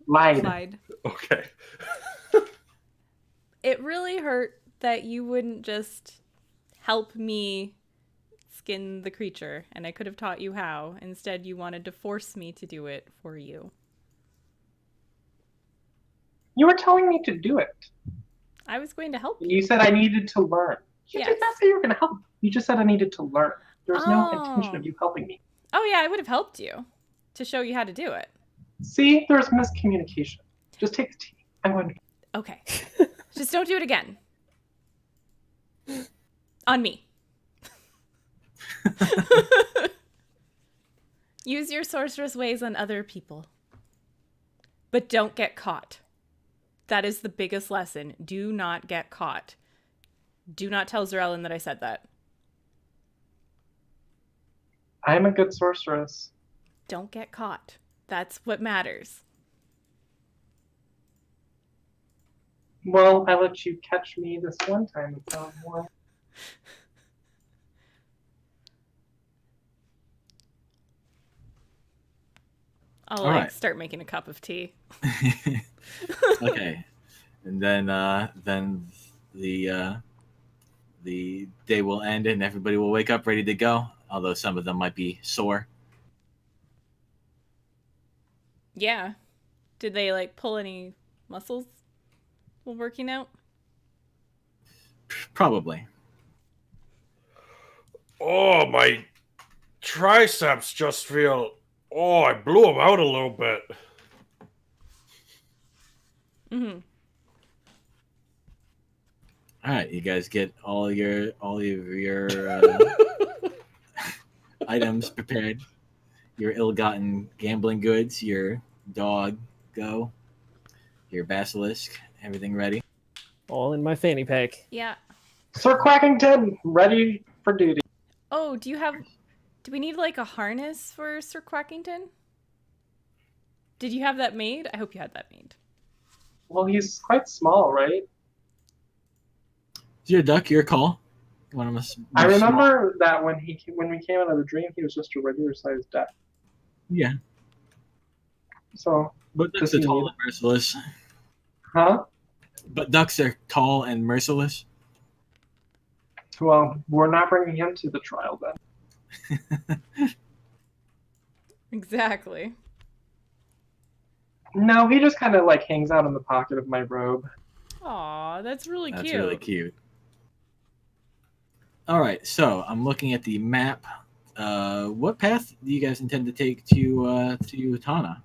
S5: Lied.
S3: Okay.
S5: It really hurt that you wouldn't just help me skin the creature, and I could have taught you how. Instead, you wanted to force me to do it for you.
S4: You were telling me to do it.
S5: I was going to help you.
S4: You said I needed to learn. You
S5: Yes.
S4: did not say you were going to help. You just said I needed to learn. There's no intention of you helping me.
S5: Oh yeah, I would have helped you to show you how to do it.
S4: See, there's miscommunication. Just take the tea. I'm going to.
S5: Okay. Just don't do it again. On me. Use your sorceress ways on other people. But don't get caught. That is the biggest lesson. Do not get caught. Do not tell Zarellen that I said that.
S4: I'm a good sorceress.
S5: Don't get caught. That's what matters.
S4: Well, I let you catch me this one time. It's not more.
S5: I'll
S1: All right.
S5: start making a cup of tea.
S1: Okay, and then the day will end and everybody will wake up ready to go. Although some of them might be sore.
S5: Yeah. Did they pull any muscles while working out?
S1: Probably.
S3: Oh, my triceps just feel. Oh, I blew them out a little bit.
S5: Mm-hmm.
S1: All right, you guys get all of your items prepared. Your ill-gotten gambling goods, your dog, go, your basilisk, everything ready.
S2: All in my fanny pack.
S5: Yeah.
S4: Sir Quackington, ready for duty.
S5: Oh, do we need a harness for Sir Quackington? Did you have that made? I hope you had that made.
S4: Well, he's quite small, right?
S1: Is your duck your call?
S4: I remember that when we came out of the dream, he was just a regular sized duck.
S1: Yeah,
S4: So,
S1: but ducks
S4: Does
S1: are
S4: he
S1: tall
S4: need
S1: and merciless.
S4: huh?
S1: But ducks are tall and merciless.
S4: Well, we're not bringing him to the trial then.
S5: Exactly.
S4: No, he just kind of hangs out in the pocket of my robe.
S5: Aw, that's really
S1: That's
S5: cute.
S1: really cute. All right, so I'm looking at the map. What path do you guys intend to take to Tana?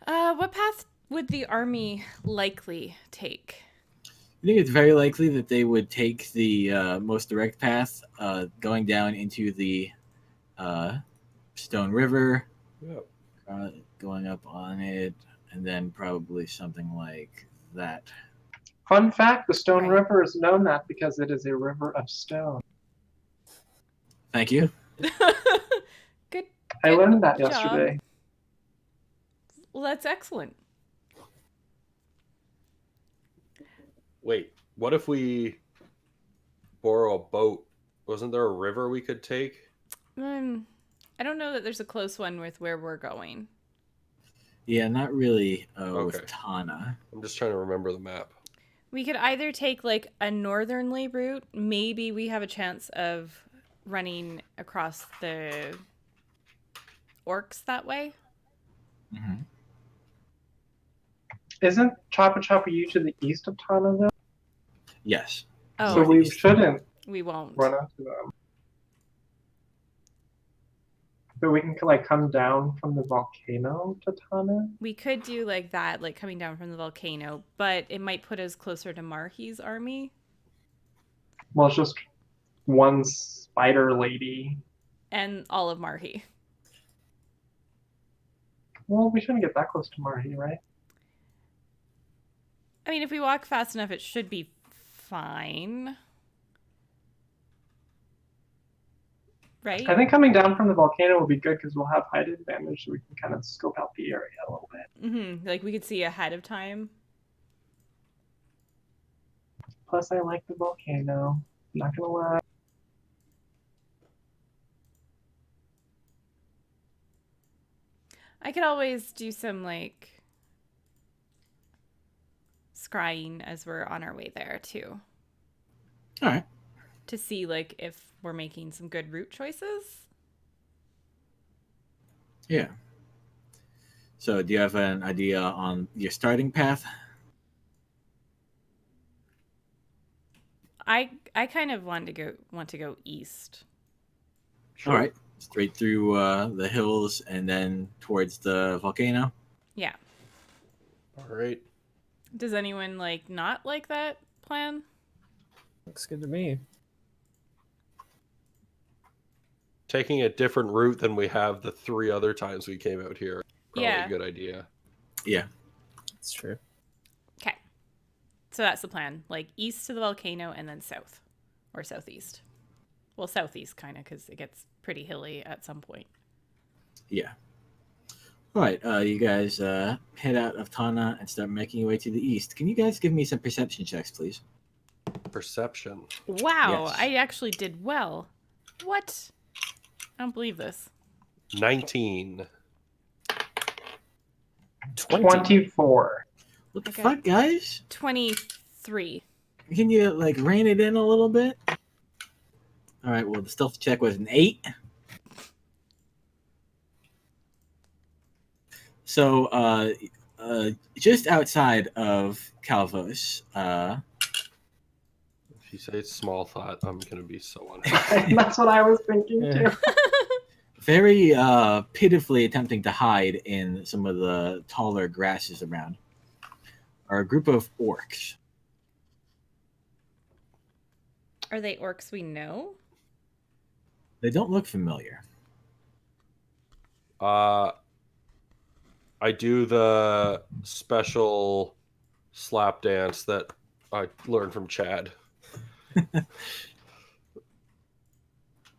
S5: What path would the army likely take?
S1: I think it's very likely that they would take the most direct path, going down into the Stone River,
S3: Yep.
S1: going up on it, and then probably something like that.
S4: Fun fact, the Stone
S5: Right.
S4: River is known that because it is a river of stone.
S1: Thank you.
S5: Good.
S4: I
S5: Good
S4: learned that
S5: job.
S4: yesterday.
S5: Well, that's excellent.
S3: Wait, what if we borrow a boat? Wasn't there a river we could take?
S5: I don't know that there's a close one with where we're going.
S1: Yeah, not really
S3: Okay.
S1: with Tana.
S3: I'm just trying to remember the map.
S5: We could either take a northernly route. Maybe we have a chance of running across the orcs that way.
S1: Mm-hmm.
S4: Isn't Choppa Choppa U to the east of Tana though?
S1: Yes.
S5: Oh,
S4: So we
S1: Northeast.
S4: shouldn't
S5: we won't.
S4: run into them. But we can come down from the volcano to Tana.
S5: We could do that, coming down from the volcano, but it might put us closer to Marhi's army.
S4: Well, it's just one spider lady.
S5: And all of Marhi.
S4: Well, we shouldn't get that close to Marhi, right?
S5: I mean, if we walk fast enough, it should be fine. Right?
S4: I think coming down from the volcano will be good because we'll have height advantage, so we can kind of scope out the area a little bit.
S5: Mm-hmm. We could see ahead of time.
S4: Plus, I like the volcano. I'm not gonna lie.
S5: I could always do some scrying as we're on our way there too.
S1: All right.
S5: To see if we're making some good route choices.
S1: Yeah. So, do you have an idea on your starting path?
S5: I kind of want to go east.
S1: All right, straight through the hills and then towards the volcano.
S5: Yeah.
S3: All right.
S5: Does anyone not like that plan?
S2: Looks good to me.
S3: Taking a different route than we have the 3 other times we came out here. Probably
S5: Yeah.
S3: a good idea.
S1: Yeah.
S2: That's true.
S5: Okay. So that's the plan. East to the volcano and then south. Or southeast. Well, southeast kind of, because it gets pretty hilly at some point.
S1: Yeah. All right, you guys head out of Tana and start making your way to the east. Can you guys give me some perception checks, please?
S3: Perception.
S5: Wow,
S1: Yes.
S5: I actually did well. What? I don't believe this.
S3: 19.
S4: 24.
S1: What the
S5: Okay.
S1: fuck, guys?
S5: 23.
S1: Can you rein it in a little bit? All right. Well, the stealth check was an 8. So, just outside of Calvos,
S3: If you say small thought, I'm gonna be so unhappy.
S4: That's what I was thinking
S2: Yeah.
S4: too.
S1: very pitifully attempting to hide in some of the taller grasses around, are a group of orcs.
S5: Are they orcs we know?
S1: They don't look familiar.
S3: I do the special slap dance that I learned from Chad.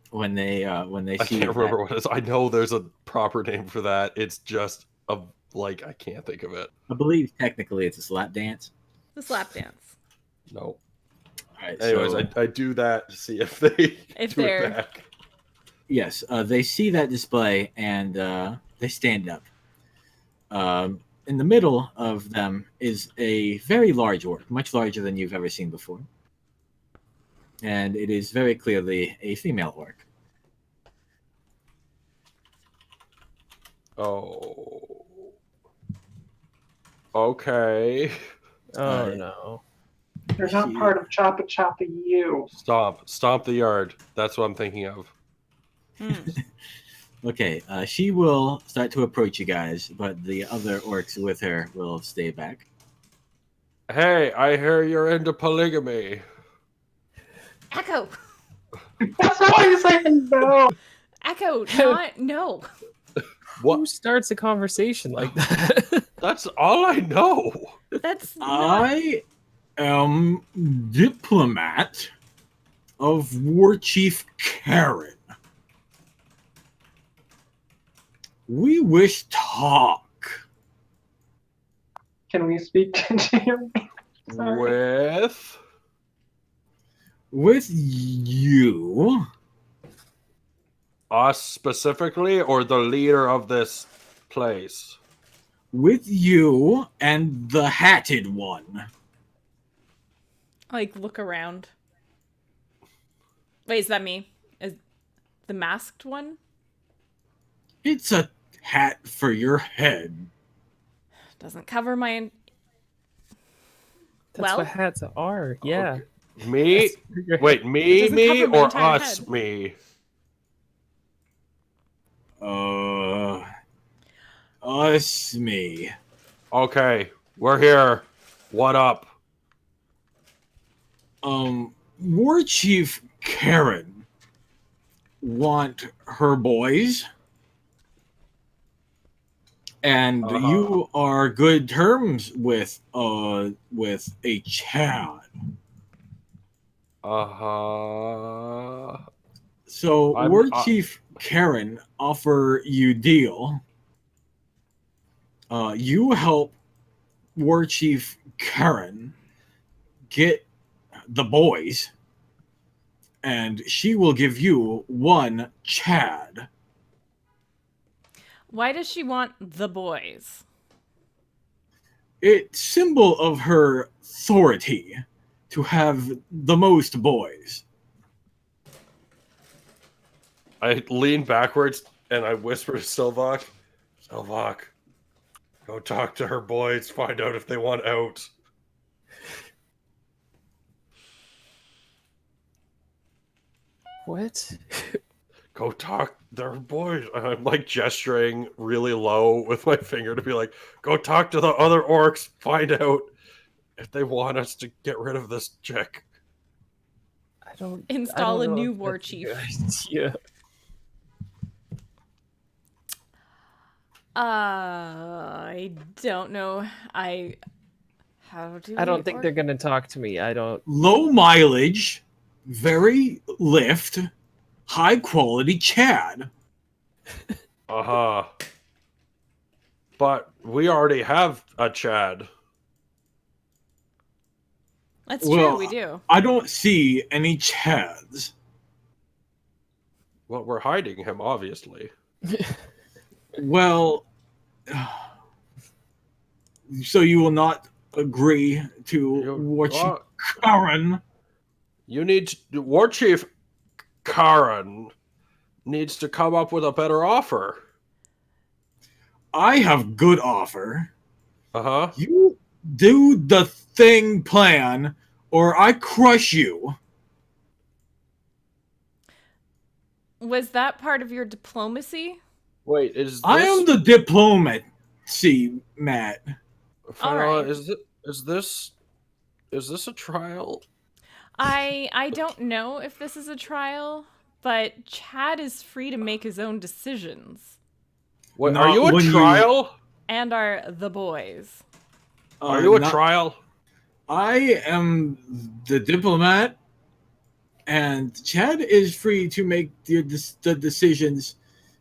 S1: When they
S3: I
S1: see
S3: can't
S1: that-
S3: remember what it is. I know there's a proper name for that. It's just I can't think of it.
S1: I believe technically it's a slap dance.
S5: The slap dance.
S3: No.
S1: All right.
S3: Anyways,
S1: so,
S3: I do that to see if they
S5: If
S3: do
S5: they're-
S3: it back.
S1: yes, they see that display and they stand up. In the middle of them is a very large orc, much larger than you've ever seen before. And it is very clearly a female orc.
S3: Oh. Okay.
S2: Oh
S1: Uh,
S2: no.
S4: You're not
S1: She-
S4: part of Choppa Choppa U.
S3: Stomp the yard. That's what I'm thinking of.
S5: Hmm.
S1: Okay, she will start to approach you guys, but the other orcs with her will stay back.
S3: Hey, I hear you're into polygamy.
S5: Echo!
S4: That's not what you saying. No.
S5: Echo, not no.
S2: Who
S3: What?
S2: starts a conversation like that?
S3: That's all I know.
S5: That's not...
S1: I am diplomat of War Chief Karen. We wish talk
S4: Can we speak to him? Sorry.
S3: With
S1: with you.
S3: us specifically, or the leader of this place?
S1: With you and the hatted one.
S5: Look around. Wait, is that me? Is the masked one?
S1: It's a hat for your head.
S5: Doesn't cover my...
S2: That's
S5: Well?
S2: what hats are. Yeah.
S3: Okay. Me? Wait,
S5: It
S3: me,
S5: doesn't
S3: me,
S5: cover my
S3: or
S5: entire
S3: us,
S5: head.
S3: me?
S1: Us me.
S3: Okay, we're here. What up?
S1: War Chief Karen want her boys. And
S3: Uh-huh.
S1: you are good terms with a Chad.
S3: Uh-huh.
S1: So
S3: I'm-
S1: War Chief Karen offer you deal. You help War Chief Karen get the boys, and she will give you 1 Chad.
S5: Why does she want the boys?
S1: It's symbol of her authority to have the most boys.
S3: I lean backwards and I whisper to Silvok, Silvok, go talk to her boys, find out if they want out.
S2: What?
S3: Go talk their boys. I'm like gesturing really low with my finger to be like, go talk to the other orcs. Find out if they want us to get rid of this chick.
S2: I don't
S5: Install a
S2: know
S5: new
S2: if
S5: war
S2: that's a
S5: chief.
S2: good idea.
S5: I don't know. How do
S2: I don't
S5: we
S2: think they're gonna talk to me. I don't.
S1: Low mileage, very lift, high quality Chad.
S3: Uh-huh. But we already have a Chad.
S5: That's
S1: Well,
S5: true, we do.
S1: I don't see any Chads.
S3: Well, we're hiding him, obviously.
S1: Well, so you will not agree to what you, Karen?
S3: You need to, War Chief Karen needs to come up with a better offer.
S1: I have good offer.
S3: Uh-huh.
S1: You do the thing plan, or I crush you.
S5: Was that part of your diplomacy?
S3: Wait, is this...
S1: I am the diplomacy, Matt.
S5: All right.
S3: Is this a trial?
S5: I don't know if this is a trial, but Chad is free to make his own decisions.
S3: Wait,
S1: Not
S3: are you a
S1: when you-
S3: trial?
S5: And are the boys.
S3: Are you a
S1: not-
S3: trial?
S1: I am the diplomat, and Chad is free to make the decisions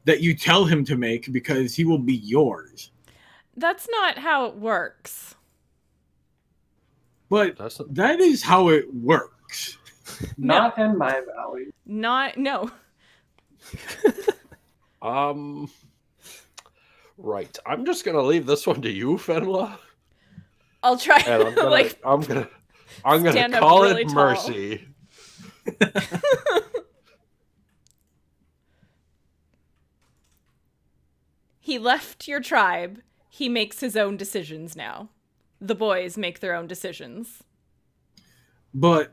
S1: that you tell him to make because he will be yours.
S5: That's not how it works.
S1: But that is how it works.
S4: Not in my valley.
S5: No.
S3: Right. I'm just gonna leave this one to you, Fenla.
S5: I'll try.
S3: And I'm gonna,
S5: like,
S3: I'm gonna
S5: stand up
S3: call
S5: really
S3: it
S5: tall.
S3: mercy.
S5: He left your tribe. He makes his own decisions now. The boys make their own decisions.
S1: But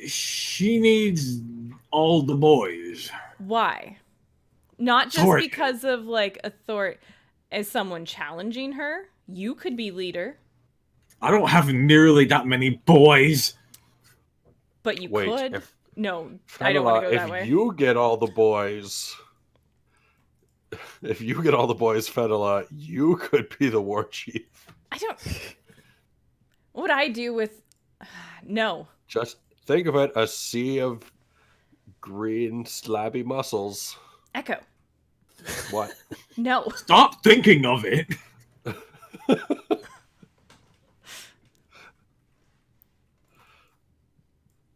S1: she needs all the boys.
S5: Why? Not just
S1: Authority.
S5: because of like authority. As someone challenging her, you could be leader,
S1: I don't have nearly that many boys.
S5: but you
S3: Wait,
S5: could.
S3: if
S5: No, I don't want to go that way.
S3: If you get all the boys, Fenela, you could be the war chief.
S5: I don't. What would I do with? No.
S3: Just think of it: a sea of green slabby muscles.
S5: Echo.
S3: What?
S5: No.
S1: Stop thinking of it.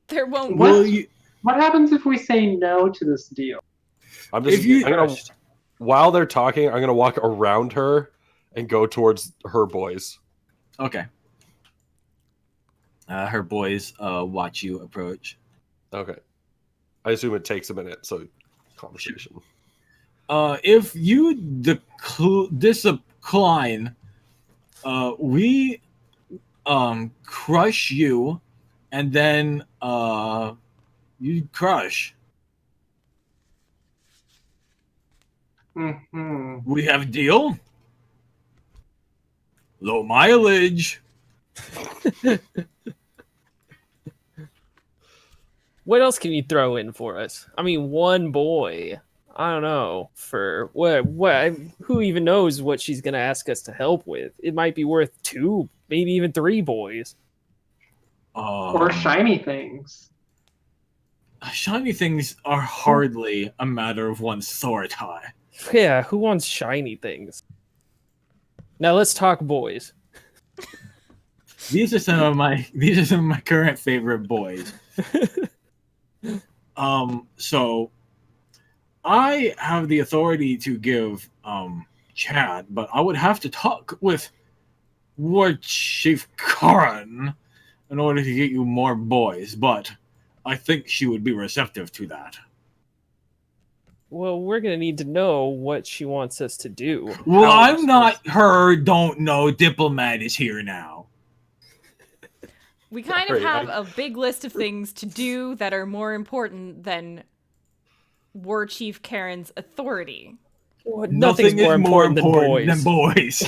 S5: There won't.
S4: What?
S1: Will you,
S4: What happens if we say no to this deal?
S3: I'm just.
S1: If you-
S3: I'm gonna, while they're talking, I'm gonna walk around her and go towards her boys.
S1: Okay. Her boys watch you approach.
S3: Okay. I assume it takes a minute, so conversation.
S1: If you discline, we crush you, and then you crush.
S4: Mm-hmm.
S1: We have a deal. Low mileage.
S2: What else can you throw in for us? I mean, one boy. I don't know. For what? Who even knows what she's gonna ask us to help with? It might be worth 2, maybe even 3 boys.
S4: Or shiny things.
S1: Shiny things are hardly a matter of one's sword tie.
S2: Yeah, who wants shiny things? Now let's talk boys.
S1: These are some of my current favorite boys. So I have the authority to give Chad, but I would have to talk with War Chief Karen in order to get you more boys, but I think she would be receptive to that.
S2: Well, we're gonna need to know what she wants us to do.
S1: Well,
S2: How
S1: I'm not her, don't know, diplomat is here now.
S5: We kind of
S3: Sorry,
S5: have a big list of things to do that are more important than War Chief Karen's authority.
S2: Nothing's more important than
S1: boys.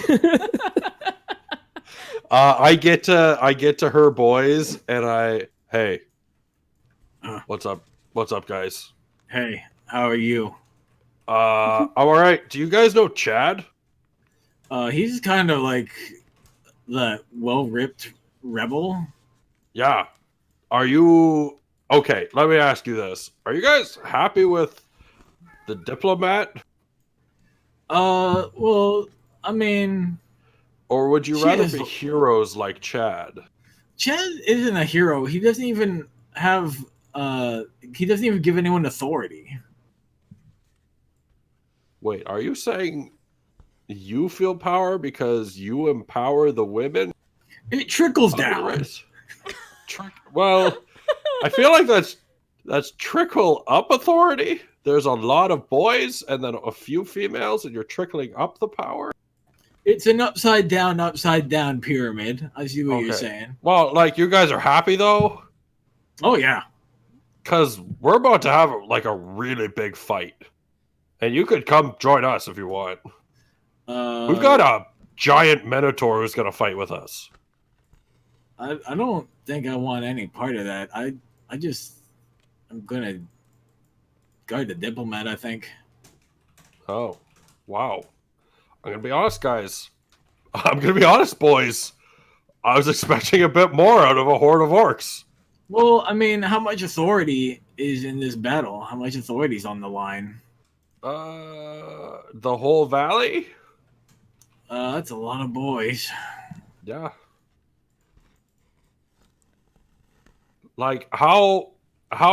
S3: I get to her boys, and hey, what's up? What's up, guys?
S1: Hey, how are you?
S3: I'm all right. Do you guys know Chad?
S1: He's kind of like the well-ripped rebel.
S3: Yeah. Are you okay? Let me ask you this: are you guys happy with the diplomat?
S1: Well, I mean,
S3: Or would you
S1: She
S3: rather
S1: is-
S3: be heroes like Chad?
S1: Chad isn't a hero. He doesn't even have. He doesn't even give anyone authority.
S3: Wait, are you saying you feel power because you empower the women?
S1: It trickles
S3: of your
S1: down.
S3: race? Well, I feel like that's trickle up authority. There's a lot of boys and then a few females, and you're trickling up the power.
S1: It's an upside down pyramid. I see what you're
S3: Okay.
S1: saying.
S3: Well, like you guys are happy though,
S1: Oh yeah.
S3: because we're about to have like a really big fight, and you could come join us if you want. We've got a giant Minotaur who's gonna fight with us.
S1: I don't think I want any part of that. I'm gonna guard the diplomat. I think.
S3: Oh, wow. I'm gonna be honest, guys. I'm gonna be honest, boys. I was expecting a bit more out of a horde of orcs.
S1: Well, I mean, how much authority is in this battle? How much authority is on the line?
S3: The whole valley?
S1: That's a lot of boys.
S3: Yeah. Like how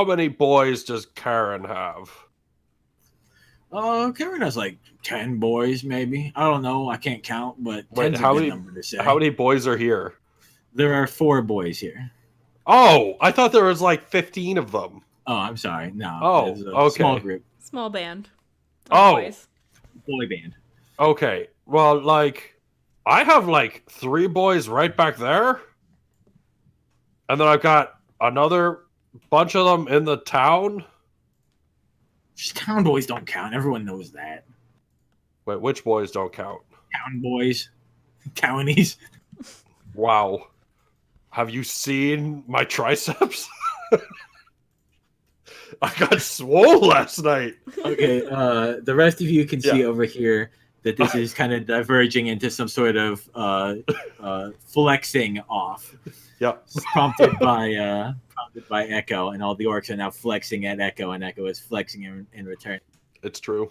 S3: many boys does Karen have?
S1: Karen has like 10 boys, maybe. I don't know. I can't count, but
S3: Wait,
S1: 10's
S3: how
S1: a good
S3: many-
S1: number to say.
S3: How many boys are here?
S1: There are 4 boys here.
S3: Oh, I thought there was like 15 of them.
S1: Oh, I'm sorry. No.
S3: Oh,
S1: it's a
S3: okay.
S1: small group.
S5: Small band.
S3: Oh.
S5: Boys.
S1: Boy band.
S3: Okay. Well, like I have like 3 boys right back there. And then I've got another bunch of them in the town.
S1: Just town boys don't count. Everyone knows that.
S3: Wait, which boys don't count?
S1: Town boys. Townies.
S3: Wow. Have you seen my triceps? I got swole last night.
S1: Okay, the rest of you can see
S3: Yeah.
S1: over here that this is kind of diverging into some sort of flexing off.
S3: Yep.
S1: Prompted by Echo, and all the orcs are now flexing at Echo, and Echo is flexing in return.
S3: It's true.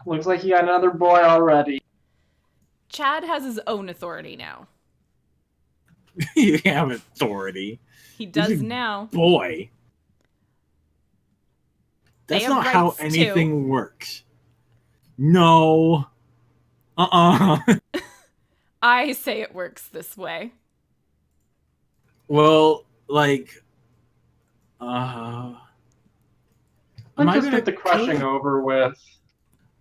S4: Looks like you got another boy already.
S5: Chad has his own authority now.
S1: You have authority.
S5: He does
S1: is-
S5: now.
S1: Boy.
S5: They
S1: That's
S5: have
S1: not how
S5: rights, too.
S1: anything works. No.
S5: I say it works this way.
S1: Well, like, am
S4: Let's
S1: I
S4: just
S1: gonna
S4: get the crushing
S1: kill-
S4: over with.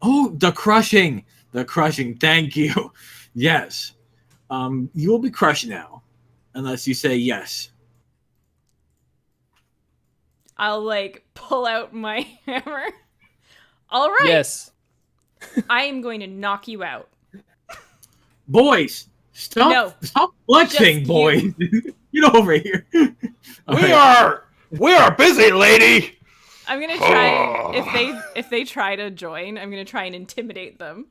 S1: Oh, the crushing. Thank you. Yes. You will be crushed now, unless you say yes.
S5: I'll like pull out my hammer. All right.
S2: Yes.
S5: I am going to knock you out.
S1: Boys, stop!
S5: No.
S1: Stop flexing,
S5: Just
S1: boys. Get over here.
S3: We are busy, lady.
S5: I'm gonna try if they try to join. I'm gonna try and intimidate them.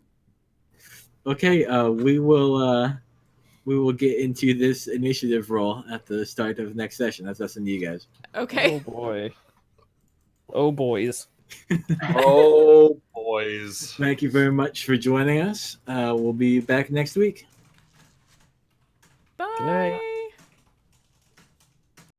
S1: Okay. We will get into this initiative roll at the start of next session. That's us and you guys.
S5: Okay.
S2: Oh boy. Oh boys.
S3: Oh, boys.
S1: Thank you very much for joining us. We'll be back next week.
S5: Bye.
S2: Good night.